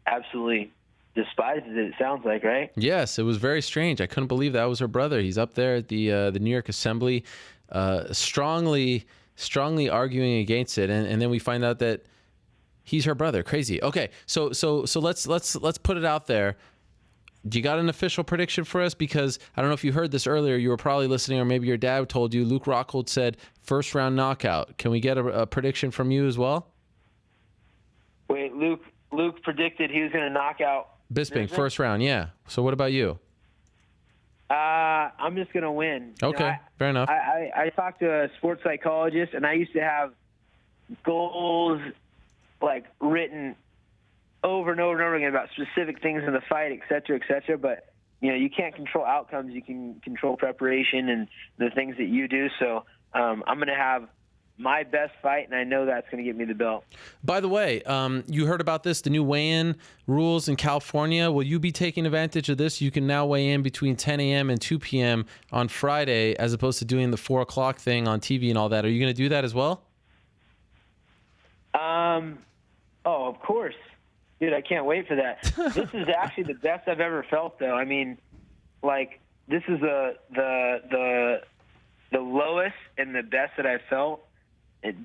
absolutely despises it. It sounds like, right? Yes, it was very strange. I couldn't believe that was her brother. He's up there at the New York Assembly, strongly arguing against it, and then we find out that. He's her brother. Crazy. Okay, so let's put it out there. Do you got an official prediction for us? Because I don't know if you heard this earlier. You were probably listening, or maybe your dad told you. Luke Rockhold said first round knockout. Can we get a prediction from you as well? Wait, Luke predicted he was going to knock out Bisping first round. Yeah. So what about you? I'm just going to win. Okay, fair enough. I talked to a sports psychologist, and I used to have goals written over and over and over again about specific things in the fight, et cetera, but you can't control outcomes. You can control preparation and the things that you do. So I'm going to have my best fight, and I know that's going to get me the belt. By the way, you heard about this, the new weigh-in rules in California. Will you be taking advantage of this? You can now weigh in between 10 a.m. and 2 p.m. on Friday as opposed to doing the 4 o'clock thing on TV and all that. Are you going to do that as well? Oh, of course. Dude, I can't wait for that. This is actually the best I've ever felt, though. I mean, like, this is the lowest and the best that I've felt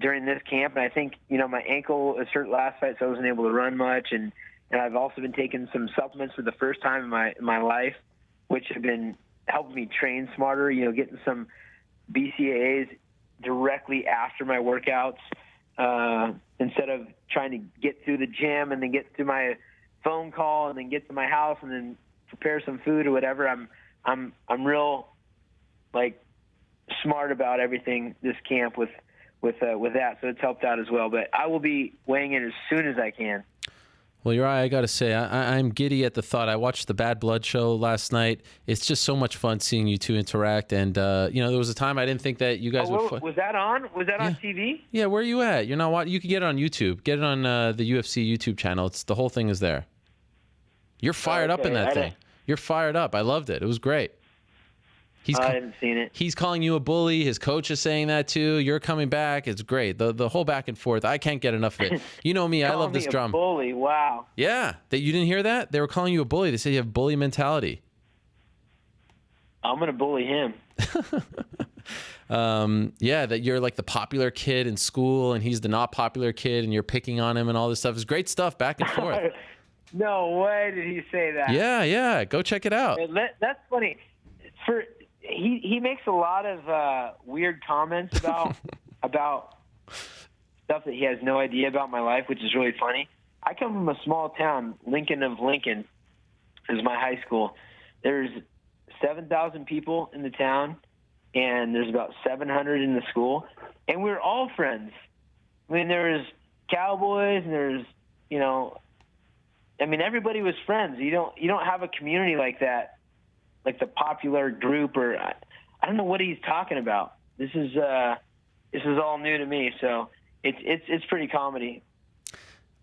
during this camp. And I think, my ankle was hurt last fight, so I wasn't able to run much. And I've also been taking some supplements for the first time in my life, which have been helping me train smarter, getting some BCAAs directly after my workouts, instead of trying to get through the gym and then get to my phone call and then get to my house and then prepare some food or whatever. I'm real, like, smart about everything this camp with that, so it's helped out as well. But I will be weighing in as soon as I can. Well, Urijah, I got to say, I'm giddy at the thought. I watched the Bad Blood show last night. It's just so much fun seeing you two interact. And, there was a time I didn't think that you guys would... Was that on? Was that on TV? Yeah, where are you at? You're not watching. You can get it on YouTube. Get it on the UFC YouTube channel. The whole thing is there. You're fired up in that thing. You're fired up. I loved it. It was great. I haven't seen it. He's calling you a bully. His coach is saying that too. You're coming back. It's great. The whole back and forth. I can't get enough of it. You know me. I love this drama. Bully. Wow. Yeah. That you didn't hear that? They were calling you a bully. They said you have bully mentality. I'm gonna bully him. Yeah, that you're like the popular kid in school and he's the not popular kid and you're picking on him and all this stuff. It's great stuff back and forth. No way did he say that. Yeah. Go check it out. That's funny. He makes a lot of weird comments about stuff that he has no idea about my life, which is really funny. I come from a small town, Lincoln of Lincoln is my high school. There's 7,000 people in the town, and there's about 700 in the school, and we're all friends. I mean, there's cowboys, and there's, everybody was friends. You don't have a community like that, like the popular group, or I don't know what he's talking about. This is all new to me, so it's pretty comedy.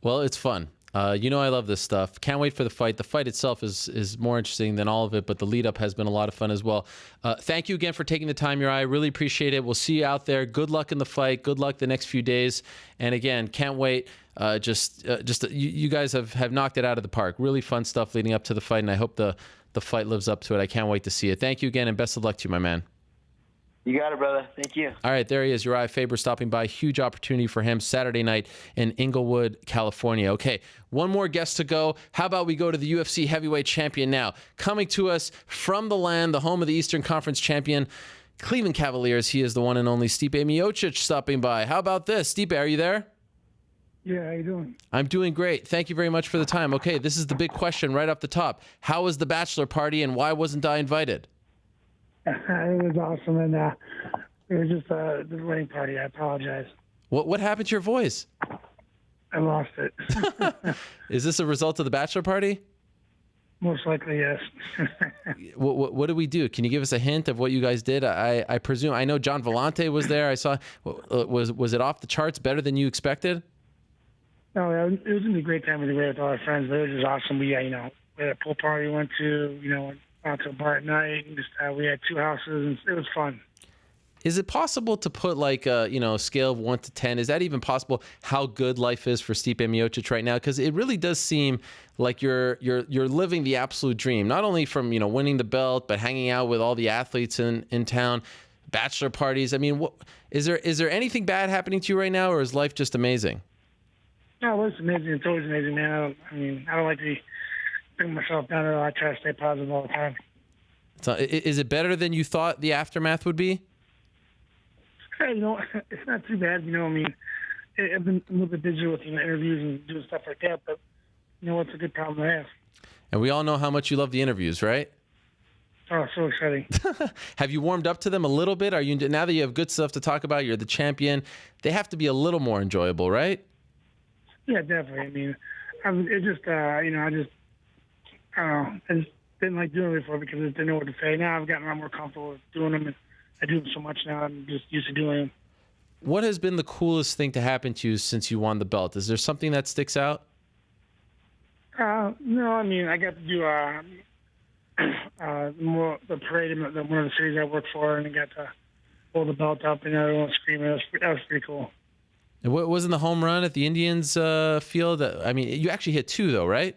Well, it's fun. I love this stuff. Can't wait for the fight. The fight itself is more interesting than all of it, but the lead up has been a lot of fun as well. Thank you again for taking the time, Urijah. I really appreciate it. We'll see you out there. Good luck in the fight. Good luck the next few days. And again, can't wait. You guys have knocked it out of the park. Really fun stuff leading up to the fight, and I hope the fight lives up to it. I can't wait to see it. Thank you again, and best of luck to you, my man. You got it, brother. Thank you. All right, there he is, Urijah Faber stopping by. Huge opportunity for him Saturday night in Inglewood, California. Okay, one more guest to go. How about we go to the UFC heavyweight champion now? Coming to us from the land, the home of the Eastern Conference champion, Cleveland Cavaliers. He is the one and only Stipe Miocic stopping by. How about this? Stipe, are you there? Yeah, how you doing? I'm doing great. Thank you very much for the time. Okay, this is the big question right off the top. How was the bachelor party, and why wasn't I invited? It was awesome, and it was just the wedding party. I apologize. What happened to your voice? I lost it. Is this a result of the bachelor party? Most likely, yes. What did we do? Can you give us a hint of what you guys did? I presume I know John Vellante was there. I saw. Was it off the charts? Better than you expected? No, it was going to be a great time with all our friends. But it was just awesome. We had a pool party we went to. Went out to a bar at night. And just we had 2 houses, and it was fun. Is it possible to put like a scale of 1 to 10? Is that even possible? How good life is for Stipe Miocic right now? Because it really does seem like you're living the absolute dream. Not only from winning the belt, but hanging out with all the athletes in town, bachelor parties. I mean, is there anything bad happening to you right now, or is life just amazing? No, it's amazing. It's always amazing, man. I don't like to bring myself down at all. I try to stay positive all the time. So, is it better than you thought the aftermath would be? Hey, it's not too bad. I've been a little bit busy with interviews and doing stuff like that, but it's a good problem to have. And we all know how much you love the interviews, right? Oh, so exciting. Have you warmed up to them a little bit? Now that you have good stuff to talk about, you're the champion, they have to be a little more enjoyable, right? Yeah, definitely. I just didn't like doing it before because I didn't know what to say. Now I've gotten a lot more comfortable with doing them, and I do them so much now. I'm just used to doing them. What has been the coolest thing to happen to you since you won the belt? Is there something that sticks out? No, I mean, I got to do more the parade in one of the cities I work for, and I got to hold the belt up and everyone screaming. That was pretty cool. And what wasn't the home run at the Indians field? I mean, you actually hit 2 though, right?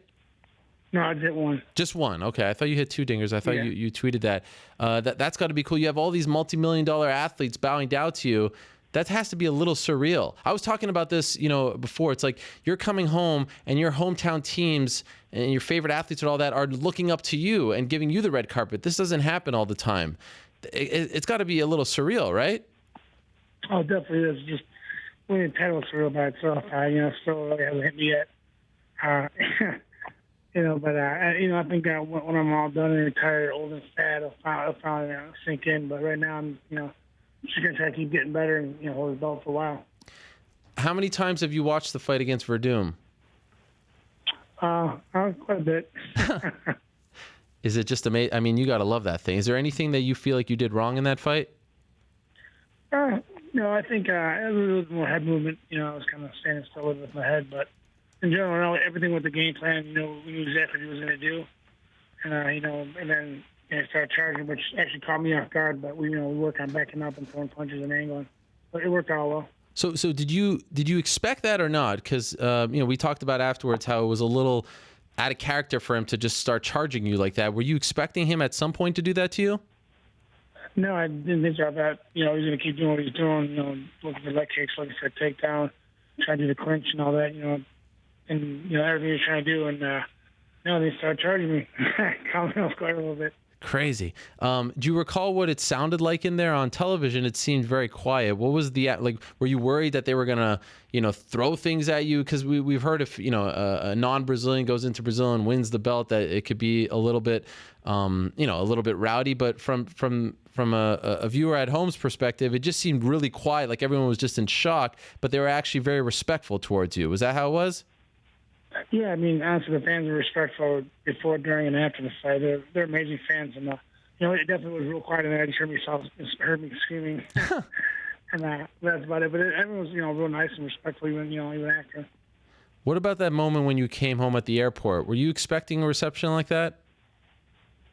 No, I did 1. Just 1. Okay, I thought you hit 2 dingers. I thought Yeah. you tweeted that. That's got to be cool. You have all these multi-million-dollar athletes bowing down to you. That has to be a little surreal. I was talking about this, before. It's like you're coming home and your hometown teams and your favorite athletes and all that are looking up to you and giving you the red carpet. This doesn't happen all the time. It's got to be a little surreal, right? Oh, definitely is. Just winning the title is surreal by itself. Still really hasn't hit me yet. I think that when I'm all done and retired, old and fat, I'll finally sink in. But right now, I'm, just going to try to keep getting better and, hold his belt for a while. How many times have you watched the fight against Verdum? Quite a bit. Is it just amazing? I mean, you got to love that thing. Is there anything that you feel like you did wrong in that fight? No, I think it was a little more head movement. I was kind of standing still with my head. But in general, everything with the game plan, we knew exactly what he was going to do. And, and then started charging, which actually caught me off guard. But we worked on backing up and throwing punches and angling. But it worked out well. So did you expect that or not? Because we talked about afterwards how it was a little out of character for him to just start charging you like that. Were you expecting him at some point to do that to you? No, I didn't think so. That he's going to keep doing what he's doing. Looking for leg kicks, looking for a takedown, trying to do the clinch and all that. And everything he's trying to do. And they started charging me. Calmed me off quite a little bit. Crazy. Do you recall what it sounded like in there on television? It seemed very quiet. What was were you worried that they were going to, throw things at you? Because we've heard if, a non-Brazilian goes into Brazil and wins the belt, that it could be a little bit, a little bit rowdy. But from a viewer at home's perspective, it just seemed really quiet. Like everyone was just in shock, but they were actually very respectful towards you. Was that how it was? Yeah, I mean, honestly, the fans were respectful before, during, and after the fight. They're amazing fans, and it definitely was real quiet. And I just heard me screaming, and that's about it. But everyone was, real nice and respectful, even after. What about that moment when you came home at the airport? Were you expecting a reception like that?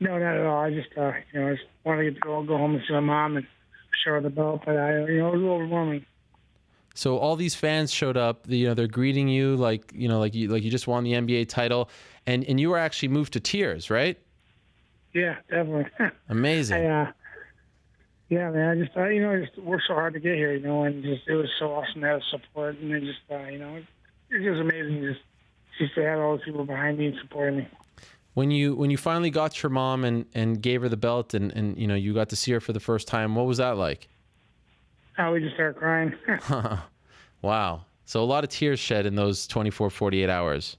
No, not at all. I just, just wanted to go home and see my mom and show her the belt. But it was a little overwhelming. So all these fans showed up. They're greeting you like you just won the NBA title, and you were actually moved to tears, right? Yeah, definitely. Amazing. Yeah, man. I just thought, I just worked so hard to get here, and just it was so awesome to have support, and it just, it was amazing just to have all those people behind me and supporting me. When you finally got your mom and gave her the belt and you got to see her for the first time, what was that like? Oh, we just started crying. Wow. So a lot of tears shed in those 24, 48 hours.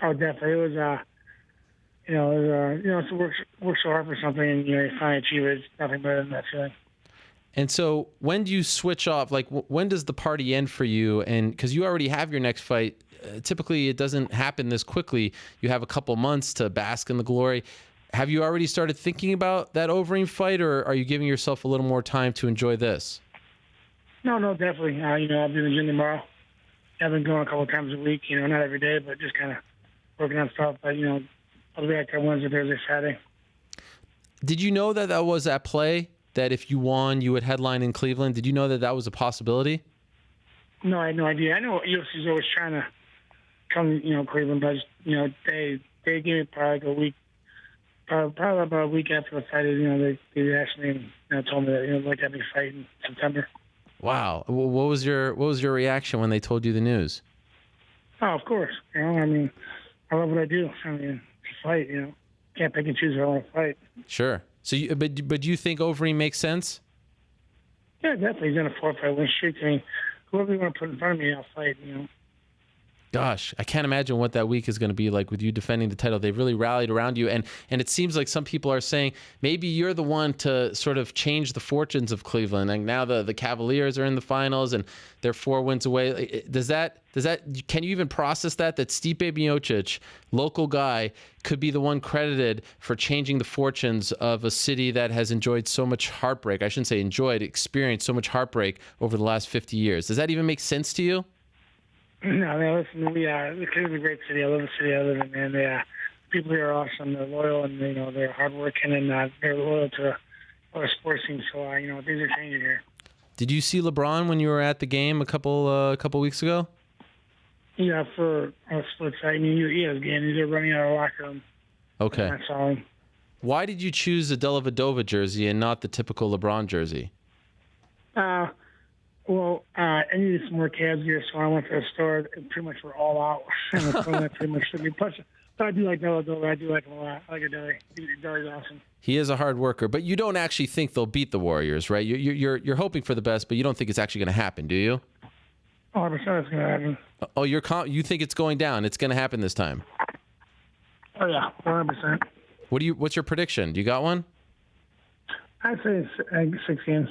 Oh, definitely. It was, to work so hard for something and, you finally achieve it. It's nothing better than that feeling. And so when do you switch off? Like, when does the party end for you? And because you already have your next fight, typically it doesn't happen this quickly. You have a couple months to bask in the glory. Have you already started thinking about that Overeem fight, or are you giving yourself a little more time to enjoy this? No, definitely. I'll be in the gym tomorrow. I've been going a couple times a week, not every day, but just kind of working on stuff. But, I'll be back on Wednesday, Thursday, Friday. Did you know that was at play, that if you won, you would headline in Cleveland? Did you know that was a possibility? No, I had no idea. I know UFC's always trying to come, Cleveland, but, they gave me probably like a week. Probably about a week after the fight, they asked me and told me that they'd like to have me fight in September. Wow. What was your reaction when they told you the news? Oh, of course. I love what I do. Fight. Can't pick and choose who I want to fight. Sure. So, but do you think Overeem makes sense? Yeah, definitely. He's on a 4-5 win streak. Whoever you want to put in front of me, I'll fight. Gosh, I can't imagine what that week is going to be like with you defending the title. They've really rallied around you, and it seems like some people are saying maybe you're the one to sort of change the fortunes of Cleveland. And now the Cavaliers are in the finals, and they're 4 wins away. Does that? Can you even process that Stipe Miocic, local guy, could be the one credited for changing the fortunes of a city that has enjoyed so much heartbreak? I shouldn't say enjoyed, experienced so much heartbreak over the last 50 years. Does that even make sense to you? No, I mean, listen, Cleveland's a great city. I love the city I live in, man. People here are awesome. They're loyal, and they're hardworking, and they're loyal to our sports team. So things are changing here. Did you see LeBron when you were at the game a couple weeks ago? Yeah, for a split second. He was getting. They're running out of the locker room. Okay. I saw him. Why did you choose a Dellavedova jersey and not the typical LeBron jersey? Well, I needed some more Cavs gear, so I went to the store and pretty much were all out. And that pretty much took me. Plus, I do like Dellavedova. I do like him a lot. I like Deli. Deli's awesome. He is a hard worker, but you don't actually think they'll beat the Warriors, right? You're hoping for the best, but you don't think it's actually going to happen, do you? 100% it's going to happen. Oh, you think it's going down? It's going to happen this time? Oh yeah, 100%. What's your prediction? Do you got one? I'd say 6 games.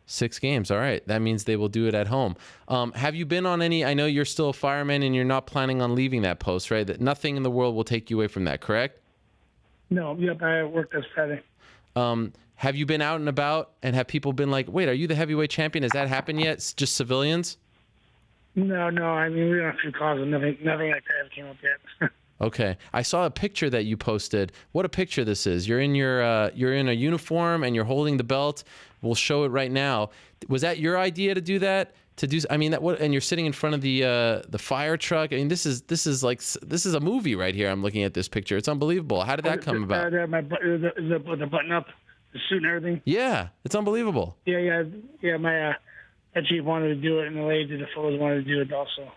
6 games. All right. That means they will do it at home. Have you been on any? I know you're still a fireman and you're not planning on leaving that post, right? That nothing in the world will take you away from that, correct? No. Yep. I worked this Friday. Have you been out and about and have people been like, wait, are you the heavyweight champion? Has that happened yet? It's just civilians? No. I mean, we got a few calls and nothing like that came up yet. Okay. I saw a picture that you posted. What a picture this is. You're in you're in a uniform and you're holding the belt. We'll show it right now. Was that your idea to do that? And you're sitting in front of the fire truck. I mean, this is a movie right here. I'm looking at this picture. It's unbelievable. How did that come about? The button up, the suit and everything. Yeah, it's unbelievable. Yeah. My chief wanted to do it, and the lady did the photos wanted to do it also.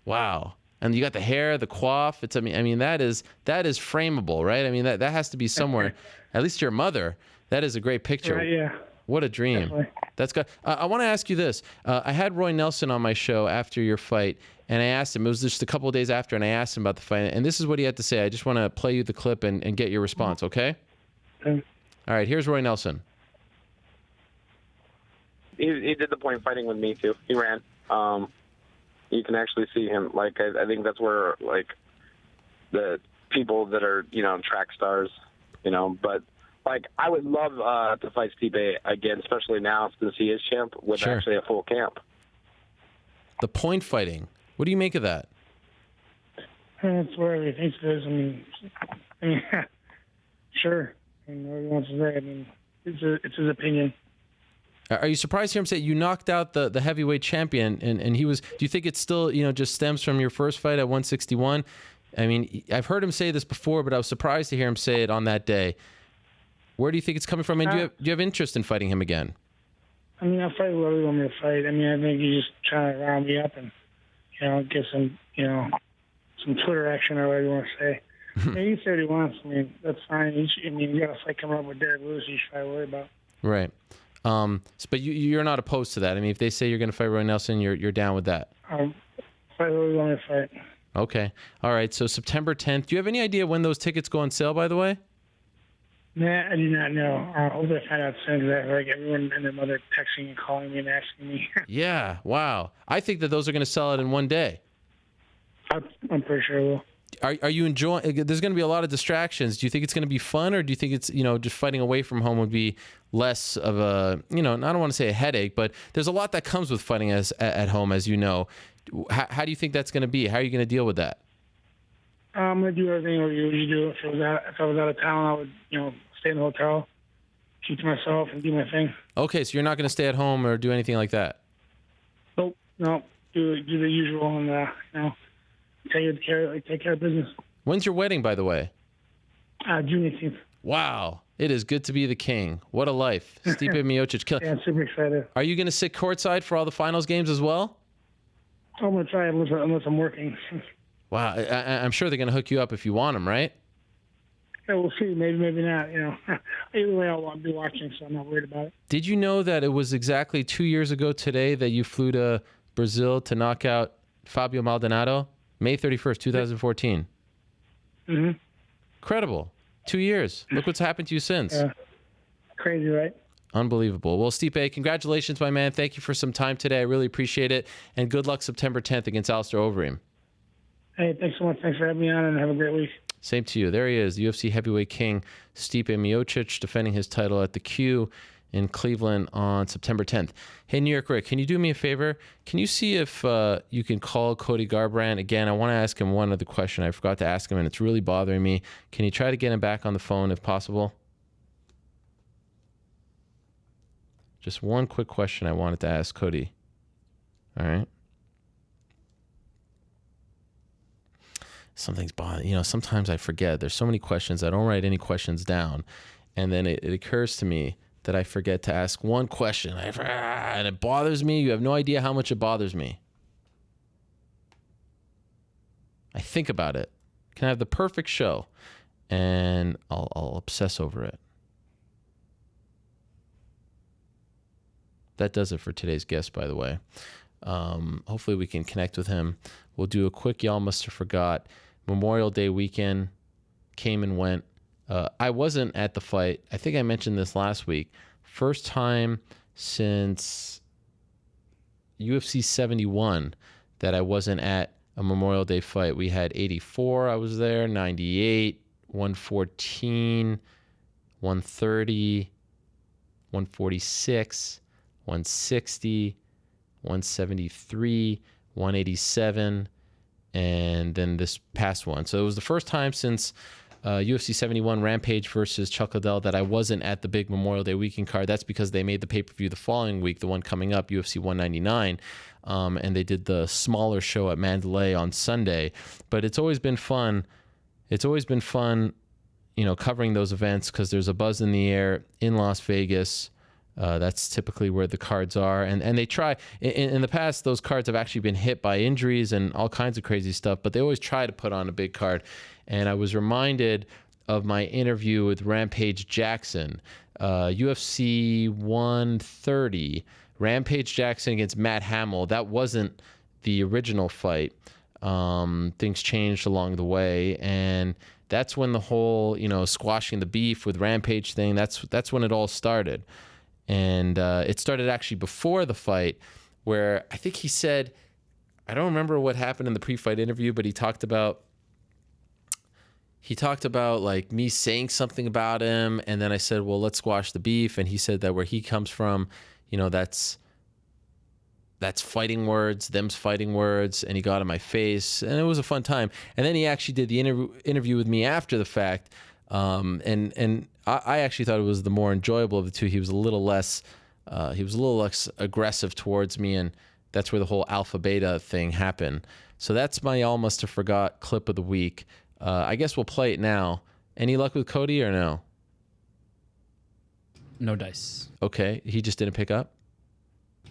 Wow. And you got the hair, the coif. I mean that is frameable, right? I mean that has to be somewhere. At least your mother. That is a great picture. Right, yeah. What a dream. Definitely. That's good. I want to ask you this. I had Roy Nelson on my show after your fight, and I asked him. It was just a couple of days after, and I asked him about the fight, and this is what he had to say. I just want to play you the clip and get your response. Okay? Okay. All right. Here's Roy Nelson. He did the point fighting with me too. He ran. You can actually see him. Like I think that's where like the people that are track stars, But like I would love to fight Stipe again, especially now since he is champ with actually a full camp. The point fighting. What do you make of that? That's where he thinks it is. I mean, sure. I mean, whatever he wants to say. I mean, it's his opinion. Are you surprised to hear him say you knocked out the heavyweight champion and he was? Do you think it still just stems from your first fight at 161? I mean, I've heard him say this before, but I was surprised to hear him say it on that day. Where do you think it's coming from? And do you have interest in fighting him again? I mean, I'll fight whoever you want me to fight. I mean, I think he's just trying to round me up and get some some Twitter action or whatever you want to say. He said he wants. I mean, that's fine. You got a fight coming up with Derek Lewis. You should probably worry about. Right. But you're not opposed to that. I mean, if they say you're going to fight Roy Nelson, you're down with that. Fight whoever you want me to fight. Okay. All right. So September 10th. Do you have any idea when those tickets go on sale, by the way? Nah, I do not know. I hope I find out soon because I have everyone and their mother texting and calling me and asking me. Yeah. Wow. I think that those are going to sell it in one day. I'm pretty sure it will. Are you enjoying? There's going to be a lot of distractions. Do you think it's going to be fun, or do you think it's just fighting away from home would be less of a I don't want to say a headache, but there's a lot that comes with fighting at home, as you know. How do you think that's going to be? How are you going to deal with that? I'm going to do everything I would usually do. If I was out of town, I would stay in the hotel, keep to myself, and do my thing. Okay, so you're not going to stay at home or do anything like that. Nope. No. Do the usual and take care of business. When's your wedding, by the way? June 18th. Wow. It is good to be the king. What a life. Stipe Miocic. Yeah, I'm super excited. Are you going to sit courtside for all the finals games as well? I'm going to try unless I'm working. Wow. I'm sure they're going to hook you up if you want them, right? Yeah, we'll see. Maybe not. Either way, I'll be watching, so I'm not worried about it. Did you know that it was exactly 2 years ago today that you flew to Brazil to knock out Fabio Maldonado, May 31st, 2014. Mm-hmm. Incredible. 2 years. Look what's happened to you since. Yeah. Crazy, right? Unbelievable. Well, Stipe, congratulations, my man. Thank you for some time today. I really appreciate it. And good luck September 10th against Alistair Overeem. Hey, thanks so much. Thanks for having me on, and have a great week. Same to you. There he is, the UFC heavyweight king, Stipe Miocic, defending his title at the Q in Cleveland on September 10th. Hey, New York Rick, can you do me a favor? Can you see if you can call Cody Garbrandt? Again, I want to ask him one other question. I forgot to ask him, and it's really bothering me. Can you try to get him back on the phone if possible? Just one quick question I wanted to ask Cody. All right. Something's bothering, sometimes I forget. There's so many questions. I don't write any questions down. And then it occurs to me that I forget to ask one question. And it bothers me. You have no idea how much it bothers me. I think about it. Can I have the perfect show? And I'll obsess over it. That does it for today's guest, by the way. Hopefully we can connect with him. We'll do a quick Y'all Must Have Forgot. Memorial Day weekend came and went. I wasn't at the fight. I think I mentioned this last week. First time since UFC 71 that I wasn't at a Memorial Day fight. We had 84, I was there, 98, 114, 130, 146, 160, 173, 187, and then this past one. So it was the first time since UFC 71 Rampage versus Chuck Liddell that I wasn't at the big Memorial Day weekend card. That's because they made the pay-per-view the following week, the one coming up, UFC 199, and they did the smaller show at Mandalay on Sunday. But it's always been fun. It's always been fun, covering those events because there's a buzz in the air in Las Vegas. That's typically where the cards are. And they try, in the past, those cards have actually been hit by injuries and all kinds of crazy stuff, but they always try to put on a big card. And I was reminded of my interview with Rampage Jackson, UFC 130, Rampage Jackson against Matt Hamill. That wasn't the original fight. Things changed along the way. And that's when the whole, squashing the beef with Rampage thing, that's when it all started. And it started actually before the fight, where I think he said, I don't remember what happened in the pre-fight interview, but he talked about like me saying something about him, and then I said, well, let's squash the beef, and he said that where he comes from, that's fighting words, them's fighting words, and he got in my face, and it was a fun time. And then he actually did the interview with me after the fact, and I actually thought it was the more enjoyable of the two. He was a little less aggressive towards me, and that's where the whole alpha beta thing happened. So that's my Y'all Must Have Forgot clip of the week. I guess we'll play it now. Any luck with Cody or no? No dice. Okay, he just didn't pick up?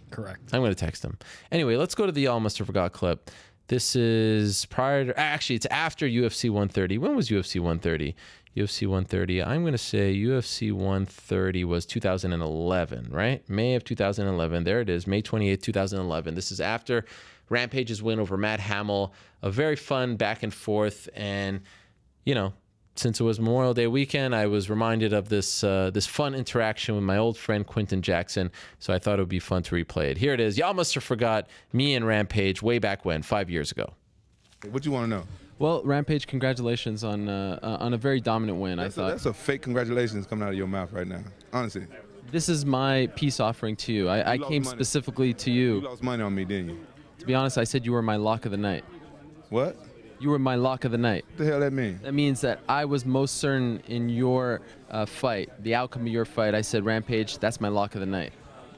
Correct. I'm going to text him. Anyway, let's go to the Y'all Must Have Forgot clip. This is it's after UFC 130. When was UFC 130? UFC 130, I'm going to say UFC 130 was 2011, right? May of 2011. There it is, May 28th, 2011. This is after Rampage's win over Matt Hamill. A very fun back and forth. And, since it was Memorial Day weekend, I was reminded of this fun interaction with my old friend Quinton Jackson. So I thought it would be fun to replay it. Here it is. Y'all must have forgot me and Rampage way back when, 5 years ago. What you want to know? Well, Rampage, congratulations on a very dominant win. That's a fake congratulations coming out of your mouth right now, honestly. This is my peace offering to you. I came specifically to you. You lost money on me, didn't you? To be honest, I said you were my lock of the night. What? You were my lock of the night. What the hell that mean? That means that I was most certain in your fight, the outcome of your fight. I said, Rampage, that's my lock of the night.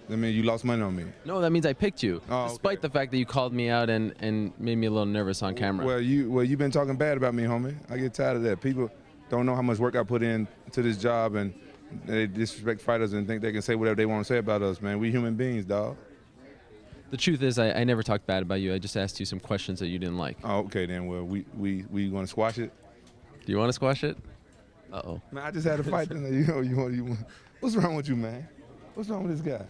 That means you lost money on me. No, that means I picked you, despite okay. the fact that you called me out and made me a little nervous on camera. Well, you've been talking bad about me, homie. I get tired of that. People don't know how much work I put in to this job, and they disrespect fighters and think they can say whatever they want to say about us, man. We human beings, dog. The truth is, I never talked bad about you. I just asked you some questions that you didn't like. Oh, okay, then. Well, we want to squash it? Do you want to squash it? Uh-oh. Man, I just had a fight. You want. What's wrong with you, man? What's wrong with this guy?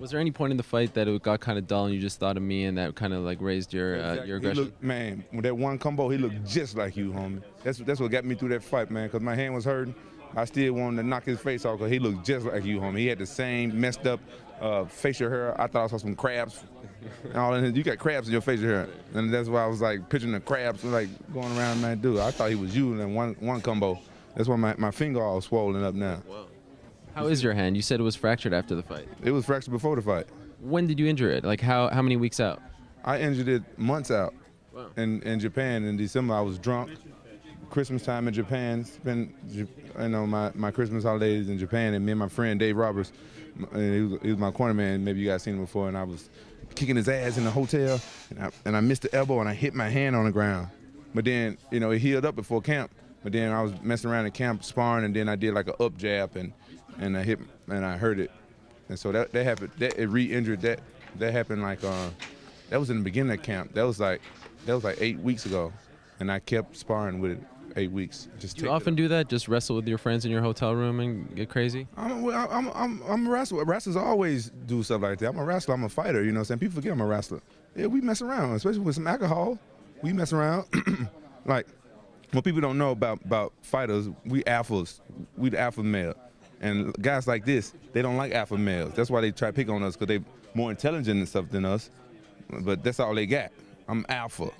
Was there any point in the fight that it got kind of dull and you just thought of me and that kind of like raised your Exactly. aggression? Man, with that one combo, he looked just like you, homie. That's what got me through that fight, man, because my hand was hurting. I still wanted to knock his face off because he looked just like you, homie. He had the same messed up facial hair. I thought I saw some crabs. And all in his, you got crabs in your facial hair. And that's why I was like picturing the crabs like going around, man, dude. I thought he was you in that one combo. That's why my finger all swollen up now. Wow. How is your hand? You said it was fractured after the fight. It was fractured before the fight. When did you injure it? Like how many weeks out? I injured it months out. Wow. In Japan in December. I was drunk. Christmas time in Japan. Spent my Christmas holidays in Japan, and me and my friend Dave Roberts, he was my corner man. Maybe you guys seen him before, and I was kicking his ass in the hotel, and I missed the elbow and I hit my hand on the ground. But then it healed up before camp. But then I was messing around in camp sparring, and then I did like an up jab and I hit and I hurt it. And so that happened. It re-injured that. That happened like that was in the beginning of camp. That was like 8 weeks ago, and I kept sparring with it 8 weeks. Do you often do that? Just wrestle with your friends in your hotel room and get crazy? I'm a wrestler. Wrestlers always do stuff like that. I'm a wrestler. I'm a fighter. You know what I'm saying? People forget I'm a wrestler. Yeah, we mess around, especially with some alcohol. We mess around. Like what people don't know about fighters, we alphas. We the alpha male. And guys like this, they don't like alpha males. That's why they try to pick on us, because they more intelligent and stuff than us. But that's all they got. I'm alpha.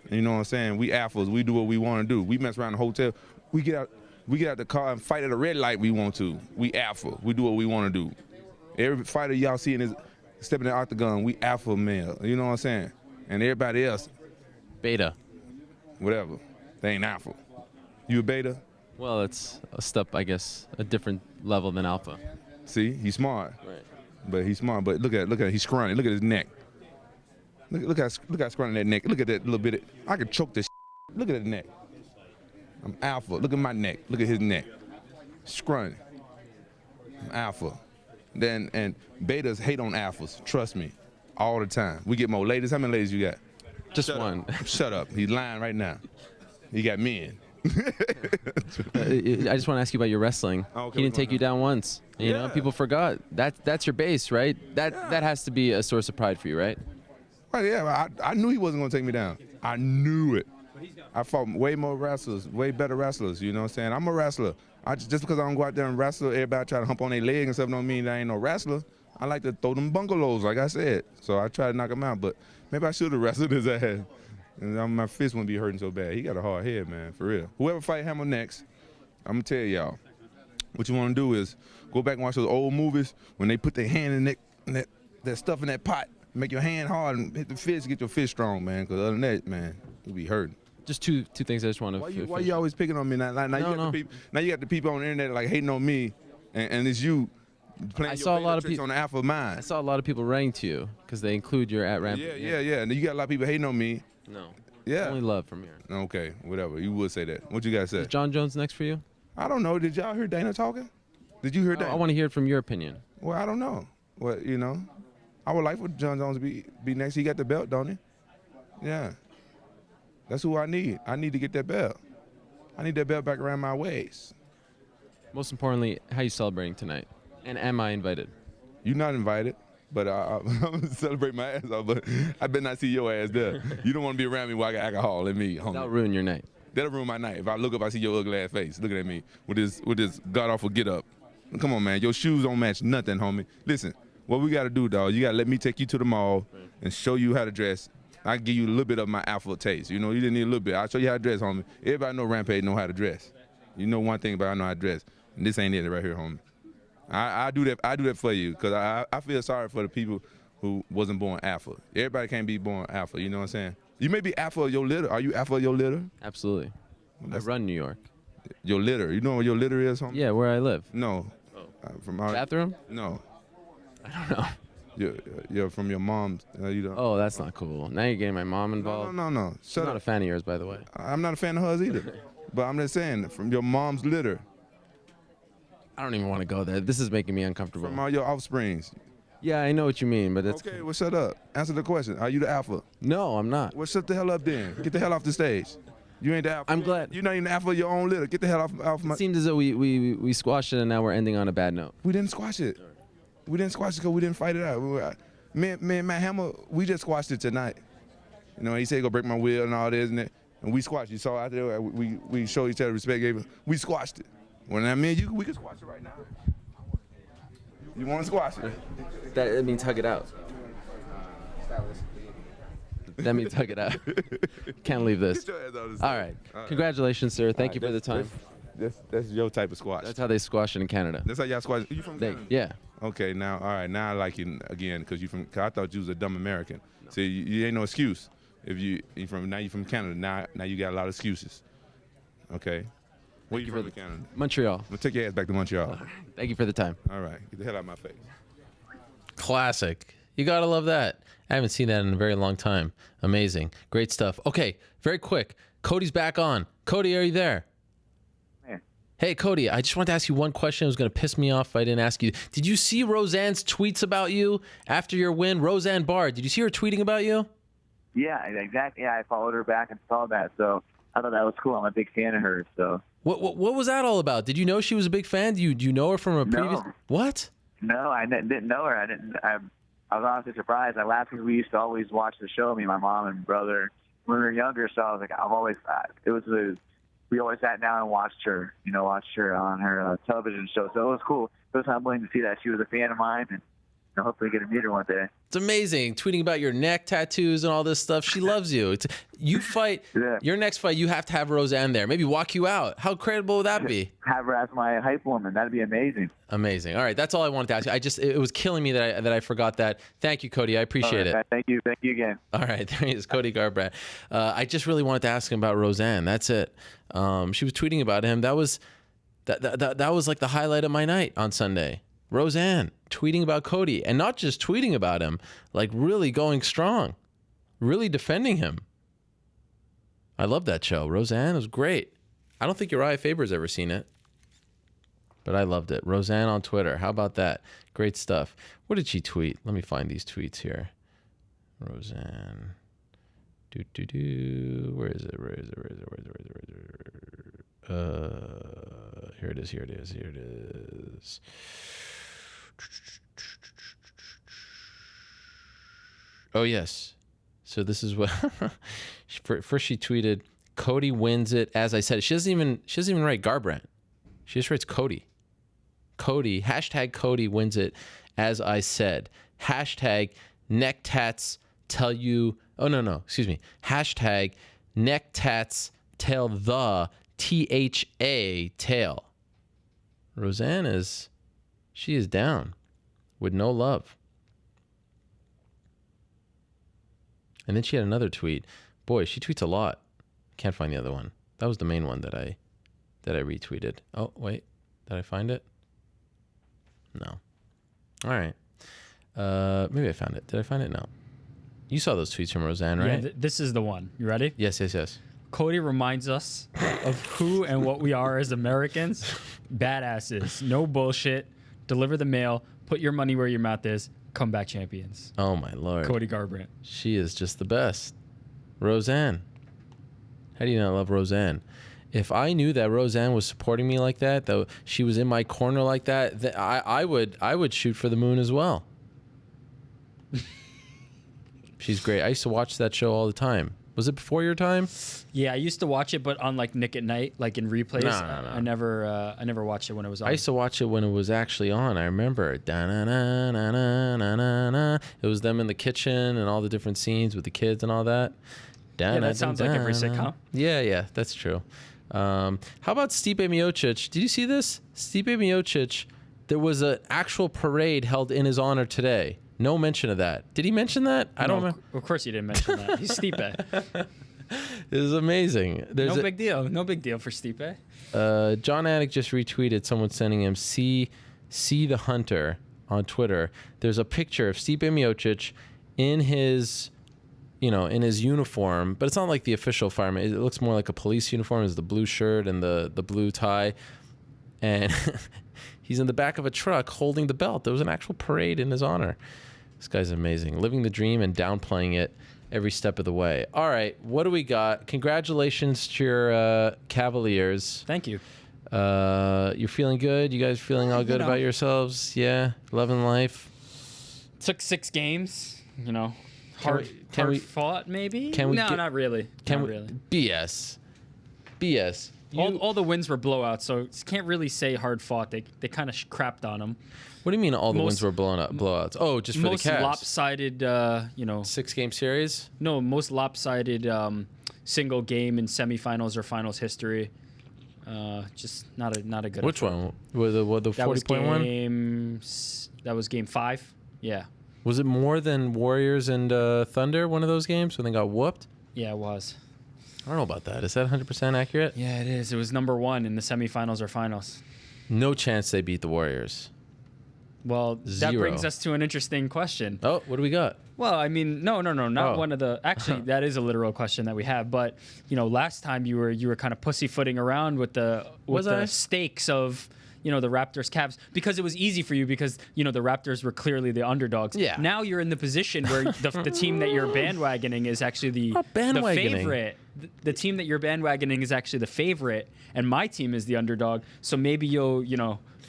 You know what I'm saying? We alphas. We do what we want to do. We mess around the hotel. We get out the car and fight at a red light we want to. We alpha. We do what we want to do. Every fighter y'all see is stepping in the octagon, we alpha male. You know what I'm saying? And everybody else, beta. Whatever. They ain't alpha. You a beta? Well, it's a step, I guess, a different level than alpha. See, he's smart. Right. But he's smart. But look at he's scrawny. Look at his neck. Look how scrawny that neck. Look at that little bit. I could choke this. Look at the neck. I'm alpha. Look at my neck. Look at his neck. Scrawny. I'm alpha. And betas hate on alphas. Trust me, all the time. We get more ladies. How many ladies you got? Just one. Shut up. He's lying right now. He got men. I just want to ask you about your wrestling. Okay, He didn't take you down once. You know, people forgot. That's your base, right? That has to be a source of pride for you, right? Well, yeah, I knew he wasn't going to take me down. I knew it. I fought way more wrestlers, way better wrestlers, you know what I'm saying? I'm a wrestler. Just because I don't go out there and wrestle, everybody try to hump on their leg and stuff don't mean I ain't no wrestler. I like to throw them bungalows, like I said. So I try to knock him out, but maybe I should have wrestled his ass. And my fist wouldn't be hurting so bad. He got a hard head, man, for real. Whoever fight Hammer next, I'm going to tell y'all, what you want to do is go back and watch those old movies when they put their hand in that stuff in that pot. Make your hand hard and hit the fist, get your fist strong, man, because other than that, man, you'll be hurting. Just two things I just want to Why you always picking on me? Now you got the people on the internet like hating on me, and it's you playing your beta tricks on the alpha mind. I saw a lot of people writing to you because they include your at Rampage. Yeah. And you got a lot of people hating on me. No. Yeah. Only love from here. Okay, whatever. You would say that. What you got to say? Is John Jones next for you? I don't know. Did y'all hear Dana talking? Did you hear Dana? I want to hear it from your opinion. Well, I don't know. Well, you know, I would like for John Jones to be next. He got the belt, don't he? Yeah. That's who I need. I need to get that belt. I need that belt back around my waist. Most importantly, how you celebrating tonight? And am I invited? You're not invited, but I'm going to celebrate my ass off, but I better not see your ass there. You don't want to be around me while I got alcohol in me, homie. That'll ruin your night. That'll ruin my night. If I look up, I see your ugly ass face looking at me with this god-awful get-up. Come on, man. Your shoes don't match nothing, homie. Listen, what we got to do, dog, you got to let me take you to the mall and show you how to dress. I give you a little bit of my alpha taste. You know, you didn't need a little bit. I'll show you how to dress, homie. Everybody know Rampage know how to dress. You know one thing about I know how to dress. And this ain't it right here, homie. I do that for you because I feel sorry for the people who wasn't born alpha. Everybody can't be born alpha, you know what I'm saying? You may be alpha of your litter. Are you alpha of your litter? Absolutely. I run New York. Your litter. You know where your litter is, homie? Yeah, where I live. No. From our bathroom? No. I don't know. You're from your mom's. You don't. Oh, that's not cool. Now you're getting my mom involved. No. She's not a fan of yours, by the way. I'm not a fan of hers either. But I'm just saying, from your mom's litter. I don't even want to go there. This is making me uncomfortable. From all your offsprings. Yeah, I know what you mean, but it's... Okay, well, shut up. Answer the question. Are you the alpha? No, I'm not. Well, shut the hell up then. Get the hell off the stage. You ain't the alpha. I'm glad. You're not even the alpha of your own litter. Get the hell off my... It seems as though we squashed it and now we're ending on a bad note. We didn't squash it. We didn't squash it because we didn't fight it out. Me and Matt Hammer, we just squashed it tonight. You know, he said go break my wheel and all this and that, and we squashed. You saw out there, we showed each other respect. We squashed it. Well, I mean, we can squash it right now. You want to squash it? That means hug it out. That means hug it out. Can't leave this. All right. Congratulations, sir. Thank you for the time. That's your type of squash. That's how they squash it in Canada. That's how y'all squash. You from Canada? Yeah. Okay, now, all right, now I like you again because you from. Cause I thought you was a dumb American. No. See, you ain't no excuse. If you from Canada. Now you got a lot of excuses. Okay. Where you from in Canada? Montreal. I'm gonna take your ass back to Montreal. Thank you for the time. All right, get the hell out of my face. Classic. You gotta love that. I haven't seen that in a very long time. Amazing. Great stuff. Okay, very quick. Cody's back on. Cody, are you there? Hey, Cody, I just wanted to ask you one question. It was going to piss me off if I didn't ask you. Did you see Roseanne's tweets about you after your win? Roseanne Barr, did you see her tweeting about you? Yeah, exactly. Yeah, I followed her back and saw that. So I thought that was cool. I'm a big fan of hers. So what was that all about? Did you know she was a big fan? Do you know her from a previous? What? No, I didn't know her. I was honestly surprised. I laughed because we used to always watch the show, me, my mom, and brother, when we were younger. So I was like, we always sat down and watched her on her television show. So it was cool. It was humbling to see that she was a fan of mine, and hopefully get to meet her one day. It's amazing. Tweeting about your neck tattoos and all this stuff. She loves you. You fight. Yeah. Your next fight, you have to have Roseanne there. Maybe walk you out. How credible would that be? Have her as my hype woman. That'd be amazing. Amazing. All right, that's all I wanted to ask you. It was killing me that I forgot that. Thank you, Cody. I appreciate it. Thank you again. All right, there he is, Cody Garbrandt. I just really wanted to ask him about Roseanne. That's it. She was tweeting about him. That was like the highlight of my night on Sunday. Roseanne tweeting about Cody, and not just tweeting about him, like really going strong, really defending him. I love that show. Roseanne was great. I don't think Urijah Faber's ever seen it, but I loved it. Roseanne on Twitter. How about that? Great stuff. What did she tweet? Let me find these tweets here. Roseanne. Where is it? Here it is. Oh, yes. So this is what first she tweeted, Cody wins it. As I said, she doesn't even write Garbrandt. She just writes Cody. Cody, hashtag Cody wins it. As I said, hashtag neck tats tell you, hashtag neck tats tell the THA tail. Roseanne she is down with no love. And then she had another tweet. Boy, she tweets a lot. Can't find the other one. That was the main one that I retweeted. Oh, wait. Did I find it? No. All right. Maybe I found it. Did I find it? No. You saw those tweets from Roseanne, right? Yeah, this is the one. You ready? Yes. Cody reminds us of who and what we are as Americans. Badasses. No bullshit. Deliver the mail. Put your money where your mouth is. Comeback champions. Oh, my Lord. Cody Garbrandt. She is just the best. Roseanne. How do you not love Roseanne? If I knew that Roseanne was supporting me like that, though she was in my corner like that, I would shoot for the moon as well. She's great. I used to watch that show all the time. Was it before your time? Yeah, I used to watch it, but on like Nick at Night, like in replays. No. I never watched it when it was on. I used to watch it when it was actually on. I remember. It was them in the kitchen and all the different scenes with the kids and all that. Yeah, that sounds like every sitcom. Yeah, that's true. How about Stipe Miocic? Did you see this? Stipe Miocic, there was an actual parade held in his honor today. No mention of that. Did he mention that? I don't remember. Of course he didn't mention that. He's Stipe. It was amazing. Big deal. No big deal for Stipe. John Anik just retweeted someone sending him see the Hunter on Twitter. There's a picture of Stipe Miocic in his uniform, but it's not like the official fireman. It looks more like a police uniform. It's the blue shirt and the blue tie. And he's in the back of a truck holding the belt. There was an actual parade in his honor. This guy's amazing. Living the dream and downplaying it every step of the way. All right, what do we got? Congratulations to your Cavaliers. Thank you. You're feeling good? You guys feeling all good about yourselves? Yeah? Loving life? Took 6 games, hard fought maybe? Can we not really. Not really. BS. All the wins were blowouts, so can't really say hard fought. They kind of crapped on them. What do you mean all the wins were blowouts? Oh, just for the Cavs. Most lopsided, 6-game series? No, most lopsided single game in semifinals or finals history. Just not a good. Which one? The 40-point one? That was game 5. Yeah. Was it more than Warriors and Thunder? One of those games when they got whooped? Yeah, it was. I don't know about that. Is that 100% accurate? Yeah, it is. It was number 1 in the semifinals or finals. No chance they beat the Warriors. Well, 0. that brings us to an interesting question. Oh, what do we got? Well, I mean, no, not one of the. Actually, that is a literal question that we have. But last time you were kind of pussyfooting around with the stakes of the Raptors Cavs because it was easy for you because the Raptors were clearly the underdogs. Yeah. Now you're in the position where the team that you're bandwagoning is actually the favorite. The team that you're bandwagoning is actually the favorite, and my team is the underdog. So maybe you'll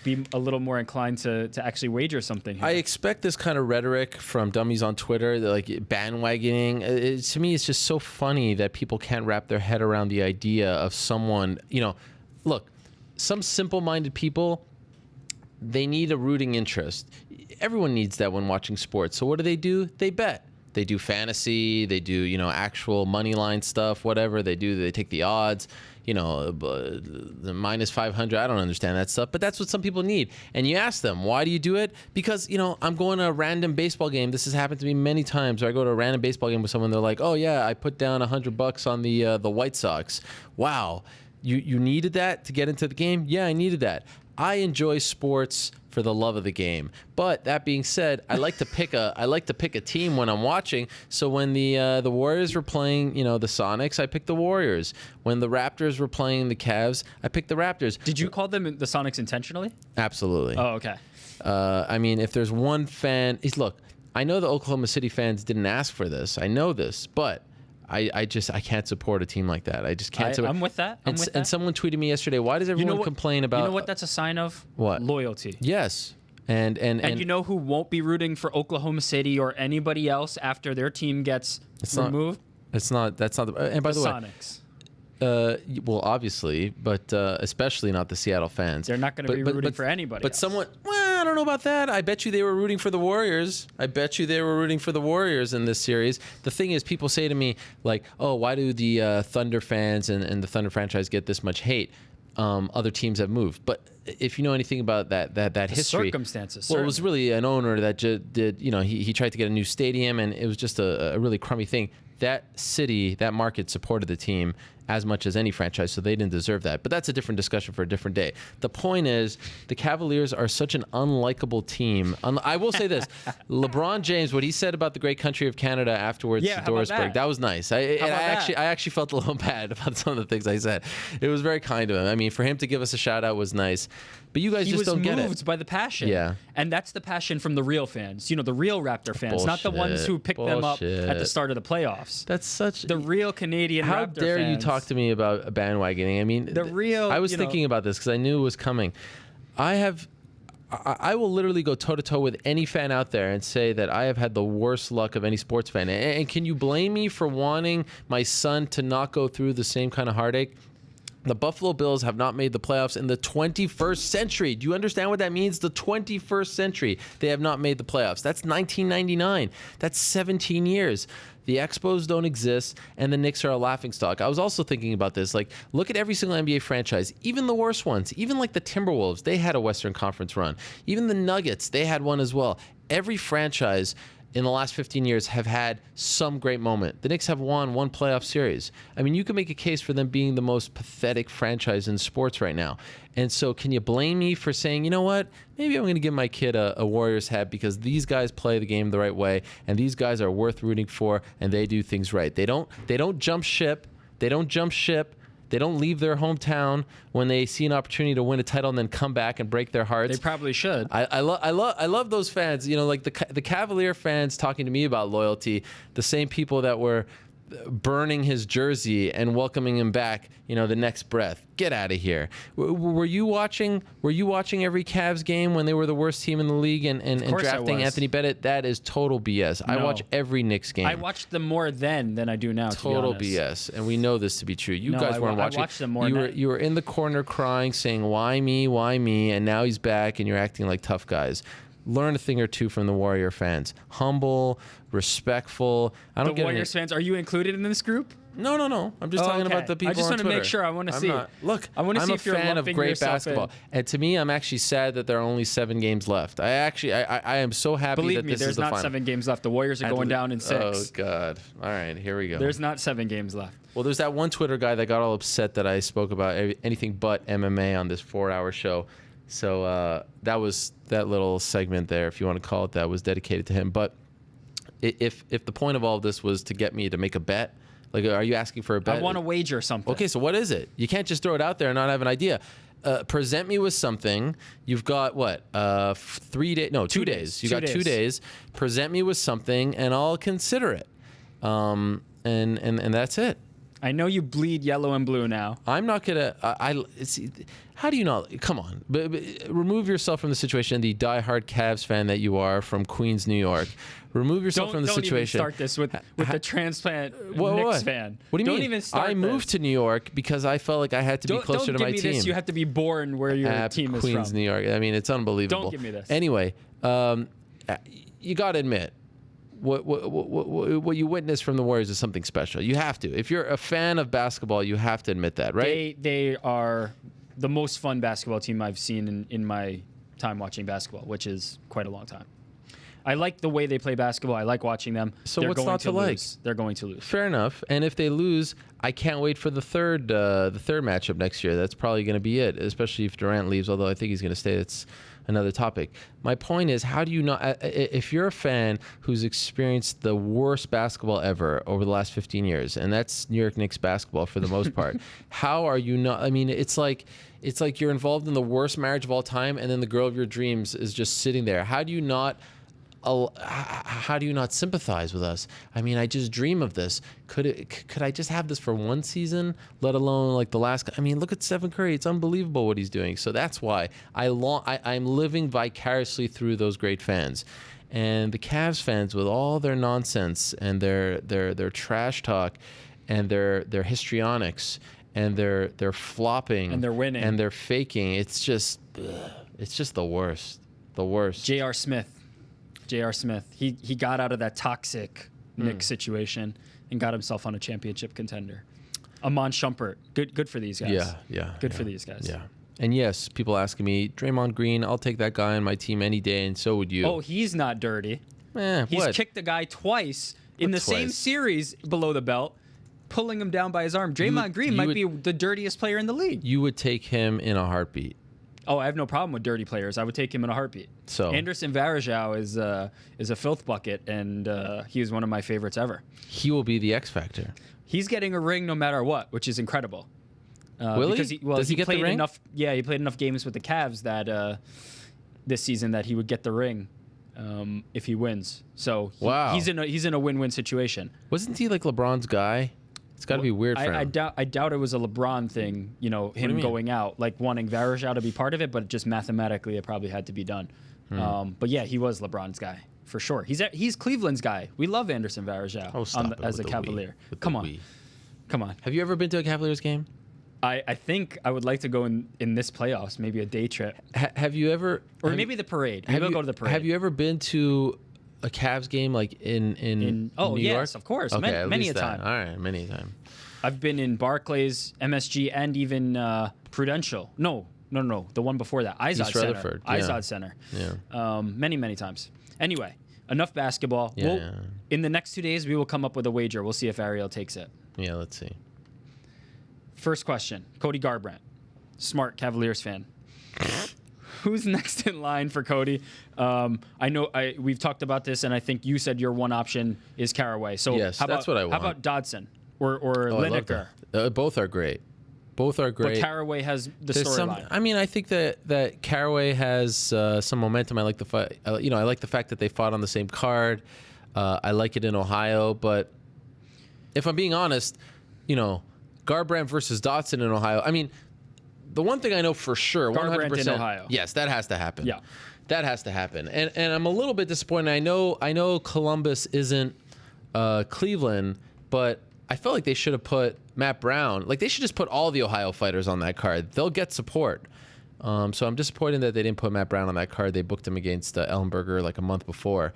be a little more inclined to actually wager something here. I expect this kind of rhetoric from dummies on Twitter, like bandwagoning. To me, it's just so funny that people can't wrap their head around the idea of someone, look, some simple-minded people, they need a rooting interest. Everyone needs that when watching sports. So what do? They bet. They do fantasy. They do, actual money line stuff, whatever they do. They take the odds. The minus 500, I don't understand that stuff, but that's what some people need. And you ask them, why do you do it? Because, I'm going to a random baseball game. This has happened to me many times where I go to a random baseball game with someone. They're like, oh, yeah, I put down $100 on the White Sox. Wow. You needed that to get into the game? Yeah, I needed that. I enjoy sports for the love of the game. But that being said, I like to pick a team when I'm watching. So when the Warriors were playing, the Sonics, I picked the Warriors. When the Raptors were playing the Cavs, I picked the Raptors. Did you call them the Sonics intentionally? Absolutely. Oh, okay. I mean, if there's one fan, look, I know the Oklahoma City fans didn't ask for this. I know this, but I can't support a team like that. I just can't. I'm with that. And someone tweeted me yesterday, why does everyone complain about... You know what that's a sign of? What? Loyalty. Yes. And you know who won't be rooting for Oklahoma City or anybody else after their team gets removed? That's not the... And by the way... Sonics. Well, obviously, but especially not the Seattle fans. They're not going to be rooting for anybody else. Someone... I don't know about that. I bet you they were rooting for the Warriors. In this series. The thing is, people say to me, like, oh, why do the Thunder fans and the Thunder franchise get this much hate? Other teams have moved. But if you know anything about that history... circumstances, well, it was really an owner that did, he tried to get a new stadium, and it was just a really crummy thing. That city, that market supported the team as much as any franchise, so they didn't deserve that. But that's a different discussion for a different day. The point is, the Cavaliers are such an unlikable team. I will say this. LeBron James, what he said about the great country of Canada afterwards to Dorisburg, that was nice. I actually felt a little bad about some of the things I said. It was very kind of him. I mean, for him to give us a shout-out was nice. But you guys just don't get it. He was moved by the passion. Yeah. And that's the passion from the real fans. The real Raptor fans, not the ones who picked them up at the start of the playoffs. That's such... The real Canadian Raptor fans. How dare you talk to me about bandwagoning? I mean, I was thinking about this because I knew it was coming. I will literally go toe-to-toe with any fan out there and say that I have had the worst luck of any sports fan. And can you blame me for wanting my son to not go through the same kind of heartache? The Buffalo Bills have not made the playoffs in the 21st century. Do you understand what that means? The 21st century, they have not made the playoffs. That's 1999. That's 17 years. The Expos don't exist, and the Knicks are a laughingstock. I was also thinking about this. Like, look at every single NBA franchise, even the worst ones. Even like the Timberwolves, they had a Western Conference run. Even the Nuggets, they had one as well. Every franchise in the last 15 years have had some great moment. The Knicks have won one playoff series. I mean, you can make a case for them being the most pathetic franchise in sports right now. And so can you blame me for saying, you know what, maybe I'm going to give my kid a Warriors hat because these guys play the game the right way, and these guys are worth rooting for, and they do things right. They don't jump ship. They don't leave their hometown when they see an opportunity to win a title and then come back and break their hearts. They probably should. I love those fans. Like the Cavalier fans talking to me about loyalty, the same people that were burning his jersey and welcoming him back, the next breath. Get out of here. Were you watching every Cavs game when they were the worst team in the league and drafting Anthony Bennett? That is total BS. No. I watch every Knicks game. I watched them more then than I do now. Total BS, and we know this to be true. You guys weren't watching. I watched them more. You were in the corner crying, saying, "Why me? Why me?" And now he's back, and you're acting like tough guys. Learn a thing or two from the Warrior fans. Humble, respectful. I don't get the Warriors fans. Are you included in this group? No. I'm just talking about the people on Twitter. I just want to make sure. I want to see. Look, I want to see if you're a fan of great basketball. In. And to me, I'm actually sad that there are only 7 games left. I am so happy Believe that me, this is the final. There's not 7 games left. The Warriors are going down in 6. Oh, God. All right, here we go. There's not 7 games left. Well, there's that one Twitter guy that got all upset that I spoke about anything but MMA on this 4-hour show. So that was that little segment there, if you want to call it that, was dedicated to him. But if the point of all of this was to get me to make a bet, like, are you asking for a bet? I want to wager something. Okay, so what is it? You can't just throw it out there and not have an idea. Present me with something. You've got what? 3 days? No, 2 days. You got 2 days. Present me with something, and I'll consider it. And that's it. I know you bleed yellow and blue now. I'm not gonna. How do you not? Come on, remove yourself from the situation. The diehard Cavs fan that you are from Queens, New York. Remove yourself from the situation. Don't even start this with the transplant Knicks fan. What do you mean? Don't even start. I moved to New York because I felt like I had to be closer to my team. Don't give me this. You have to be born where your team is from. Queens, New York. I mean, it's unbelievable. Don't give me this. Anyway, you got to admit. What you witness from the Warriors is something special. You have to. If you're a fan of basketball, you have to admit that, right? They are the most fun basketball team I've seen in my time watching basketball, which is quite a long time. I like the way they play basketball. I like watching them. So what's not to like? They're going to lose. Fair enough. And if they lose, I can't wait for the third matchup next year. That's probably going to be it, especially if Durant leaves, although I think he's going to stay. It's another topic. My point is, how do you not, if you're a fan who's experienced the worst basketball ever over the last 15 years, and that's New York Knicks basketball for the most part, how are you not, I mean, it's like you're involved in the worst marriage of all time, and then the girl of your dreams is just sitting there. How do you not sympathize with us? I mean, I just dream of this. Could I just have this for one season, let alone like the last? I mean, look at Stephen Curry. It's unbelievable what he's doing. So that's why I'm living vicariously through those great fans. And the Cavs fans, with all their nonsense and their trash talk and their histrionics and their flopping and their winning and their faking, it's just the worst. The worst. J.R. Smith, he got out of that toxic Knicks situation and got himself on a championship contender. Amon Shumpert, good for these guys. Yeah. Good for these guys. Yeah. And yes, people asking me, Draymond Green, I'll take that guy on my team any day, and so would you. Oh, he's not dirty. He's kicked the guy twice in the same series below the belt, pulling him down by his arm. Draymond Green might be the dirtiest player in the league. You would take him in a heartbeat. Oh, I have no problem with dirty players. I would take him in a heartbeat. So Anderson Varejao is a filth bucket, and he is one of my favorites ever. He will be the X factor. He's getting a ring no matter what, which is incredible. Will he? Does he get the ring? Enough, yeah, he played enough games with the Cavs that this season that he would get the ring if he wins. So he's in a win-win situation. Wasn't he like LeBron's guy? It's got to be weird for him. I doubt it was a LeBron thing, him going out, like wanting Varejao to be part of it, but just mathematically it probably had to be done. But yeah, he was LeBron's guy, for sure. He's Cleveland's guy. We love Anderson Varejao as a Cavalier. Come on. Have you ever been to a Cavaliers game? I think I would like to go in this playoffs, maybe a day trip. Have you ever... Or maybe the parade. Maybe I'll go to the parade. Have you ever been to a Cavs game like in New York? Yes, of course. Okay, many a time. All right, many a time. I've been in Barclays, MSG, and even Prudential. No. The one before that. Izod Center. Rutherford. Izod Center. Yeah. Many times. Anyway, enough basketball. Yeah. In the next 2 days, we will come up with a wager. We'll see if Ariel takes it. Yeah, let's see. First question. Cody Garbrandt. Smart Cavaliers fan. Who's next in line for Cody? I know we've talked about this, and I think you said your one option is Caraway. So yes, that's what I want. How about Dodson or Lineker? Both are great. But Caraway has the storyline. I mean, I think that Caraway has some momentum. I like the fact that they fought on the same card. I like it in Ohio, but if I'm being honest, Garbrandt versus Dotson in Ohio. I mean, the one thing I know for sure, Garbrandt 100%, in Ohio. yes, that has to happen. Yeah. That has to happen. And I'm a little bit disappointed. I know Columbus isn't Cleveland, but I felt like they should have put Matt Brown. Like, they should just put all the Ohio fighters on that card. They'll get support. So I'm disappointed that they didn't put Matt Brown on that card. They booked him against Ellenberger like a month before.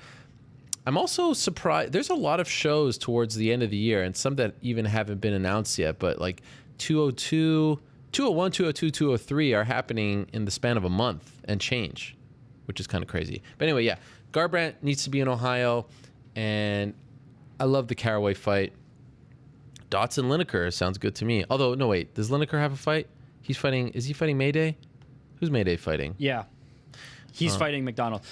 I'm also surprised. There's a lot of shows towards the end of the year, and some that even haven't been announced yet, but like 202, 201, 202, 203 are happening in the span of a month and change, which is kind of crazy. But anyway, yeah, Garbrandt needs to be in Ohio, and I love the Caraway fight. Dotson Lineker sounds good to me. Although, no, wait, does Lineker have a fight? Is he fighting Mayday? Who's Mayday fighting? Yeah. He's fighting McDonald.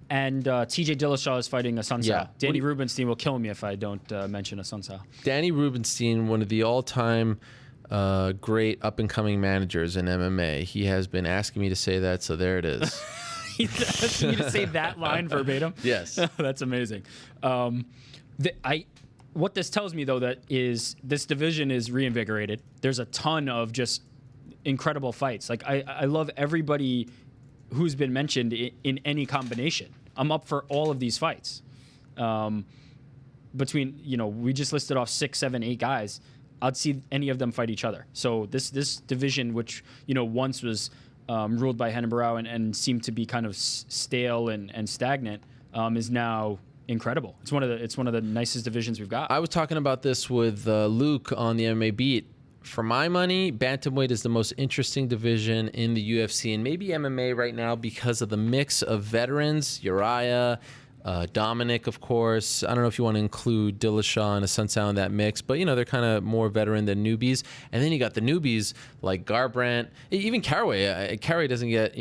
And TJ Dillashaw is fighting Asuncao. Yeah. Danny Rubenstein will kill me if I don't mention Asuncao. Danny Rubenstein, one of the all-time great up-and-coming managers in MMA. He has been asking me to say that, so there it is. He's asking you to say that line verbatim? Yes. That's amazing. What this tells me, though, that is this division is reinvigorated. There's a ton of just incredible fights. Like, I love everybody who's been mentioned in any combination. I'm up for all of these fights. Between, we just listed off 6, 7, 8 guys. I'd see any of them fight each other. So this division, which, once was ruled by Hennenbrow and seemed to be kind of stale and stagnant, is now incredible. It's one of the nicest divisions we've got. I was talking about this with Luke on the MMA Beat. For my money, bantamweight is the most interesting division in the UFC and maybe MMA right now because of the mix of veterans, Urijah, Dominic, of course. I don't know if you want to include Dillashaw and Asuncao in that mix, but, they're kind of more veteran than newbies. And then you got the newbies like Garbrandt, even Caraway. Caraway doesn't get,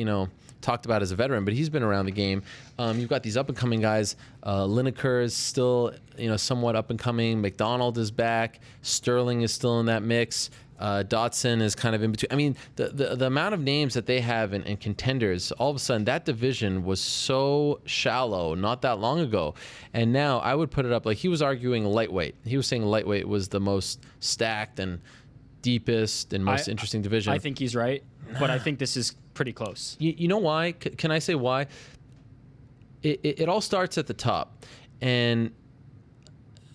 talked about as a veteran, but he's been around the game. You've got these up-and-coming guys. Lineker is still, somewhat up-and-coming. McDonald is back. Sterling is still in that mix. Dotson is kind of in between. I mean, the amount of names that they have and contenders, all of a sudden, that division was so shallow not that long ago. And now I would put it up, like he was arguing lightweight. He was saying lightweight was the most stacked and deepest and most interesting division. I think he's right, but I think this is pretty close. You know why? Can I say why? It all starts at the top. And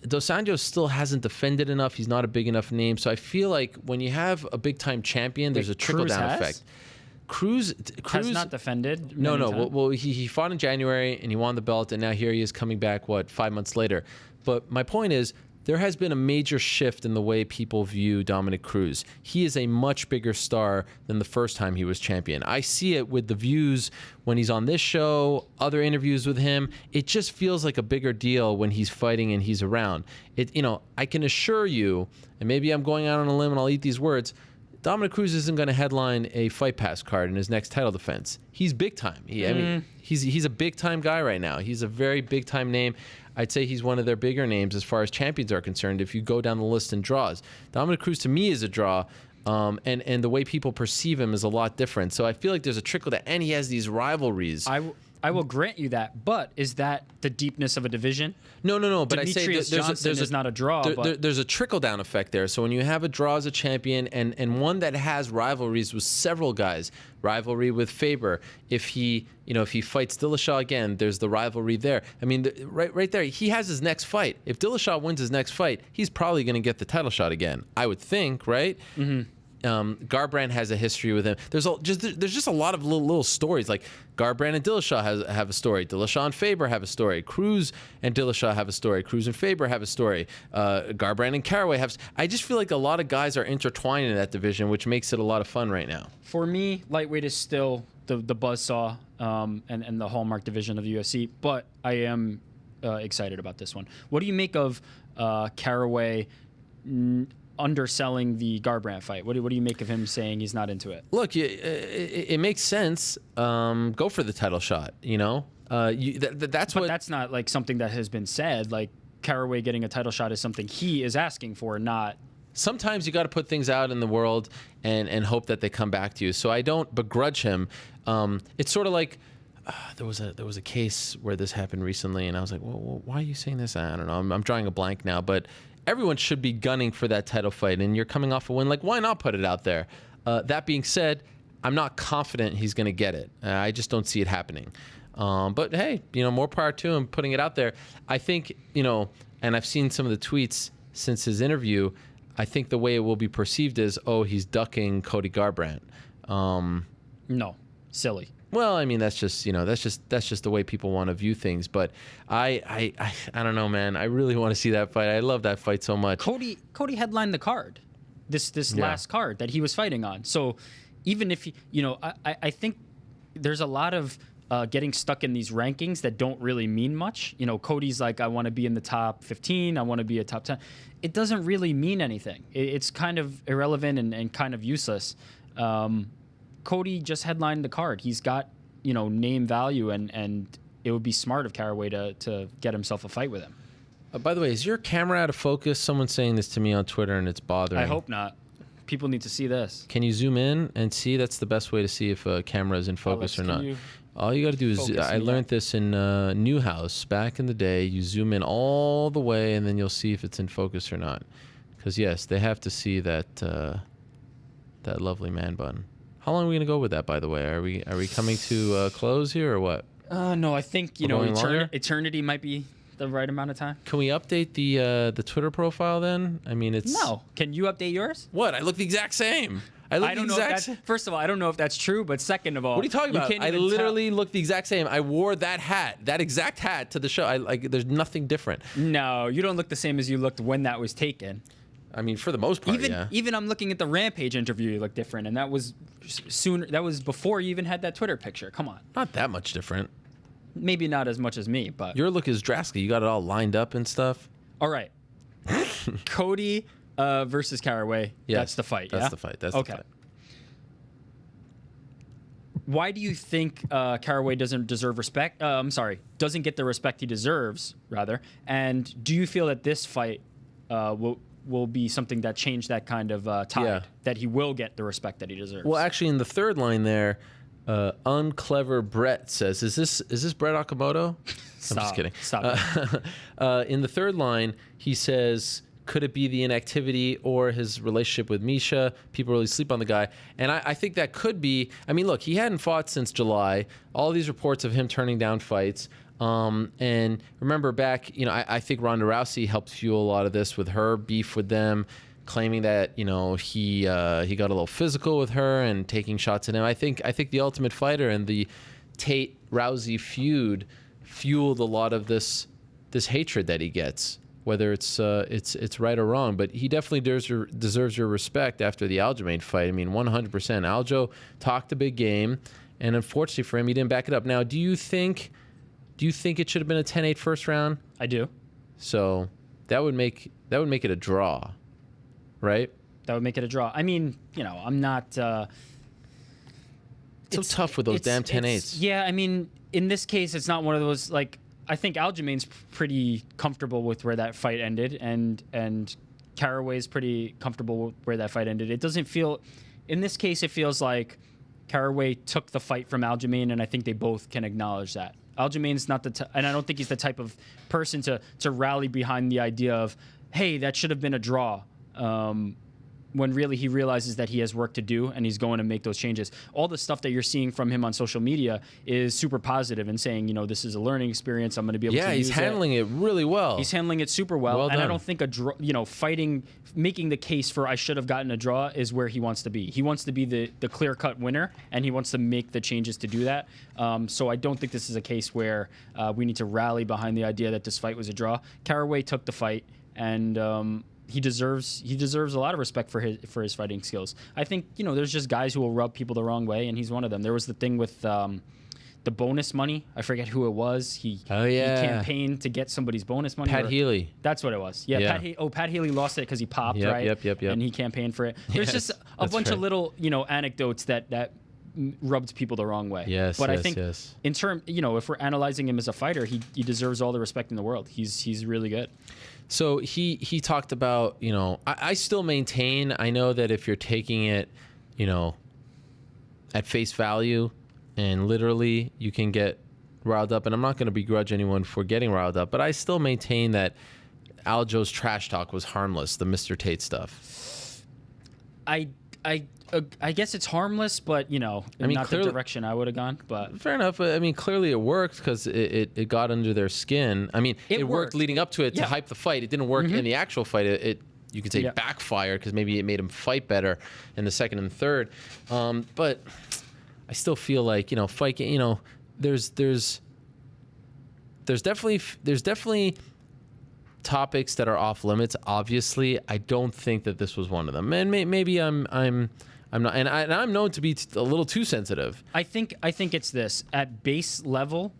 Dos Anjos still hasn't defended enough. He's not a big enough name. So I feel like when you have a big-time champion, there's a trickle-down effect. Cruz has not defended. No. Well, he fought in January, and he won the belt, and now here he is coming back, 5 months later. But my point is, there has been a major shift in the way people view Dominic Cruz. He is a much bigger star than the first time he was champion. I see it with the views when he's on this show, other interviews with him. It just feels like a bigger deal when he's fighting and he's around. I can assure you, and maybe I'm going out on a limb and I'll eat these words, Dominic Cruz isn't going to headline a Fight Pass card in his next title defense. He's big time. I mean, he's a big time guy right now. He's a very big time name. I'd say he's one of their bigger names as far as champions are concerned. If you go down the list and draws, Dominic Cruz to me is a draw, and the way people perceive him is a lot different. So I feel like there's a trickle down, and he has these rivalries. I will grant you that, but is that the deepness of a division? No. But Demetrius I say there's not a draw. There's a trickle down effect there. So when you have a draw as a champion and one that has rivalries with several guys, rivalry with Faber. If he fights Dillashaw again, there's the rivalry there. I mean, right there, he has his next fight. If Dillashaw wins his next fight, he's probably going to get the title shot again. I would think, right? Mm-hmm. Garbrandt has a history with him. There's just a lot of little stories. Like Garbrandt and Dillashaw have a story. Dillashaw and Faber have a story. Cruz and Dillashaw have a story. Cruz and Faber have a story. Garbrandt and Caraway have. I just feel like a lot of guys are intertwined in that division, which makes it a lot of fun right now. For me, lightweight is still the buzzsaw and the hallmark division of the UFC. But I am excited about this one. What do you make of Caraway underselling the Garbrandt fight? What do you make of him saying he's not into it? Look, it makes sense. Go for the title shot. That's not like something that has been said. Like Caraway getting a title shot is something he is asking for, not. Sometimes you got to put things out in the world and hope that they come back to you. So I don't begrudge him. It's sort of like there was a case where this happened recently, and I was like, well, why are you saying this? I don't know. I'm drawing a blank now, but everyone should be gunning for that title fight, and you're coming off a win. Like, why not put it out there? That being said, I'm not confident he's going to get it. I just don't see it happening. But hey, more power to him putting it out there. I think, and I've seen some of the tweets since his interview. I think the way it will be perceived is, oh, he's ducking Cody Garbrandt. No, silly. Well, I mean, that's just the way people want to view things. But I don't know, man. I really want to see that fight. I love that fight so much. Cody headlined the card, this last card that he was fighting on. So even if I think there's a lot of getting stuck in these rankings that don't really mean much. Cody's like, I want to be in the top 15. I want to be a top 10. It doesn't really mean anything. It's kind of irrelevant and kind of useless. Cody just headlined the card. He's got, name value, and it would be smart of Caraway to get himself a fight with him. By the way, is your camera out of focus? Someone's saying this to me on Twitter, and it's bothering. I hope not. People need to see this. Can you zoom in and see? That's the best way to see if a camera is in focus or not. All you got to do is, I learned this in Newhouse back in the day. You zoom in all the way, and then you'll see if it's in focus or not. Because, yes, they have to see that that lovely man bun. How long are we going to go with that, by the way? Are we coming to a close here or what? No, I think, eternity might be the right amount of time. Can we update the Twitter profile then? I mean, it's... No. Can you update yours? What? I look the exact same. First of all, I don't know if that's true, but second of all... What are you talking about? I literally look the exact same. I wore that exact hat to the show. There's nothing different. No, you don't look the same as you looked when that was taken. I mean, for the most part, Even I'm looking at the Rampage interview, you look different, and that was sooner. That was before you even had that Twitter picture. Come on. Not that much different. Maybe not as much as me, but... Your look is drastic. You got it all lined up and stuff. All right. Cody versus Caraway. Yes, that's the fight, That's the fight. That's the fight. Why do you think Caraway doesn't deserve respect? Doesn't get the respect he deserves, rather. And do you feel that this fight will be something that changed that kind of tide, that he will get the respect that he deserves? Well, actually, in the third line there, unclever Brett says, "Is this Brett Okamoto?" Stop. I'm just kidding. Stop. In the third line, he says, could it be the inactivity or his relationship with Misha? People really sleep on the guy. And I think that could be. I mean, look, he hadn't fought since July. All these reports of him turning down fights. And remember back, I think Ronda Rousey helped fuel a lot of this with her beef with them, claiming that, he got a little physical with her and taking shots at him. I think the Ultimate Fighter and the Tate-Rousey feud fueled a lot of this hatred that he gets, whether it's right or wrong. But he definitely deserves your respect after the Aljamain fight. I mean, 100%. Aljo talked a big game, and unfortunately for him, he didn't back it up. Now, do you think it should have been a 10-8 first round? I do. So that would make it a draw, right? That would make it a draw. I mean, I'm not... it's so tough with those damn 10-8s. Yeah, I mean, in this case, it's not one of those, I think Aljamain's pretty comfortable with where that fight ended, and Caraway's pretty comfortable with where that fight ended. It doesn't feel... In this case, it feels like Caraway took the fight from Aljamain, and I think they both can acknowledge that. Aljamain's not and I don't think he's the type of person to rally behind the idea of, hey, that should have been a draw. When really he realizes that he has work to do and he's going to make those changes. All the stuff that you're seeing from him on social media is super positive and saying, this is a learning experience. I'm going to be able to use it. Yeah, he's handling it really well. He's handling it super well. Well and done. I don't think a draw, making the case for I should have gotten a draw is where he wants to be. He wants to be the clear-cut winner, and he wants to make the changes to do that. So I don't think this is a case where we need to rally behind the idea that this fight was a draw. Caraway took the fight, and... He deserves a lot of respect for his fighting skills. I think there's just guys who will rub people the wrong way, and he's one of them. There was the thing with the bonus money. I forget who it was. He campaigned to get somebody's bonus money. Pat Healy. That's what it was. Yeah. Pat Healy lost it because he popped, right? Yep. And he campaigned for it. There's just a bunch of little anecdotes that rubbed people the wrong way. But I think in term, if we're analyzing him as a fighter, he deserves all the respect in the world. He's really good. So he talked about, I still maintain, I know that if you're taking it, at face value and literally you can get riled up, and I'm not going to begrudge anyone for getting riled up, but I still maintain that Aljo's trash talk was harmless, the Mr. Tate stuff? I guess it's harmless, but not clearly, the direction I would have gone. But fair enough. I mean, clearly it worked because it got under their skin. I mean, it worked leading up to it to hype the fight. It didn't work in the actual fight. It you could say backfired because maybe it made him fight better in the second and third. But I still feel like fight. There's definitely topics that are off limits. Obviously, I don't think that this was one of them. And maybe I'm not, and I'm known to be a little too sensitive. I think it's this at base level.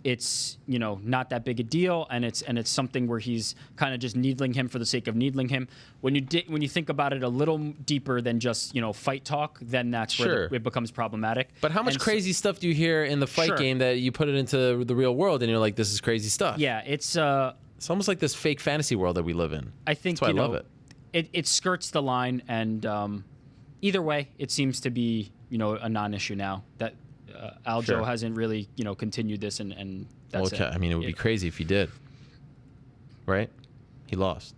It's not that big a deal, and it's something where he's kind of just needling him for the sake of needling him. When you think about it a little deeper than just fight talk, then that's where it becomes problematic. But how much crazy stuff do you hear in the fight game that you put it into the real world and you're like, this is crazy stuff? Yeah, it's almost like this fake fantasy world that we live in. I think that's why I love it. It skirts the line, and either way, it seems to be a non-issue now that Aljo hasn't really continued this, and that's it. I mean, it would be crazy if he did. Right? He lost.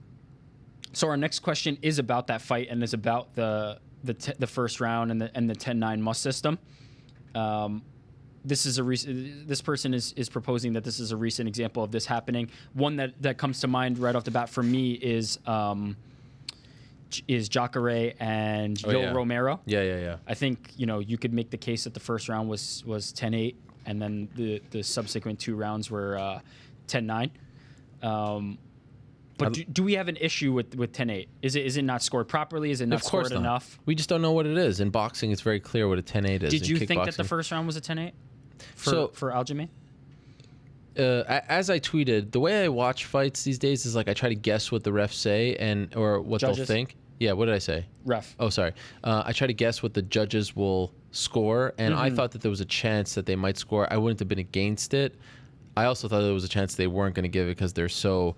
So our next question is about that fight, and is about the first round and the 10-9 must system. This person is proposing that this is a recent example of this happening. One that comes to mind right off the bat for me is Caraway and Yoel Romero. Yeah. I think you could make the case that the first round was 10-8, and then the subsequent two rounds were 10-9. But do we have an issue with 10-8? Is it not scored properly? Is it not scored enough? We just don't know what it is. In boxing, it's very clear what a 10-8 is. Did you think that the first round was a 10-8 for Aljamain? As I tweeted, the way I watch fights these days is like I try to guess what the refs say or what they'll think. Yeah, what did I say? Ref. Oh, sorry. I try to guess what the judges will score, and I thought that there was a chance that they might score. I wouldn't have been against it. I also thought there was a chance they weren't going to give it because they're so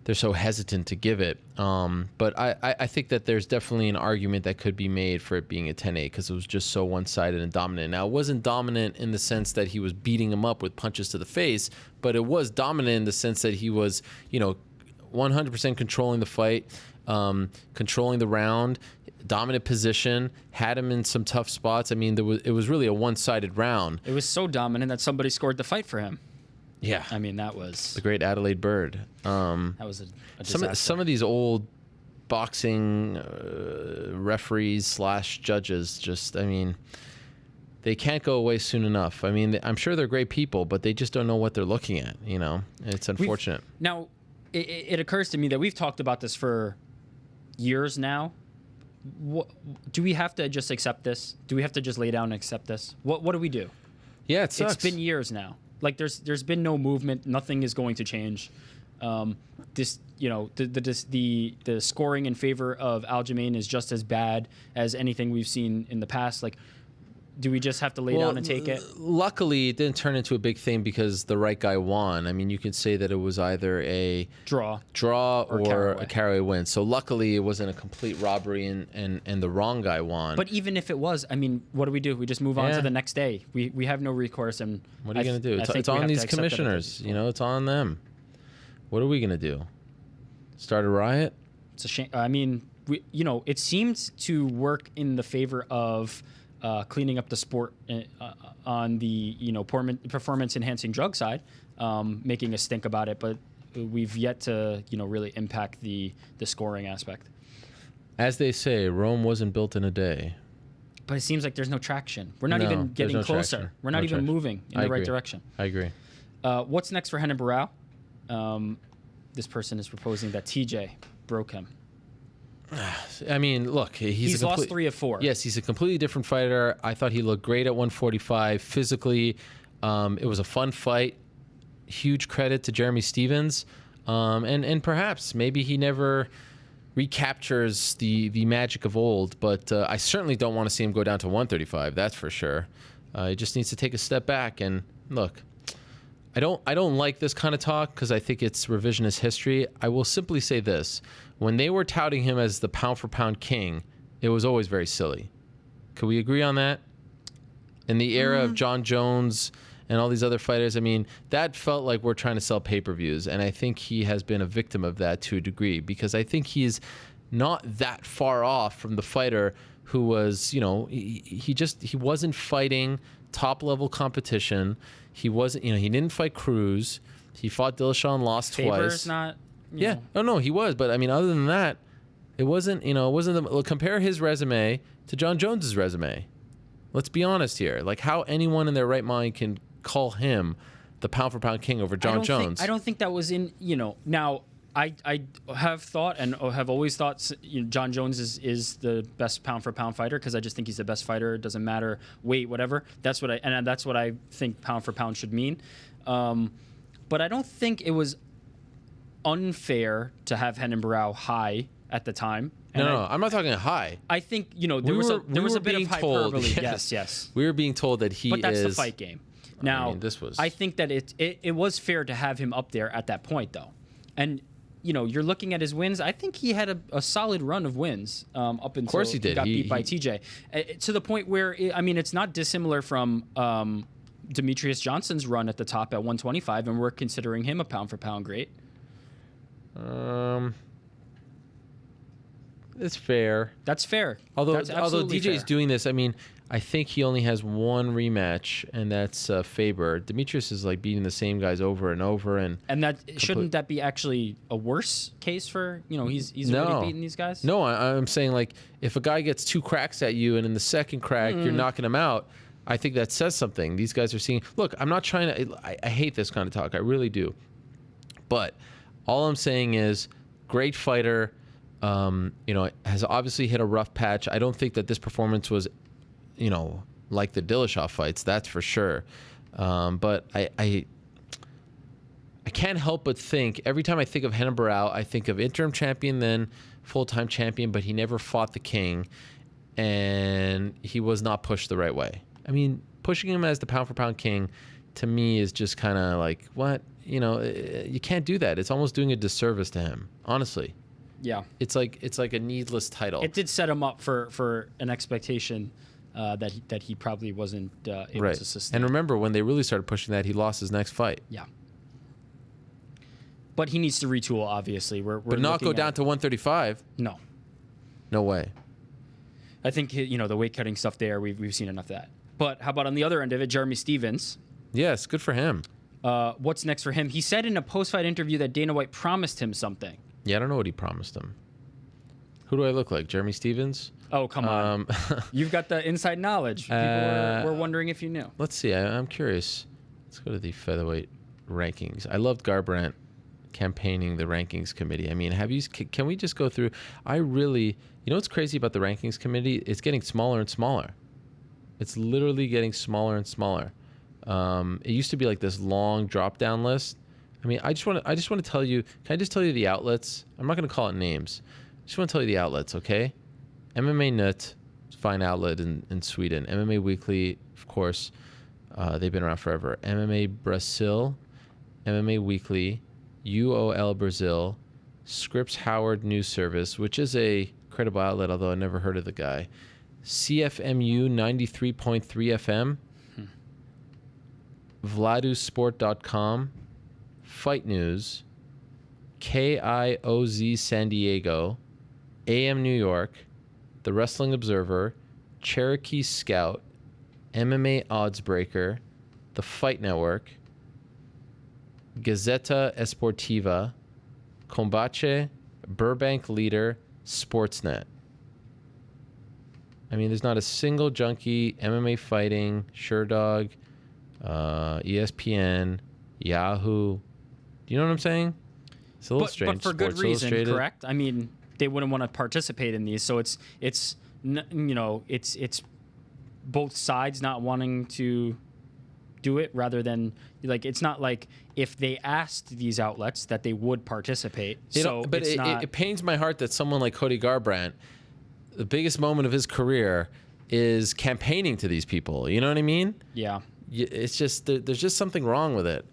hesitant to give it. But I think that there's definitely an argument that could be made for it being a 10-8 because it was just so one-sided and dominant. Now, it wasn't dominant in the sense that he was beating him up with punches to the face, but it was dominant in the sense that he was, 100% controlling the fight, controlling the round, dominant position, had him in some tough spots. I mean, it was really a one-sided round. It was so dominant that somebody scored the fight for him. Yeah. I mean, that was... the great Adelaide Bird. That was a disaster. Some of these old boxing referees / judges just, I mean, they can't go away soon enough. I mean, I'm sure they're great people, but they just don't know what they're looking at, It's unfortunate. Now, it occurs to me that we've talked about this for years now. Do we have to just accept this? Do we have to just lay down and accept this? What do we do? Yeah, it sucks. It's been years now. Like there's been no movement. Nothing is going to change. The scoring in favor of Aljamain is just as bad as anything we've seen in the past. Like, do we just have to lay down and take it? Luckily, it didn't turn into a big thing because the right guy won. I mean, you could say that it was either a draw or a Caraway win. So luckily, it wasn't a complete robbery and the wrong guy won. But even if it was, I mean, what do? We just move on to the next day. We have no recourse. And what are you going to do? It's on these commissioners. It's on them. What are we going to do? Start a riot? It's a shame. I mean, it seems to work in the favor of cleaning up the sport on the performance enhancing drug side, making us think about it, but we've yet to really impact the scoring aspect. As they say, Rome wasn't built in a day. But it seems like there's no traction. We're not even getting closer. Traction. We're not even moving in the right direction. I agree. What's next for Renan Barão? This person is proposing that TJ broke him. I mean, look, he's lost 3 of 4. Yes, he's a completely different fighter. I thought he looked great at 145 physically. It was a fun fight. Huge credit to Jeremy Stephens. And perhaps maybe he never recaptures the magic of old, but I certainly don't want to see him go down to 135. That's for sure. He just needs to take a step back and look. I don't like this kind of talk because I think it's revisionist history. I will simply say this. When they were touting him as the pound-for-pound king, it was always very silly. Could we agree on that? In the era of John Jones and all these other fighters. I mean, that felt like we're trying to sell pay-per-views, and I think he has been a victim of that to a degree, because I think he's not that far off from the fighter who was, he wasn't fighting top-level competition. He wasn't, he didn't fight Cruz. He fought Dillashaw and lost Faber's twice. not. Yeah. Oh no, he was. But I mean, other than that, it wasn't. Compare his resume to John Jones's resume. Let's be honest here. Like, how anyone in their right mind can call him the pound-for-pound king over John Jones? I don't think that was in. Now I have thought and have always thought John Jones is the best pound-for-pound fighter, because I just think he's the best fighter. It doesn't matter weight, whatever. That's what I think pound-for-pound should mean. But I don't think it was unfair to have Renan Barão high at the time. And no, I'm not talking high. I think there was a bit of hyperbole. Yes. We were being told that he is. But that's the fight game. Now, this was. I think that it was fair to have him up there at that point, though. And you're looking at his wins. I think he had a solid run of wins up until of course he did. He got beat by TJ, to the point where it's not dissimilar from Demetrius Johnson's run at the top at 125, and we're considering him a pound-for-pound great. It's fair. That's fair. Although DJ's fair. Doing this, I think he only has one rematch, and that's Faber. Demetrius is like beating the same guys over and over, and shouldn't that be actually a worse case for he's already beaten these guys? No, I'm saying, like, if a guy gets 2 cracks at you, and in the second crack you're knocking him out, I think that says something. These guys are seeing. Look, I'm not trying to. I hate this kind of talk. I really do. But all I'm saying is, great fighter. Has obviously hit a rough patch. I don't think that this performance was, like the Dillashaw fights. That's for sure. But I can't help but think, every time I think of Renan Barão, I think of interim champion, then full-time champion, but he never fought the king, and he was not pushed the right way. Pushing him as the pound-for-pound king, to me, is just kind of like, what? You can't do that. It's almost doing a disservice to him, honestly. Yeah, it's like a needless title. It did set him up for an expectation that he probably wasn't able to sustain. And remember, when they really started pushing that, he lost his next fight. Yeah, but he needs to retool. Obviously, but not go down to 135. No way. I think the weight cutting stuff there, we've seen enough of that. But how about on the other end of it, Jeremy Stephens? Yes, good for him. What's next for him? He said in a post-fight interview that Dana White promised him something. Yeah, I don't know what he promised him. Who do I look like? Jeremy Stephens? Oh, come on. You've got the inside knowledge. People were wondering if you knew. Let's see. I'm curious. Let's go to the featherweight rankings. I loved Garbrandt campaigning the rankings committee. Can we just go through? What's crazy about the rankings committee? It's getting smaller and smaller. It's literally getting smaller and smaller. It used to be like this long drop-down list. I just want to tell you. Can I just tell you the outlets? I'm not going to call it names. I just want to tell you the outlets, okay? MMA Nut, fine outlet in Sweden. MMA Weekly, of course, they've been around forever. MMA Brazil, MMA Weekly, UOL Brazil, Scripps Howard News Service, which is a credible outlet, although I never heard of the guy. CFMU 93.3 FM, VladusSport.com, Fight News, KIOZ San Diego, AM New York, The Wrestling Observer, Cherokee Scout, MMA Oddsbreaker, The Fight Network, Gazeta Esportiva, Combate, Burbank Leader, Sportsnet. There's not a single junkie, MMA Fighting, SureDog, ESPN, Yahoo. Do you know what I'm saying? It's a little strange. But for good reason, correct? They wouldn't want to participate in these, so it's both sides not wanting to do it, rather than it's not like if they asked these outlets that they would participate. It pains my heart that someone like Cody Garbrandt, the biggest moment of his career, is campaigning to these people. You know what I mean? Yeah. It's just there's just something wrong with it.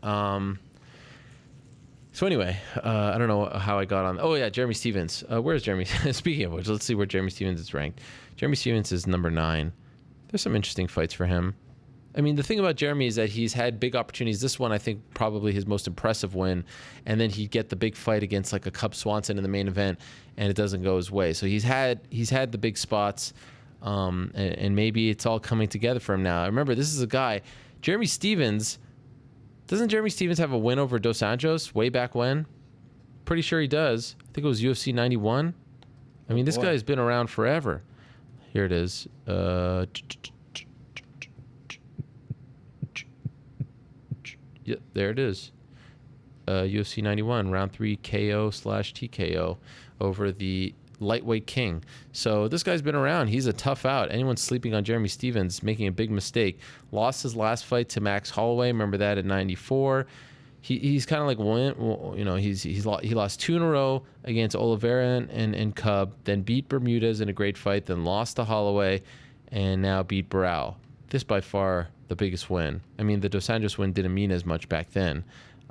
So anyway, I don't know how I got on. Oh yeah, Jeremy Stephens. Where's Jeremy? Speaking of which, let's see where Jeremy Stephens is ranked. Jeremy Stephens is number 9. There's some interesting fights for him. I mean, the thing about Jeremy is that he's had big opportunities. This one, I think, probably his most impressive win. And then he'd get the big fight against like a Cub Swanson in the main event, and it doesn't go his way. So he's had the big spots, and maybe it's all coming together for him now. I remember, this is a guy, Jeremy Stephens. Doesn't Jeremy Stephens have a win over Dos Anjos way back when? Pretty sure he does. I think it was UFC 91. I mean, this guy's been around forever. Here it is. Yep, there it is. UFC 91, round 3 KO/TKO over the lightweight king. So this guy's been around. He's a tough out. Anyone sleeping on Jeremy Stephens making a big mistake. Lost his last fight to Max Holloway. Remember that at 94. He's kind of like, he lost 2 in a row against Oliveira and Cub, then beat Bermudez in a great fight, then lost to Holloway, and now beat Barao. This by far the biggest win. I mean, the Dos Anjos win didn't mean as much back then.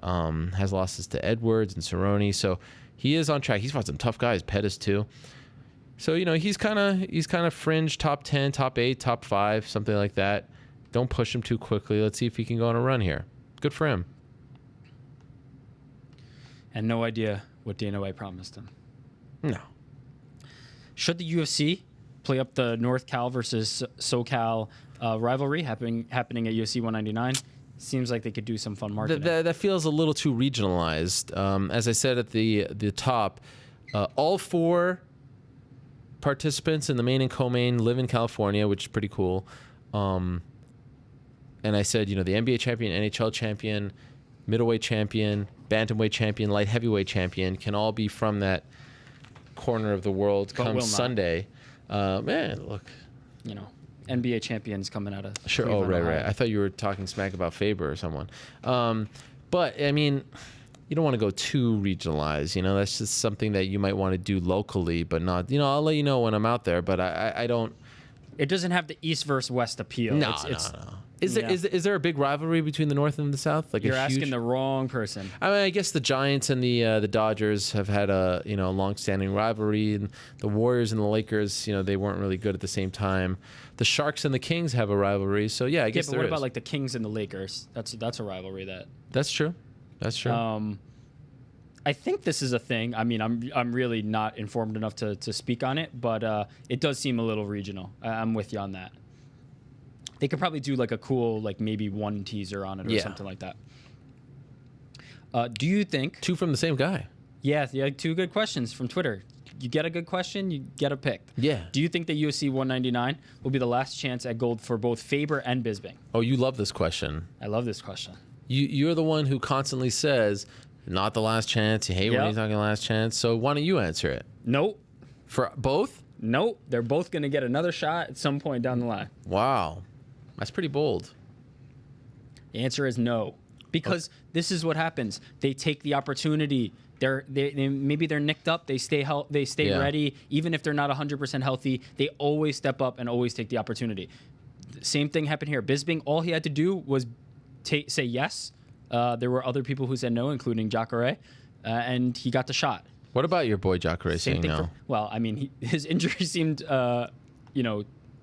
Has losses to Edwards and Cerrone, so he is on track. He's fought some tough guys, Pettis too. So he's kind of fringe top 10, top 8, top 5, something like that. Don't push him too quickly. Let's see if he can go on a run here. Good for him. And no idea what Dana White promised him. No. Should the UFC play up the North Cal versus SoCal rivalry happening at UFC 199? Seems like they could do some fun marketing. That feels a little too regionalized. As I said at the top, all 4 participants in the main and co-main live in California, which is pretty cool. And I said, the NBA champion, NHL champion, middleweight champion, bantamweight champion, light heavyweight champion can all be from that corner of the world come Sunday. Man, look. NBA champions coming out of Sure. Cleveland, Right. Ohio. I thought you were talking smack about Faber or someone. But, I mean, you don't want to go too regionalized. That's just something that you might want to do locally, but not, I'll let you know when I'm out there, but I don't. It doesn't have the East versus West appeal. No. Is there a big rivalry between the North and the South? Like You're asking the wrong person. I mean, I guess the Giants and the Dodgers have had a long-standing rivalry, and the Warriors and the Lakers, they weren't really good at the same time. The Sharks and the Kings have a rivalry, so yeah, I guess but what about like the Kings and the Lakers? That's a rivalry that. That's true. That's true. I think this is a thing. I mean, I'm really not informed enough to speak on it, but it does seem a little regional. I'm with you on that. They could probably do like a cool, like maybe one teaser on it or something like that. Do you think 2 from the same guy? Yeah, 2 good questions from Twitter. You get a good question, you get a pick. Yeah. Do you think that UFC 199 will be the last chance at gold for both Faber and Bisping? Oh, you love this question. I love this question. You're the one who constantly says, not the last chance. You hate when he's talking last chance. So why don't you answer it? Nope. For both? Nope. They're both going to get another shot at some point down the line. Wow. That's pretty bold. The answer is no. Because this is what happens. They take the opportunity. Maybe they're nicked up. They stay ready. Even if they're not 100% healthy, they always step up and always take the opportunity. Same thing happened here. Bisping, all he had to do was say yes. There were other people who said no, including Caraway, and he got the shot. What about your boy Caraway saying no? Well, I mean, his injury seemed,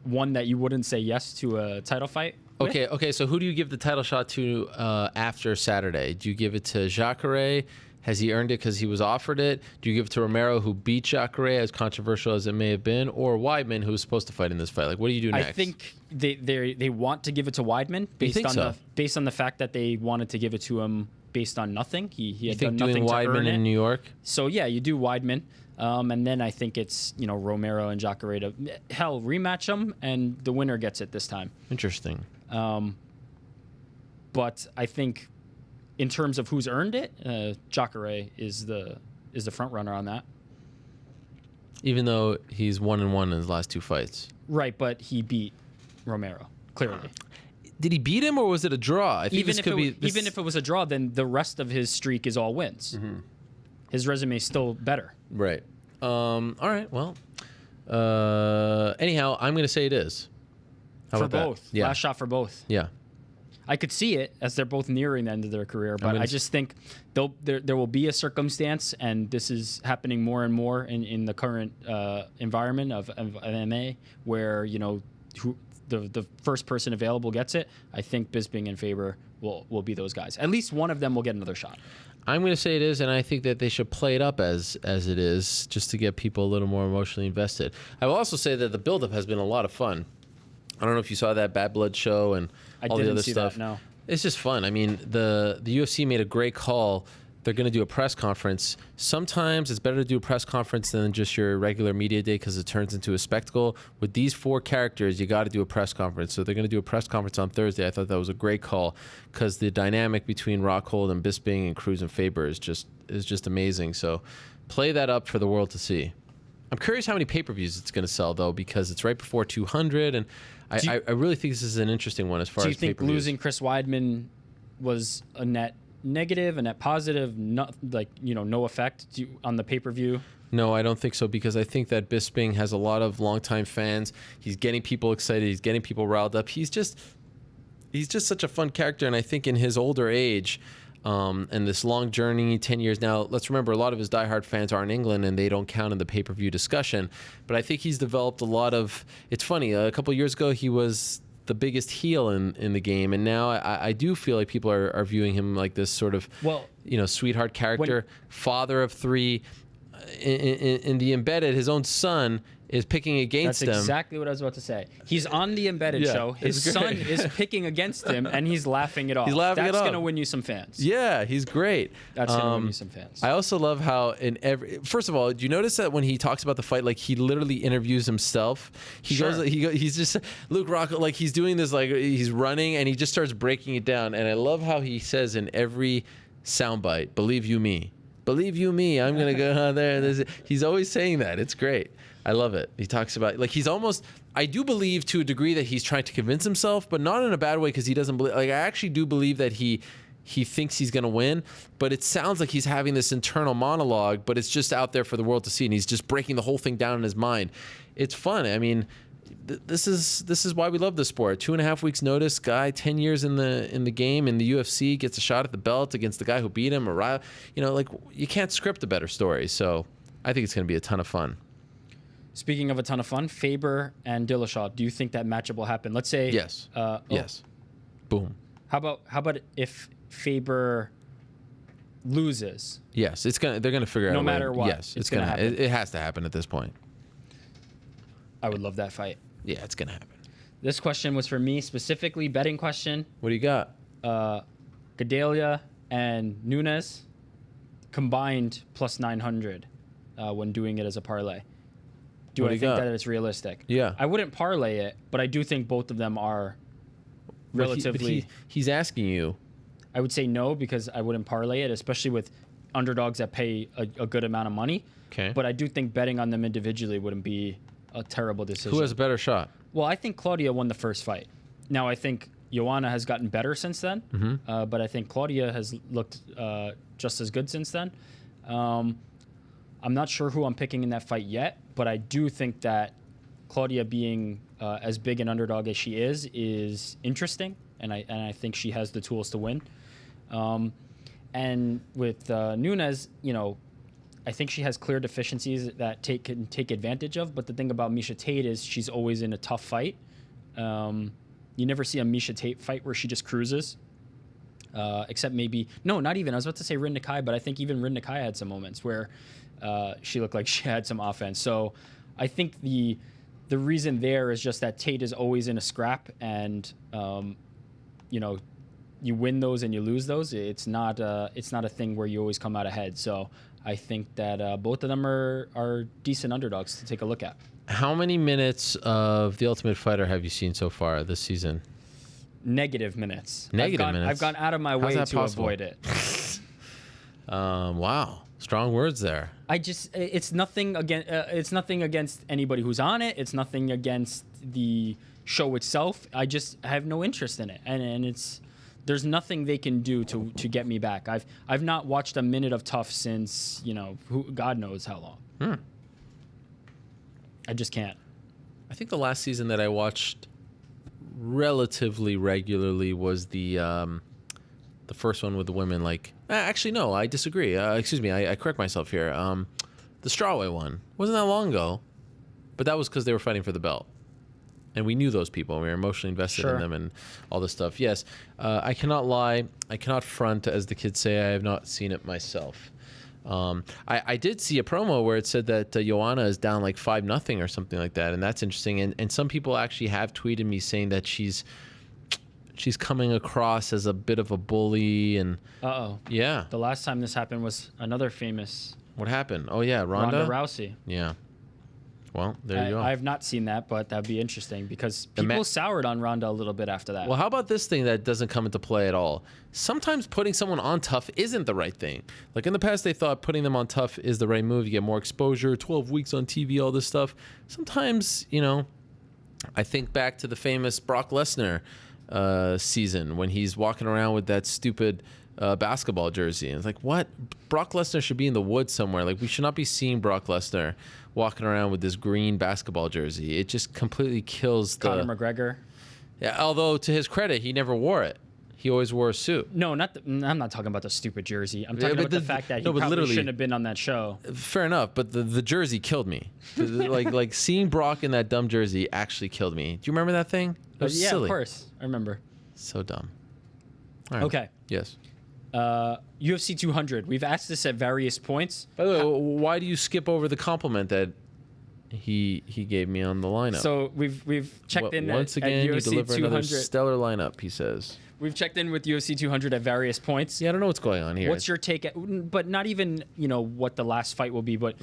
one that you wouldn't say yes to a title fight. Okay. So who do you give the title shot to after Saturday? Do you give it to Caraway? Has he earned it because he was offered it? Do you give it to Romero, who beat Caraway, as controversial as it may have been, or Weidman, who was supposed to fight in this fight? Like, what do you do next? I think they want to give it to Weidman based on the fact that they wanted to give it to him based on nothing. He had done nothing to earn it. Weidman in New York? So yeah, you do Weidman, and then I think it's Romero and Caraway to rematch them, and the winner gets it this time. Interesting. But I think, in terms of who's earned it, Caraway is the front runner on that. Even though he's 1-1 in his last 2 fights. Right, but he beat Romero clearly. Did he beat him, or was it a draw? I think even if it was a draw, then the rest of his streak is all wins. Mm-hmm. His resume is still better. Right. All right. Well. Anyhow, I'm going to say it is. How for about both. That? Yeah. Last shot for both. Yeah. I could see it as they're both nearing the end of their career, but I just think there will be a circumstance, and this is happening more and more in the current environment of MMA, where the first person available gets it, I think Bisping and Faber will be those guys. At least one of them will get another shot. I'm going to say it is, and I think that they should play it up as it is, just to get people a little more emotionally invested. I will also say that the build-up has been a lot of fun. I don't know if you saw that Bad Blood show and all the other stuff. No. It's just fun. I mean, the UFC made a great call. They're going to do a press conference. Sometimes it's better to do a press conference than just your regular media day because it turns into a spectacle. With these 4 characters, you got to do a press conference. So they're going to do a press conference on Thursday. I thought that was a great call because the dynamic between Rockhold and Bisping and Cruz and Faber is just amazing. So play that up for the world to see. I'm curious how many pay-per-views it's going to sell, though, because it's right before 200, and I really think this is an interesting one as far as pay-per-views. Do you think losing Chris Weidman was a net negative, a net positive, not no effect on the pay-per-view? No, I don't think so, because I think that Bisping has a lot of longtime fans. He's getting people excited. He's getting people riled up. He's just such a fun character, and I think in his older age, and this long journey, 10 years now, let's remember a lot of his diehard fans are in England and they don't count in the pay-per-view discussion. But I think he's developed a lot of... It's funny, a couple of years ago he was the biggest heel in the game, and now I do feel like people are viewing him like this sort of sweetheart character, father of 3. In the Embedded, his own son is picking against him. That's exactly what I was about to say. He's on the Embedded show. His son is picking against him, and he's laughing it off. He's laughing it off. That's going to win you some fans. Yeah, he's great. That's going to win you some fans. I also love how first of all, do you notice that when he talks about the fight, like he literally interviews himself? He's just Luke Rockhold, like he's doing this, like he's running, and he just starts breaking it down. And I love how he says in every soundbite, "Believe you me. Believe you me, I'm going to go out there." He's always saying that. It's great. I love it. He talks about, like, he's almost, I do believe to a degree that he's trying to convince himself, but not in a bad way because he doesn't believe, like, I actually do believe that he thinks he's going to win, but it sounds like he's having this internal monologue, but it's just out there for the world to see, and he's just breaking the whole thing down in his mind. It's fun. I mean, this is why we love the sport. 2.5 weeks notice, guy 10 years in the game in the UFC gets a shot at the belt against the guy who beat him. Urijah, like you can't script a better story. So I think it's going to be a ton of fun. Speaking of a ton of fun, Faber and Dillashaw, do you think that matchup will happen? Let's say yes. Yes. Boom. How about if Faber loses? Yes, they're gonna figure out. No matter what. Yes, it's gonna happen. It has to happen at this point. I would love that fight. Yeah, it's gonna happen. This question was for me specifically, betting question. What do you got? Gedalia and Nunes combined plus 900 when doing it as a parlay. Do I think that it's realistic? Yeah. I wouldn't parlay it, but I do think both of them are relatively... He's asking you. I would say no, because I wouldn't parlay it, especially with underdogs that pay a good amount of money. Okay. But I do think betting on them individually wouldn't be a terrible decision. Who has a better shot? Well, I think Claudia won the first fight. Now, I think Joanna has gotten better since then, but I think Claudia has looked just as good since then. I'm not sure who I'm picking in that fight yet, but I do think that Claudia being as big an underdog as she is interesting, and I think she has the tools to win. And with Nunes, I think she has clear deficiencies that can take advantage of. But the thing about Miocic Tate is she's always in a tough fight. You never see a Miocic Tate fight where she just cruises. Except maybe not even. I was about to say Rin Nakai, but I think even Rin Nakai had some moments where she looked like she had some offense. So I think the reason there is just that Tate is always in a scrap, and you win those and you lose those. It's not a thing where you always come out ahead. So I think that both of them are decent underdogs to take a look at. How many minutes of The Ultimate Fighter have you seen so far this season? Negative minutes. Minutes? I've gone out of my way to avoid it. Wow, strong words there. It's nothing against anybody who's on it. It's nothing against the show itself. I just have no interest in it, and there's nothing they can do to get me back. I've not watched a minute of Tough since God knows how long. I just can't. I think the last season that I watched relatively regularly was the first one with the women. Actually, no, I disagree. Excuse me, I correct myself here. The Strawway one wasn't that long ago, but that was because they were fighting for the belt. And we knew those people. We were emotionally invested in them and all this stuff. Yes, I cannot lie. I cannot front, as the kids say. I have not seen it myself. I did see a promo where it said that Joanna is down like 5-0 or something like that, and that's interesting. And some people actually have tweeted me saying that she's coming across as a bit of a bully. And yeah, the last time this happened was another famous. What happened? Oh yeah, Ronda Rousey. Yeah. Well, there you go. I have not seen that, but that'd be interesting because people soured on Ronda a little bit after that. Well, how about this thing that doesn't come into play at all? Sometimes putting someone on tough isn't the right thing. Like in the past, they thought putting them on tough is the right move. You get more exposure, 12 weeks on TV, all this stuff. Sometimes, I think back to the famous Brock Lesnar season when he's walking around with that stupid basketball jersey. And it's like, what? Brock Lesnar should be in the woods somewhere. Like, we should not be seeing Brock Lesnar walking around with this green basketball jersey. It just completely kills Conor McGregor. Yeah, although to his credit, he never wore it. He always wore a suit. No, I'm not talking about the stupid jersey. I'm talking about the fact that he probably shouldn't have been on that show. Fair enough, but the jersey killed me. like seeing Brock in that dumb jersey actually killed me. Do you remember that thing? It was silly. Of course. I remember. So dumb. All right. Okay. Yes. UFC 200. We've asked this at various points. By the way, why do you skip over the compliment that he gave me on the lineup? So we've checked in once again. at UFC you deliver 200. another stellar lineup. He says. We've checked in with UFC 200 at various points. Yeah, I don't know what's going on here. What's your take? But not even what the last fight will be. But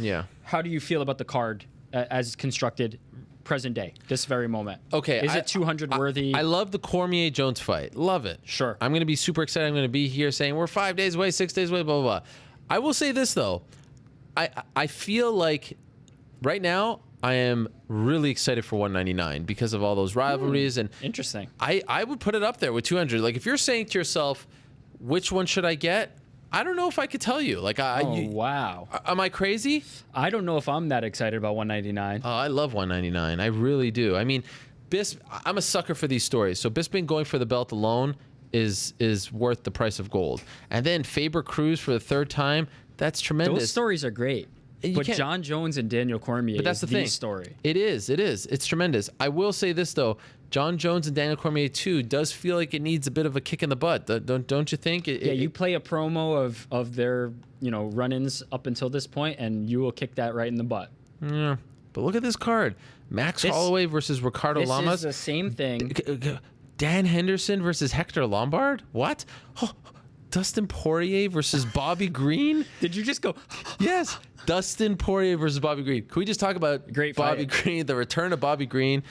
how do you feel about the card as constructed? Present day, this very moment. Okay. Is it 200 worthy? I love the Cormier-Jones fight. Love it. Sure. I'm going to be super excited. I'm going to be here saying we're 5 days away, 6 days away, blah, blah, blah. I will say this, though. I feel like right now I am really excited for 199 because of all those rivalries. And interesting. I would put it up there with 200. Like, if you're saying to yourself, which one should I get? I don't know if I could tell you. Like, wow. Am I crazy? I don't know if I'm that excited about 199. Oh, I love 199. I really do. I mean, I'm a sucker for these stories. So Bisping going for the belt alone is worth the price of gold. And then Faber Cruz for the third time, that's tremendous. Those stories are great. But John Jones and Daniel Cormier but that's is the thing. Story. It is. It's tremendous. I will say this, though. John Jones and Daniel Cormier, too, does feel like it needs a bit of a kick in the butt. Don't you think? You play a promo of their run-ins up until this point, and you will kick that right in the butt. Yeah. But look at this card. Max Holloway versus Ricardo Lamas. This is the same thing. Dan Henderson versus Hector Lombard? What? Oh, Dustin Poirier versus Bobby Green? Did you just go? Yes. Dustin Poirier versus Bobby Green. Can we just talk about Bobby Green, the return of Bobby Green?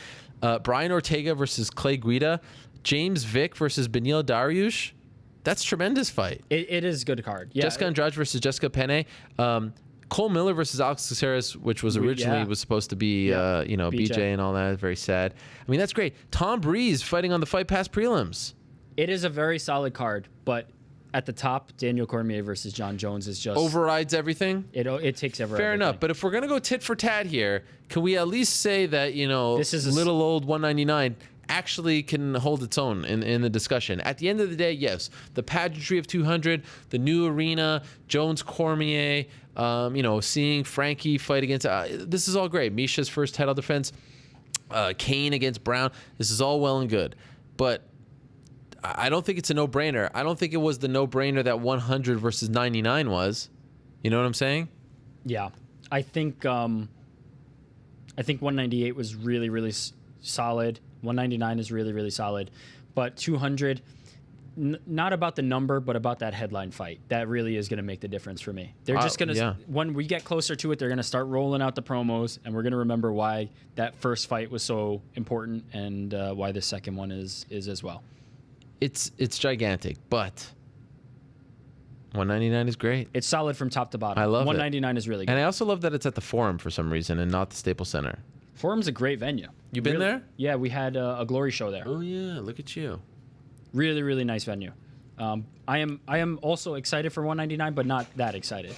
Brian Ortega versus Clay Guida. James Vick versus Beneil Dariush. That's a tremendous fight. It is a good card. Yeah. Jessica Andrade versus Jessica Penne. Cole Miller versus Alex Caceres, which was originally was supposed to be BJ and all that. Very sad. I mean, that's great. Tom Breeze fighting on the Fight Pass prelims. It is a very solid card, but at the top, Daniel Cormier versus John Jones is just overrides everything. It takes everything. Fair enough, but if we're gonna go tit for tat here, can we at least say that this is little old 199 actually can hold its own in the discussion? At the end of the day, yes, the pageantry of 200, the new arena, Jones Cormier, seeing Frankie fight against this is all great. Misha's first title defense, Kane against Brown. This is all well and good, but I don't think it's a no-brainer. I don't think it was the no-brainer that 100 versus 99 was. You know what I'm saying? Yeah. I think 198 was really, really solid. 199 is really, really solid. But 200, not about the number, but about that headline fight. That really is going to make the difference for me. They're just going to, when we get closer to it, they're going to start rolling out the promos, and we're going to remember why that first fight was so important and why the second one is as well. It's gigantic, but 199 is great. It's solid from top to bottom. I love 199 is really good. And I also love that it's at the Forum for some reason and not the Staples Center. Forum's a great venue. You been there? Yeah, we had a glory show there. Oh yeah, look at you. Really, really nice venue. I am also excited for 199, but not that excited.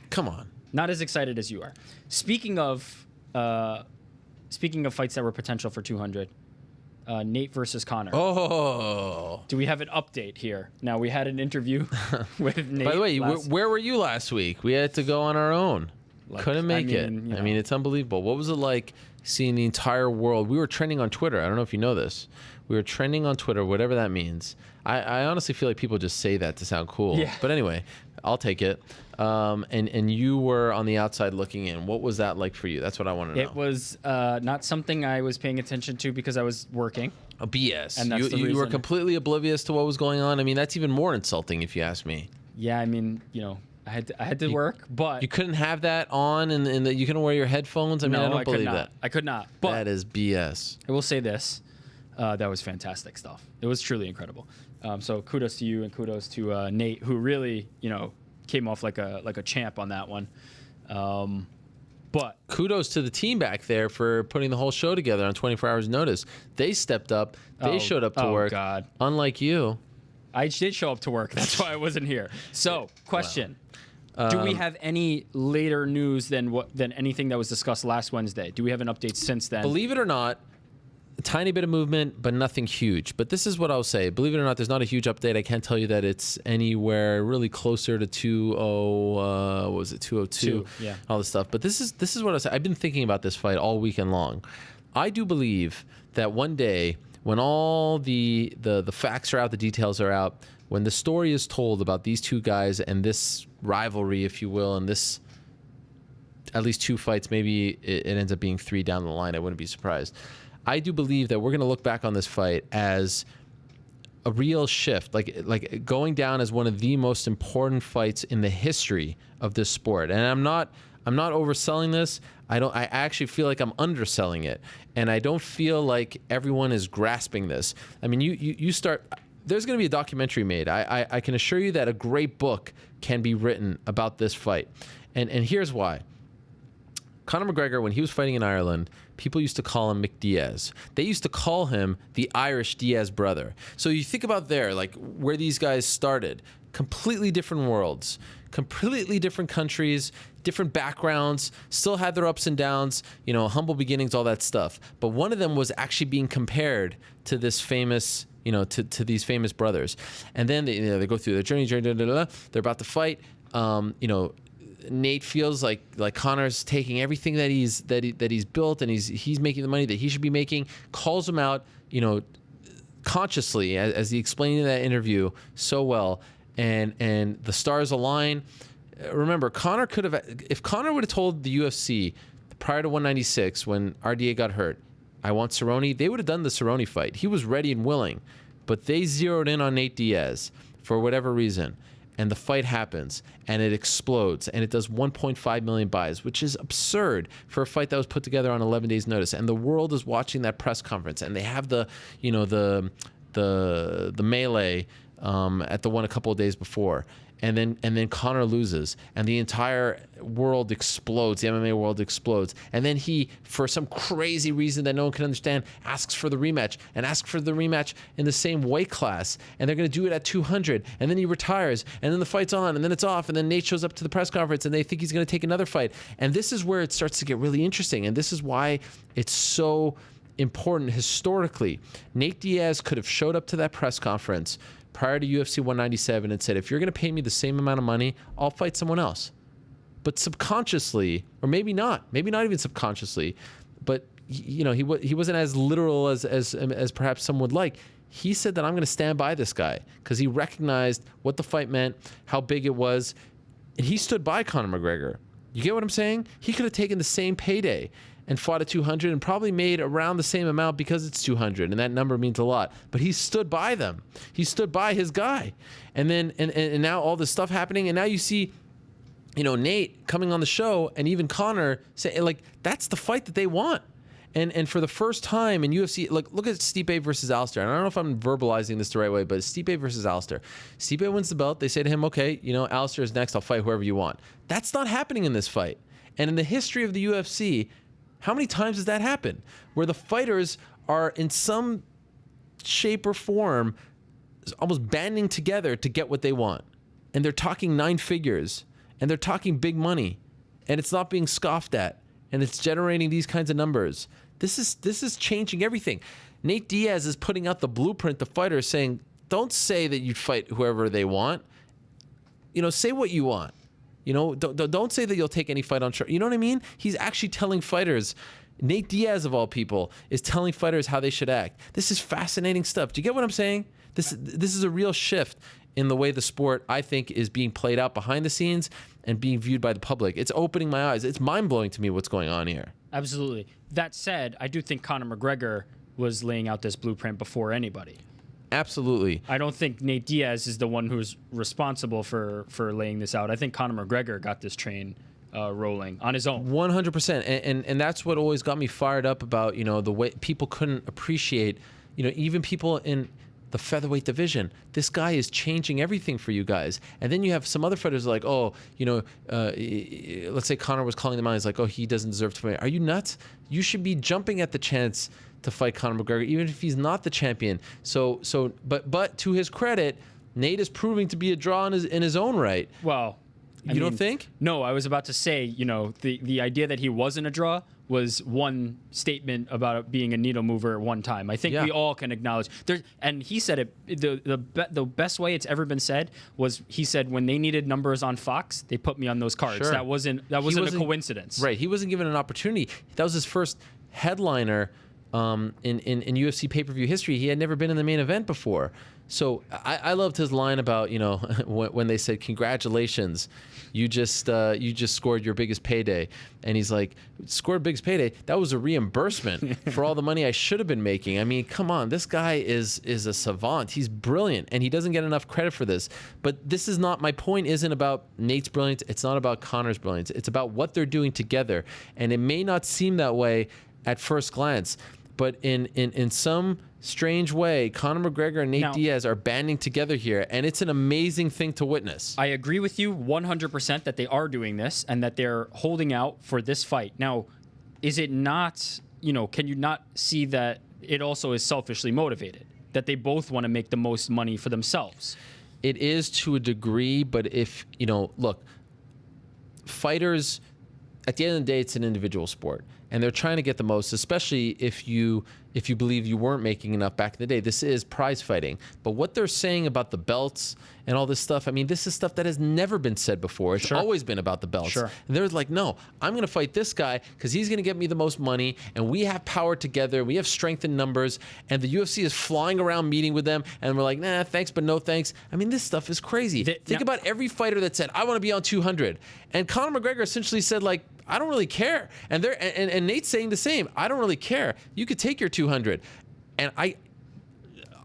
Come on. Not as excited as you are. Speaking of fights that were potential for 200. Nate versus Connor. Oh. Do we have an update here? Now, we had an interview with Nate. By the way, where were you last week? We had to go on our own. Couldn't make it. I mean, it's unbelievable. What was it like seeing the entire world. We were trending on Twitter. I don't know if you know this. We were trending on Twitter, whatever that means. I honestly feel like people just say that to sound cool. Yeah. But anyway, I'll take it. And you were on the outside looking in. What was that like for you? That's what I want to know. It was not something I was paying attention to because I was working. BS. And that's you were completely oblivious to what was going on. I mean, that's even more insulting if you ask me. Yeah, I mean, I had to work, but you couldn't have that on, and you couldn't wear your headphones. I mean, I don't believe that. I could not. But that is BS. I will say this: that was fantastic stuff. It was truly incredible. So kudos to you, and kudos to Nate, who really, came off like a champ on that one. But kudos to the team back there for putting the whole show together on 24 hours notice. They stepped up. They showed up to work. God. Unlike you. I did show up to work. That's why I wasn't here. So, question. Do we have any later news than anything that was discussed last Wednesday? Do we have an update since then? Believe it or not, a tiny bit of movement, but nothing huge. But this is what I'll say. Believe it or not, there's not a huge update. I can't tell you that it's anywhere really closer to 202, yeah, all this stuff. But this is what I say. I've been thinking about this fight all weekend long. I do believe that one day, when all the facts are out, the details are out, when the story is told about these two guys and this rivalry, if you will, and this at least 2 fights, maybe it ends up being 3 down the line. I wouldn't be surprised. I do believe that we're going to look back on this fight as a real shift, like going down as one of the most important fights in the history of this sport. And I'm not overselling this. I actually feel like I'm underselling it, and I don't feel like everyone is grasping this. I mean, you start. There's going to be a documentary made. I can assure you that a great book can be written about this fight, and here's why. Conor McGregor, when he was fighting in Ireland, people used to call him McDiaz. They used to call him the Irish Diaz brother. So you think about there, like where these guys started, completely different worlds, completely different countries, different backgrounds, still had their ups and downs, humble beginnings, all that stuff. But one of them was actually being compared to this famous, to these famous brothers. And then they go through their journey, they're about to fight, Nate feels like Conor's taking everything that he's built, and he's making the money that he should be making. Calls him out, consciously, as he explained in that interview so well, and the stars align. Remember, Conor could have, if Conor would have told the UFC prior to 196 when RDA got hurt, I want Cerrone, they would have done the Cerrone fight. He was ready and willing, but they zeroed in on Nate Diaz for whatever reason. And the fight happens, and it explodes, and it does 1.5 million buys, which is absurd for a fight that was put together on 11 days' notice. And the world is watching that press conference, and they have the melee at the one a couple of days before, and then Conor loses, and the entire world explodes. The MMA world explodes, and then he, for some crazy reason that no one can understand, asks for the rematch in the same weight class, and they're going to do it at 200, and then he retires, and then the fight's on, and then it's off, and then Nate shows up to the press conference, and they think he's going to take another fight, and this is where it starts to get really interesting, and this is why it's so important historically. Nate Diaz could have showed up to that press conference prior to UFC 197 and said, if you're going to pay me the same amount of money, I'll fight someone else. But subconsciously, or maybe not even subconsciously, but he wasn't as literal as perhaps some would like. He said that I'm going to stand by this guy because he recognized what the fight meant, how big it was, and he stood by Conor McGregor. You get what I'm saying? He could have taken the same payday and fought at 200 and probably made around the same amount because it's 200, and that number means a lot. But he stood by them. He stood by his guy. And then and now all this stuff happening, and now you see, Nate coming on the show, and even Conor saying, like, that's the fight that they want. And for the first time in UFC, look at Stipe versus Alistair. And I don't know if I'm verbalizing this the right way, but Stipe versus Alistair. Stipe wins the belt. They say to him, okay, Alistair is next. I'll fight whoever you want. That's not happening in this fight. And in the history of the UFC, how many times has that happened? Where the fighters are in some shape or form almost banding together to get what they want. And they're talking 9 figures. And they're talking big money. And it's not being scoffed at. And it's generating these kinds of numbers. This is changing everything. Nate Diaz is putting out the blueprint to fighters, saying, don't say that you fight whoever they want. Say what you want. Don't say that you'll take any fight on short. You know what I mean? He's actually telling fighters, Nate Diaz, of all people, is telling fighters how they should act. This is fascinating stuff. Do you get what I'm saying? This is a real shift in the way the sport, I think, is being played out behind the scenes and being viewed by the public. It's opening my eyes. It's mind-blowing to me what's going on here. Absolutely. That said, I do think Conor McGregor was laying out this blueprint before anybody. Absolutely. I don't think Nate Diaz is the one who's responsible for laying this out. I think Conor McGregor got this train rolling on his own. 100%. And that's what always got me fired up about, the way people couldn't appreciate, even people in the featherweight division. This guy is changing everything for you guys. And then you have some other fighters like, let's say Conor was calling them out. He's like, he doesn't deserve to fight. Are you nuts? You should be jumping at the chance to fight Conor McGregor, even if he's not the champion. But to his credit, Nate is proving to be a draw in his own right. Well, you don't think? No, I was about to say, the idea that he wasn't a draw was one statement about it being a needle mover at one time. I think we all can acknowledge. And he said it. The best way it's ever been said was he said when they needed numbers on Fox, they put me on those cards. Sure. That wasn't a coincidence. Right. He wasn't given an opportunity. That was his first headliner in UFC pay-per-view history. He had never been in the main event before. So I loved his line about, when they said, congratulations, you just scored your biggest payday. And he's like, scored biggest payday? That was a reimbursement for all the money I should have been making. I mean, come on, this guy is a savant. He's brilliant, and he doesn't get enough credit for this. But this is not, my point isn't about Nate's brilliance. It's not about Conor's brilliance. It's about what they're doing together. And it may not seem that way at first glance, but in some strange way, Conor McGregor and Nate Diaz are banding together here, and it's an amazing thing to witness. I agree with you 100% that they are doing this and that they're holding out for this fight. Now, is it not, can you not see that it also is selfishly motivated, that they both want to make the most money for themselves? It is to a degree, but if, look, fighters, at the end of the day, it's an individual sport. And they're trying to get the most, especially if you believe you weren't making enough back in the day. This is prize fighting. But what they're saying about the belts and all this stuff, I mean, this is stuff that has never been said before. It's always been about the belts. Sure. And they're like, no, I'm going to fight this guy because he's going to get me the most money, and we have power together. We have strength in numbers, and the UFC is flying around meeting with them, and we're like, nah, thanks, but no thanks. I mean, this stuff is crazy. Think about every fighter that said, I want to be on 200. And Conor McGregor essentially said, like, I don't really care. And Nate's saying the same. I don't really care. You could take your 200. And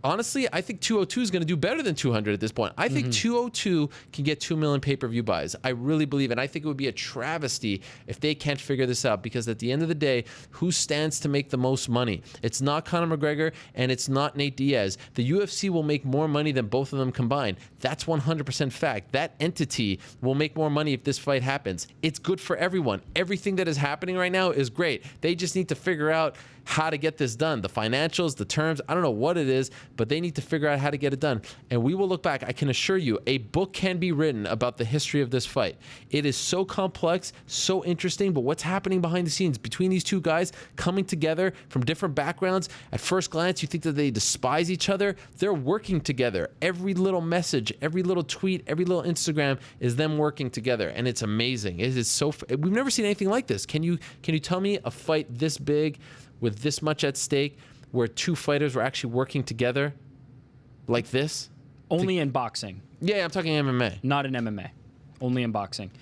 honestly, I think 202 is going to do better than 200 at this point. I think 202 can get 2 million pay-per-view buys. I really believe it. And I think it would be a travesty if they can't figure this out, because at the end of the day, who stands to make the most money? It's not Conor McGregor, and it's not Nate Diaz. The UFC will make more money than both of them combined. That's 100% fact. That entity will make more money if this fight happens. It's good for everyone. Everything that is happening right now is great. They just need to figure out how to get this done. The financials, the terms, I don't know what it is, but they need to figure out how to get it done. And we will look back. I can assure you, a book can be written about the history of this fight. It is so complex, so interesting, but what's happening behind the scenes between these two guys coming together from different backgrounds, at first glance, you think that they despise each other. They're working together. Every little message, every little tweet, every little Instagram is them working together, and it's amazing. It is so, we've never seen anything like this. Can you tell me a fight this big with this much at stake where two fighters were actually working together like this? Only in boxing. Yeah, I'm talking MMA. Not in MMA. Only in boxing.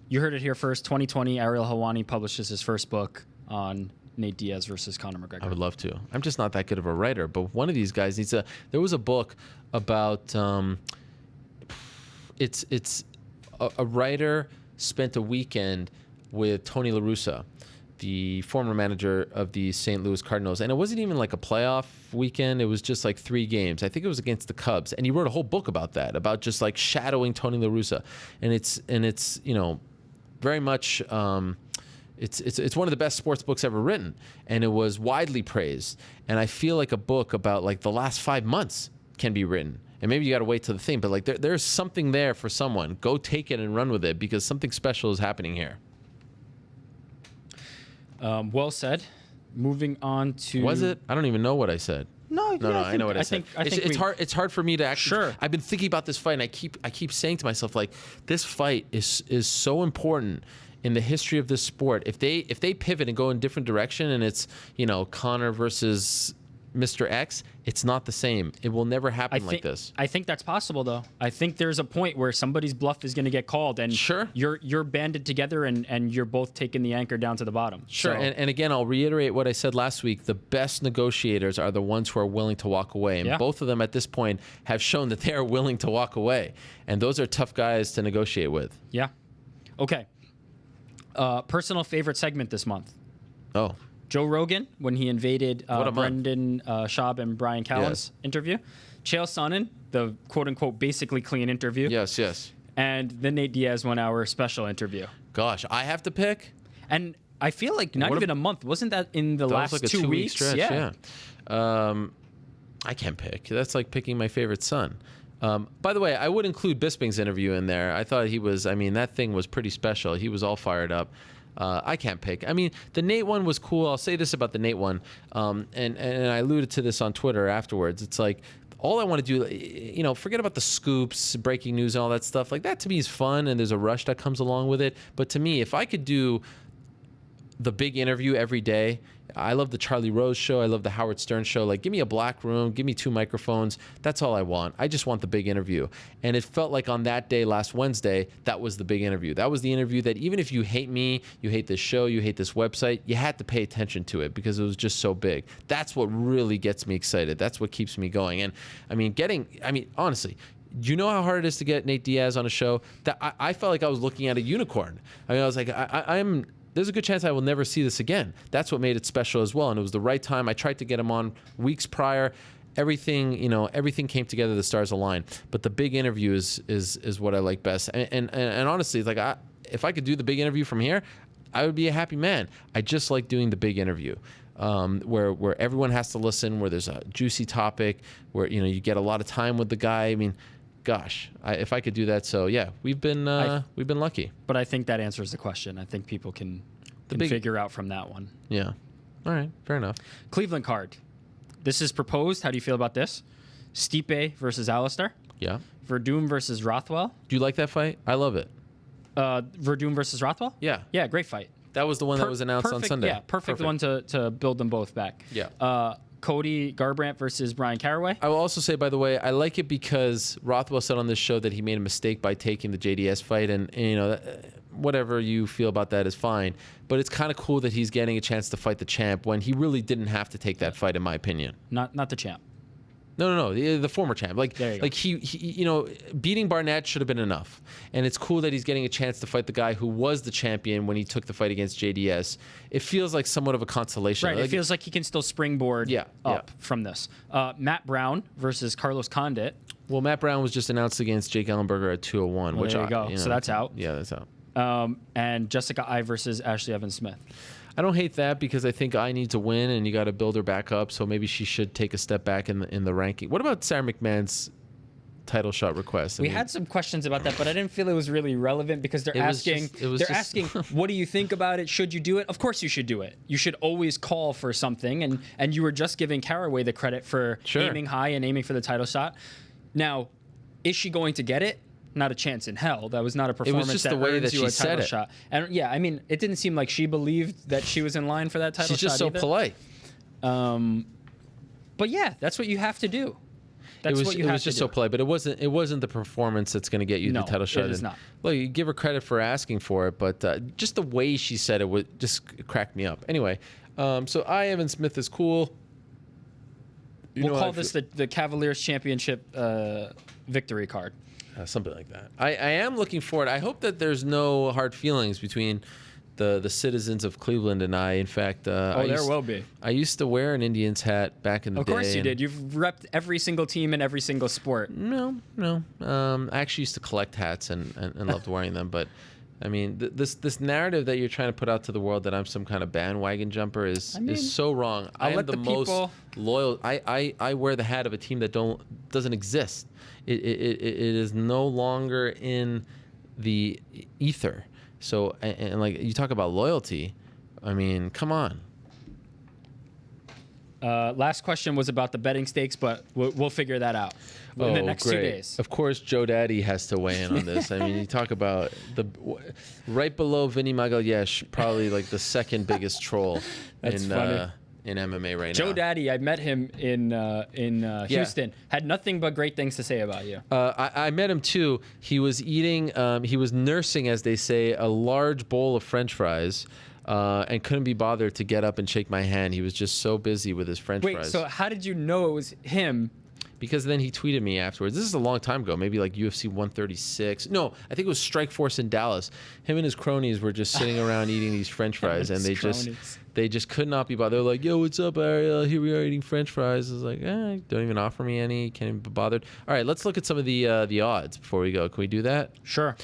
You heard it here first. 2020, Ariel Helwani publishes his first book on Nate Diaz versus Conor McGregor. I would love to. I'm just not that good of a writer, but one of these guys needs to. There was a book about. It's a writer spent a weekend with Tony La Russa, the former manager of the St. Louis Cardinals. And it wasn't even like a playoff weekend. It was just like 3 games. I think it was against the Cubs. And he wrote a whole book about that, about just like shadowing Tony La Russa. And it's very much, it's one of the best sports books ever written. And it was widely praised. And I feel like a book about like the last 5 months can be written. And maybe you got to wait till the thing, but like there's something there for someone. Go take it and run with it, because something special is happening here. Well said. Moving on to... Was it? I don't even know what I said. No, I know what I said. It's hard for me to actually... Sure. I've been thinking about this fight, and I keep saying to myself, like, this fight is so important in the history of this sport, if they pivot and go in a different direction, and it's Conor versus Mr. X, it's not the same. It will never happen like this. I think that's possible, though. I think there's a point where somebody's bluff is going to get called, and you're banded together, and you're both taking the anchor down to the bottom. Sure. So, and again, I'll reiterate what I said last week. The best negotiators are the ones who are willing to walk away. And both of them at this point have shown that they are willing to walk away. And those are tough guys to negotiate with. Yeah. Okay. Personal favorite segment this month. Oh. Joe Rogan, when he invaded Brendan Schaub and Bryan Callen's interview. Chael Sonnen, the quote-unquote basically clean interview. Yes. And the Nate Diaz 1 hour special interview. Gosh, I have to pick? And I feel like not even a month. Wasn't that in the last was like 2 weeks? Stretch, yeah. I can't pick. That's like picking my favorite son. By the way, I would include Bisping's interview in there. I thought that thing was pretty special. He was all fired up. I can't pick. I mean, the Nate one was cool. I'll say this about the Nate one, and I alluded to this on Twitter afterwards. It's like, all I want to do, forget about the scoops, breaking news, and all that stuff. Like, that to me is fun, and there's a rush that comes along with it. But to me, if I could do the big interview every day, I love the Charlie Rose show. I love the Howard Stern show. Like, give me a black room, give me 2 microphones. That's all I want. I just want the big interview. And it felt like on that day, last Wednesday, that was the big interview. That was the interview that even if you hate me, you hate this show, you hate this website, you had to pay attention to it because it was just so big. That's what really gets me excited. That's what keeps me going. And honestly, do you know how hard it is to get Nate Diaz on a show? That I felt like I was looking at a unicorn. I was like, there's a good chance I will never see this again. That's what made it special as well. And it was the right time. I tried to get him on weeks prior. Everything came together. The stars aligned. But the big interview is what I like best. And honestly, like if I could do the big interview from here, I would be a happy man. I just like doing the big interview. Where everyone has to listen, where there's a juicy topic, where you get a lot of time with the guy. I mean, gosh, if I could do that. So yeah, we've been lucky. But I think that answers the question. I think people can figure out from that one. Yeah. All right. Fair enough. Cleveland card. This is proposed. How do you feel about this? Stipe versus Alistair. Yeah. Verdum versus Rothwell. Do you like that fight? I love it. Verdum versus Rothwell. Yeah. Yeah. Great fight. That was the one that was announced on Sunday. Yeah. Perfect one to build them both back. Yeah. Cody Garbrandt versus Bryan Caraway. I will also say, by the way, I like it because Rothwell said on this show that he made a mistake by taking the JDS fight, and whatever you feel about that is fine. But it's kind of cool that he's getting a chance to fight the champ when he really didn't have to take that fight, in my opinion. Not the champ. No, the former champ. He beating Barnett should have been enough. And it's cool that he's getting a chance to fight the guy who was the champion when he took the fight against JDS. It feels like somewhat of a consolation. Right, it feels like he can still springboard up from this. Matt Brown versus Carlos Condit. Well, Matt Brown was just announced against Jake Ellenberger at 201. Well, there you go. So that's out. Yeah, that's out. And Jessica Ai versus Ashley Evans-Smith. I don't hate that because I think I need to win, and you got to build her back up. So maybe she should take a step back in the ranking. What about Sarah McMahon's title shot request? We had some questions about that, but I didn't feel it was really relevant because they're asking, what do you think about it? Should you do it? Of course you should do it. You should always call for something, and you were just giving Caraway the credit for aiming high and aiming for the title shot. Now, is she going to get it? Not a chance in hell. That was not a performance. It was just the way that she said it. Shot. And yeah, I mean, it didn't seem like she believed that she was in line for that title shot. She's just so polite. But yeah, that's what you have to do. It was just so polite, but it wasn't the performance that's going to get you the title shot. It is not. Look, you give her credit for asking for it, but just the way she said it would just cracked me up. Anyway, so Evan Smith is cool. We'll call this the Cavaliers Championship victory card. Something like that. I am looking forward. I hope that there's no hard feelings between the citizens of Cleveland and I. In fact, there will be. I used to wear an Indians hat back in the day. Of course you did. You've repped every single team in every single sport. No. I actually used to collect hats and loved wearing them. But I mean, this narrative that you're trying to put out to the world that I'm some kind of bandwagon jumper is so wrong. I am the most loyal. I wear the hat of a team that doesn't exist. It is no longer in the ether. So, and like you talk about loyalty, I mean, come on. Last question was about the betting stakes, but we'll figure that out in the next 2 days. Of course, Joe Daddy has to weigh in on this. I mean, you talk about right below Vinny Magalhães, probably like the second biggest troll That's funny. In MMA right now. Joe Daddy, I met him in Houston. Had nothing but great things to say about you. I met him too. He was eating, he was nursing, as they say, a large bowl of French fries. And couldn't be bothered to get up and shake my hand. He was just so busy with his French fries. Wait, so how did you know it was him? Because then he tweeted me afterwards. This is a long time ago, maybe like UFC 136. No, I think it was Strikeforce in Dallas. Him and his cronies were just sitting around eating these French fries, and they just could not be bothered. They're like, "Yo, what's up, Ariel? Here we are eating French fries." I was like, don't even offer me any. Can't even be bothered. All right, let's look at some of the odds before we go. Can we do that? Sure.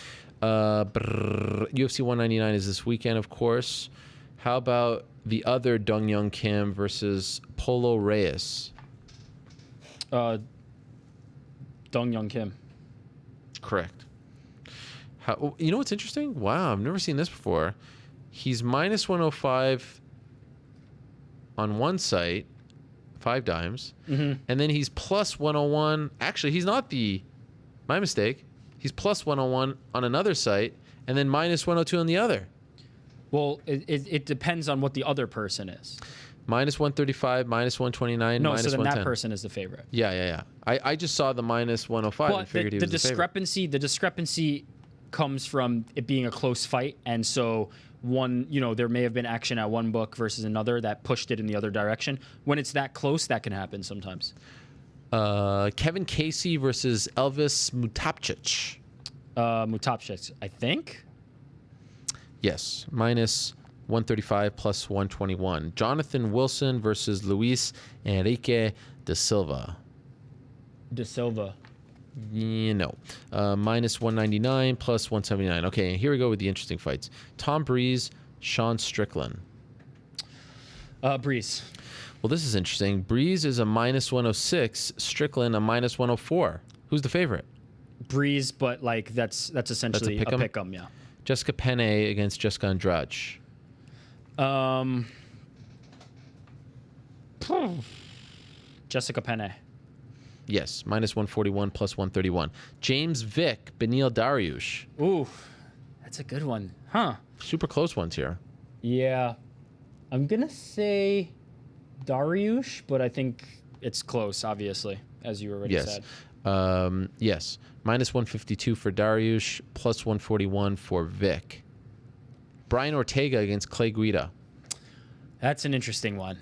UFC 199 is this weekend, of course. How about the other Dong Young Kim versus Polo Reyes? Dong Young Kim. Correct. You know what's interesting? Wow, I've never seen this before. He's minus 105 on one site, 5 dimes, and then he's plus 101. Actually, he's not my mistake. He's plus 101 on another site, and then minus 102 on the other. Well, it depends on what the other person is. Minus 135, minus 129, no, minus 110. No, so then that person is the favorite. Yeah. I just saw the minus 105 and figured he was the favorite. The discrepancy comes from it being a close fight, and so there may have been action at one book versus another that pushed it in the other direction. When it's that close, that can happen sometimes. Kevin Casey versus Elvis Mutapcic. Mutapcic, I think. Yes, minus 135 plus 121. Jonathan Wilson versus Luis Enrique da Silva. Minus 199 plus 179. Okay, and here we go with the interesting fights. Tom Breeze, Sean Strickland. Breeze. Well, this is interesting. Breeze is a minus 106. Strickland a minus 104. Who's the favorite? Breeze, but like that's essentially a pick'em, yeah. Jessica Penne against Jessica Andrade. Jessica Penne. Yes, minus 141 plus 131. James Vick, Beneil Dariush. Ooh, that's a good one. Huh. Super close ones here. Yeah. I'm going to say Dariush, but I think it's close, obviously, as you already said. Yes. Minus 152 for Dariush, plus 141 for Vic. Brian Ortega against Clay Guida. That's an interesting one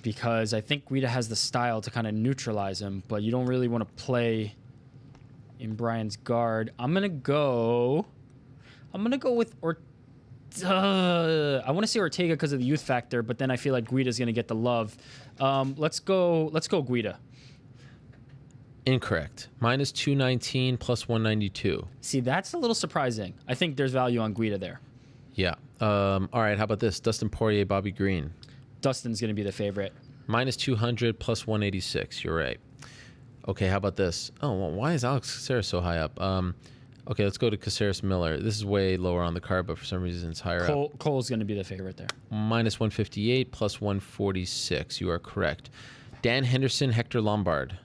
because I think Guida has the style to kind of neutralize him, but you don't really want to play in Brian's guard. I'm going to go with I want to say Ortega because of the youth factor, but then I feel like Guida's going to get the love. Let's go Guida. Incorrect. Minus 219 plus 192. See, that's a little surprising. I think there's value on Guida there. Yeah. All right, how about this? Dustin Poirier, Bobby Green. Dustin's going to be the favorite. Minus 200 plus 186. You're right. Okay, how about this? Oh, well, why is Alex Caceres so high up? Okay, let's go to Caceres Miller. This is way lower on the card, but for some reason it's higher up. Cole's going to be the favorite there. Minus 158 plus 146. You are correct. Dan Henderson, Hector Lombard.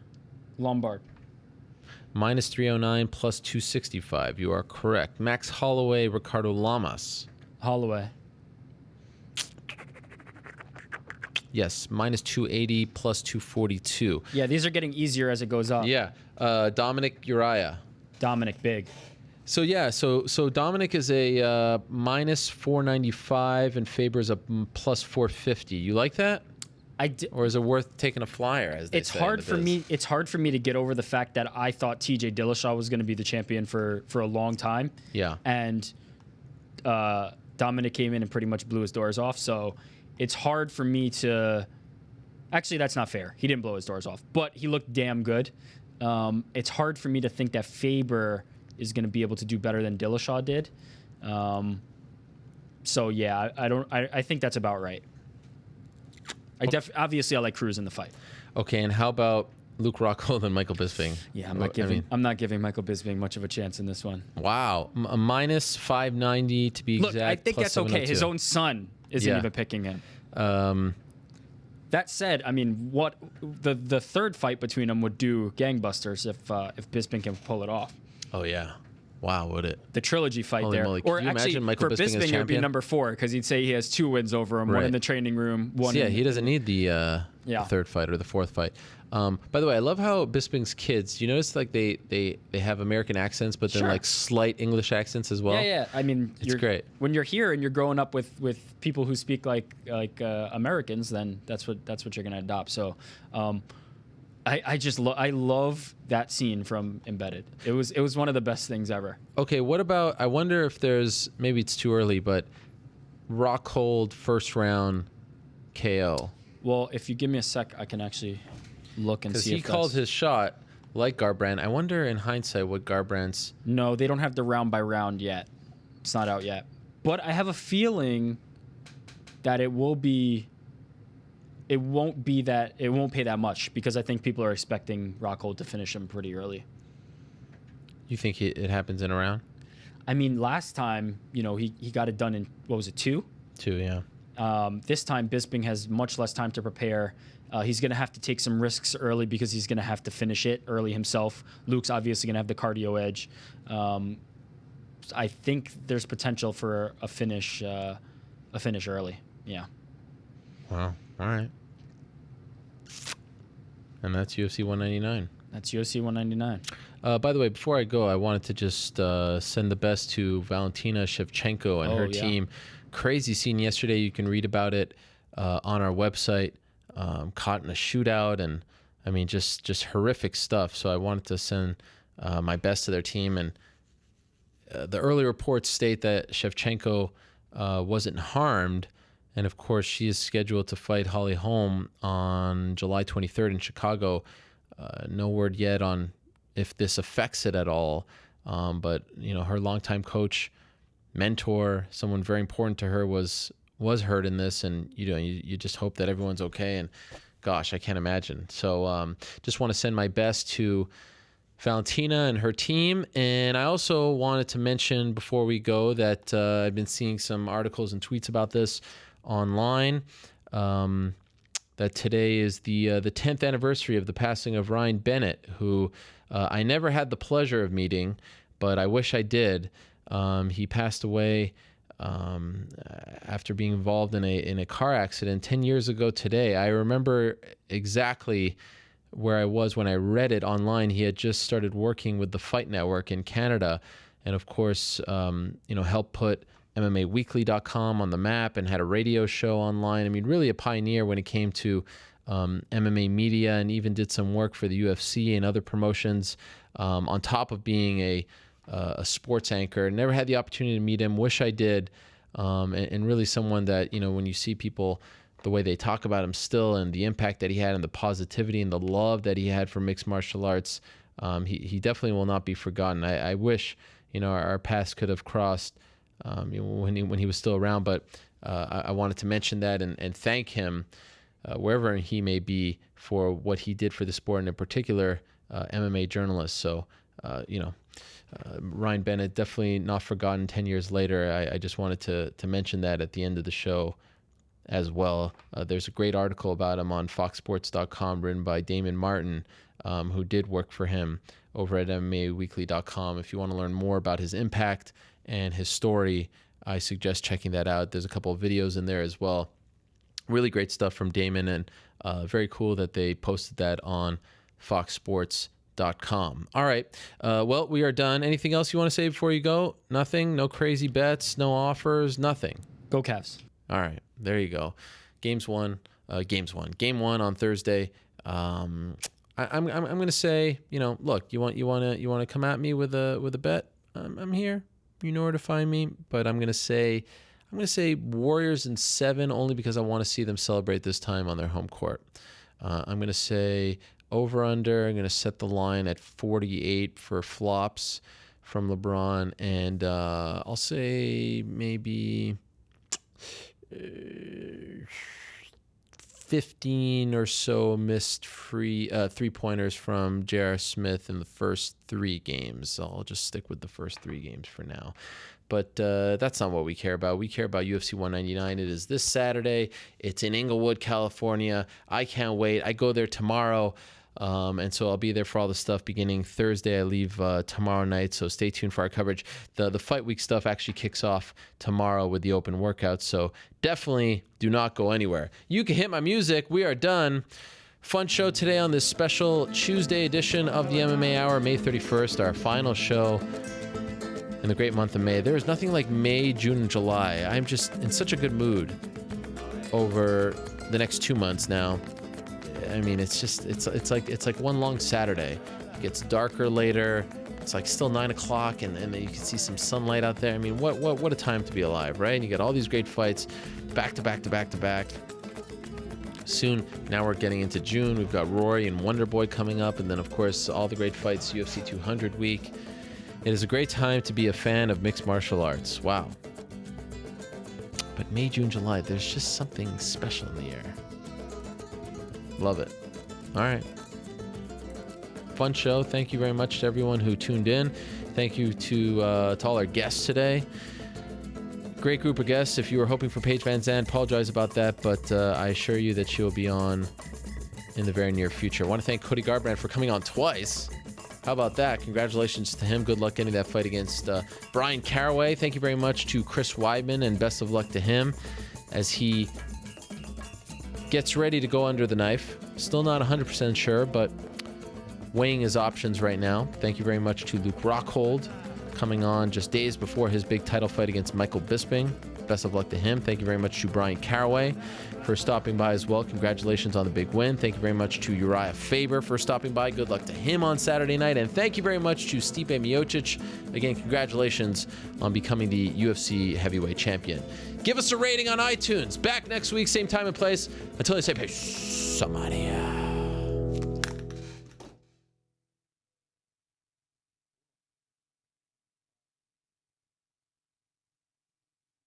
Minus 309 plus 265. You are correct. Max Holloway, Ricardo Lamas. Holloway. Yes, minus 280 plus 242. Yeah, these are getting easier as it goes up. Yeah. Dominic Urijah. Dominic big. So yeah, so Dominic is a minus 495 and Faber's a plus 450. You like that? Or is it worth taking a flyer? As they say hard for me. It's hard for me to get over the fact that I thought T.J. Dillashaw was going to be the champion for a long time. Yeah. And Dominic came in and pretty much blew his doors off. So it's hard for me to. Actually, that's not fair. He didn't blow his doors off, but he looked damn good. It's hard for me to think that Faber is going to be able to do better than Dillashaw did. So yeah, I think that's about right. Obviously I like Cruz in the fight. Okay, and how about Luke Rockhold and Michael Bisping? Yeah, I'm not giving Michael Bisping much of a chance in this one. Wow, a minus 590 to be exact. Look, I think that's okay. His own son isn't even picking him. That said, I mean, what the third fight between them would do gangbusters if Bisping can pull it off. Oh yeah. Wow, would it? The trilogy fight Holy there. moly. Could Or you actually, imagine Michael for Bisping as Bisping, it would be champion? number 4 because he'd say he has 2 wins over him, one Right. in the training room, one. So, he in, doesn't need the third fight or the fourth fight. By the way, I love how Bisping's kids, you notice like they have American accents, but then Sure. like slight English accents as well. Yeah. I mean, It's great. When you're here and you're growing up with people who speak like Americans, then that's what you're gonna adopt. So, I just I love that scene from Embedded. It was one of the best things ever. Okay, what about, I wonder if there's, maybe it's too early, but Rockhold first round KO. Well, if you give me a sec, I can actually look and Because see he if called that's... his shot like Garbrandt. I wonder in hindsight what Garbrandt's... No, they don't have the round by round yet. It's not out yet. But I have a feeling that it won't pay that much because I think people are expecting Rockhold to finish him pretty early. You think it happens in a round? I mean, last time, he got it done in, what was it, 2? 2, yeah. This time, Bisping has much less time to prepare. He's going to have to take some risks early because he's going to have to finish it early himself. Luke's obviously going to have the cardio edge. I think there's potential for a finish early. Yeah. Wow. All right. And that's UFC 199. That's UFC 199. By the way, before I go, I wanted to just send the best to Valentina Shevchenko and her team. Crazy scene yesterday. You can read about it on our website. Caught in a shootout, and I mean, just horrific stuff. So I wanted to send my best to their team. And the early reports state that Shevchenko wasn't harmed. And of course, she is scheduled to fight Holly Holm on July 23rd in Chicago. No word yet on if this affects it at all. But her longtime coach, mentor, someone very important to her was hurt in this, and you just hope that everyone's okay. And gosh, I can't imagine. So just want to send my best to Valentina and her team. And I also wanted to mention before we go that I've been seeing some articles and tweets about this online, that today is the 10th anniversary of the passing of Ryan Bennett, who I never had the pleasure of meeting, but I wish I did. He passed away after being involved in a car accident 10 years ago today. I remember exactly where I was when I read it online. He had just started working with the Fight Network in Canada, and of course, helped put MMAweekly.com on the map and had a radio show online. I mean, really a pioneer when it came to MMA media, and even did some work for the UFC and other promotions, on top of being a sports anchor. Never had the opportunity to meet him. Wish I did. And really someone that, when you see people, the way they talk about him still, and the impact that he had, and the positivity and the love that he had for mixed martial arts, he definitely will not be forgotten. I wish, our paths could have crossed when he was still around. But I wanted to mention that and thank him, wherever he may be, for what he did for the sport, and in particular, MMA journalists. So, Ryan Bennett, definitely not forgotten 10 years later. I just wanted to mention that at the end of the show as well. There's a great article about him on foxsports.com written by Damon Martin, who did work for him over at MMAweekly.com. If you want to learn more about his impact and his story, I suggest checking that out. There's a couple of videos in there as well. Really great stuff from Damon, and very cool that they posted that on foxsports.com. All right. Well, we are done. Anything else you want to say before you go? Nothing? No crazy bets? No offers? Nothing? Go Cavs. All right. There you go. Game one on Thursday. I'm going to say, look, you want to come at me with a bet? I'm here. You know where to find me. But I'm going to say Warriors in 7, only because I want to see them celebrate this time on their home court. I'm going to say over under. I'm going to set the line at 48 for flops from LeBron, and I'll say maybe 15 or so missed free 3-pointers from J.R. Smith in the first 3 games. So I'll just stick with the first 3 games for now. But that's not what we care about. We care about UFC 199. It is this Saturday. It's in Inglewood, California. I can't wait. I go there tomorrow. And so I'll be there for all the stuff beginning Thursday. I leave tomorrow night, so stay tuned for our coverage. The Fight Week stuff actually kicks off tomorrow with the open workouts, so definitely do not go anywhere. You can hit my music. We are done. Fun show today on this special Tuesday edition of the MMA Hour, May 31st, our final show in the great month of May. There is nothing like May, June, and July. I'm just in such a good mood over the next 2 months now. I mean, it's like one long Saturday. It gets darker later. It's like still 9 o'clock, and then you can see some sunlight out there. I mean, what a time to be alive, right? And you got all these great fights, back to back to back to back. Soon, now we're getting into June. We've got Rory and Wonderboy coming up, and then of course all the great fights, UFC 200 week. It is a great time to be a fan of mixed martial arts. Wow. But May, June, July, there's just something special in the air. Love it. All right. Fun show. Thank you very much to everyone who tuned in. Thank you to all our guests today. Great group of guests. If you were hoping for Paige Van Zandt, apologize about that, but I assure you that she'll be on in the very near future. I want to thank Cody Garbrandt for coming on twice. How about that? Congratulations to him. Good luck getting that fight against Bryan Caraway. Thank you very much to Chris Weidman, and best of luck to him as he gets ready to go under the knife. Still not 100% sure, but weighing his options right now. Thank you very much to Luke Rockhold, coming on just days before his big title fight against Michael Bisping. Best of luck to him. Thank you very much to Bryan Caraway for stopping by as well. Congratulations on the big win. Thank you very much to Urijah Faber for stopping by. Good luck to him on Saturday night. And thank you very much to Stipe Miocic. Again, congratulations on becoming the UFC heavyweight champion. Give us a rating on iTunes. Back next week, same time and place. Until I say peace, somebody.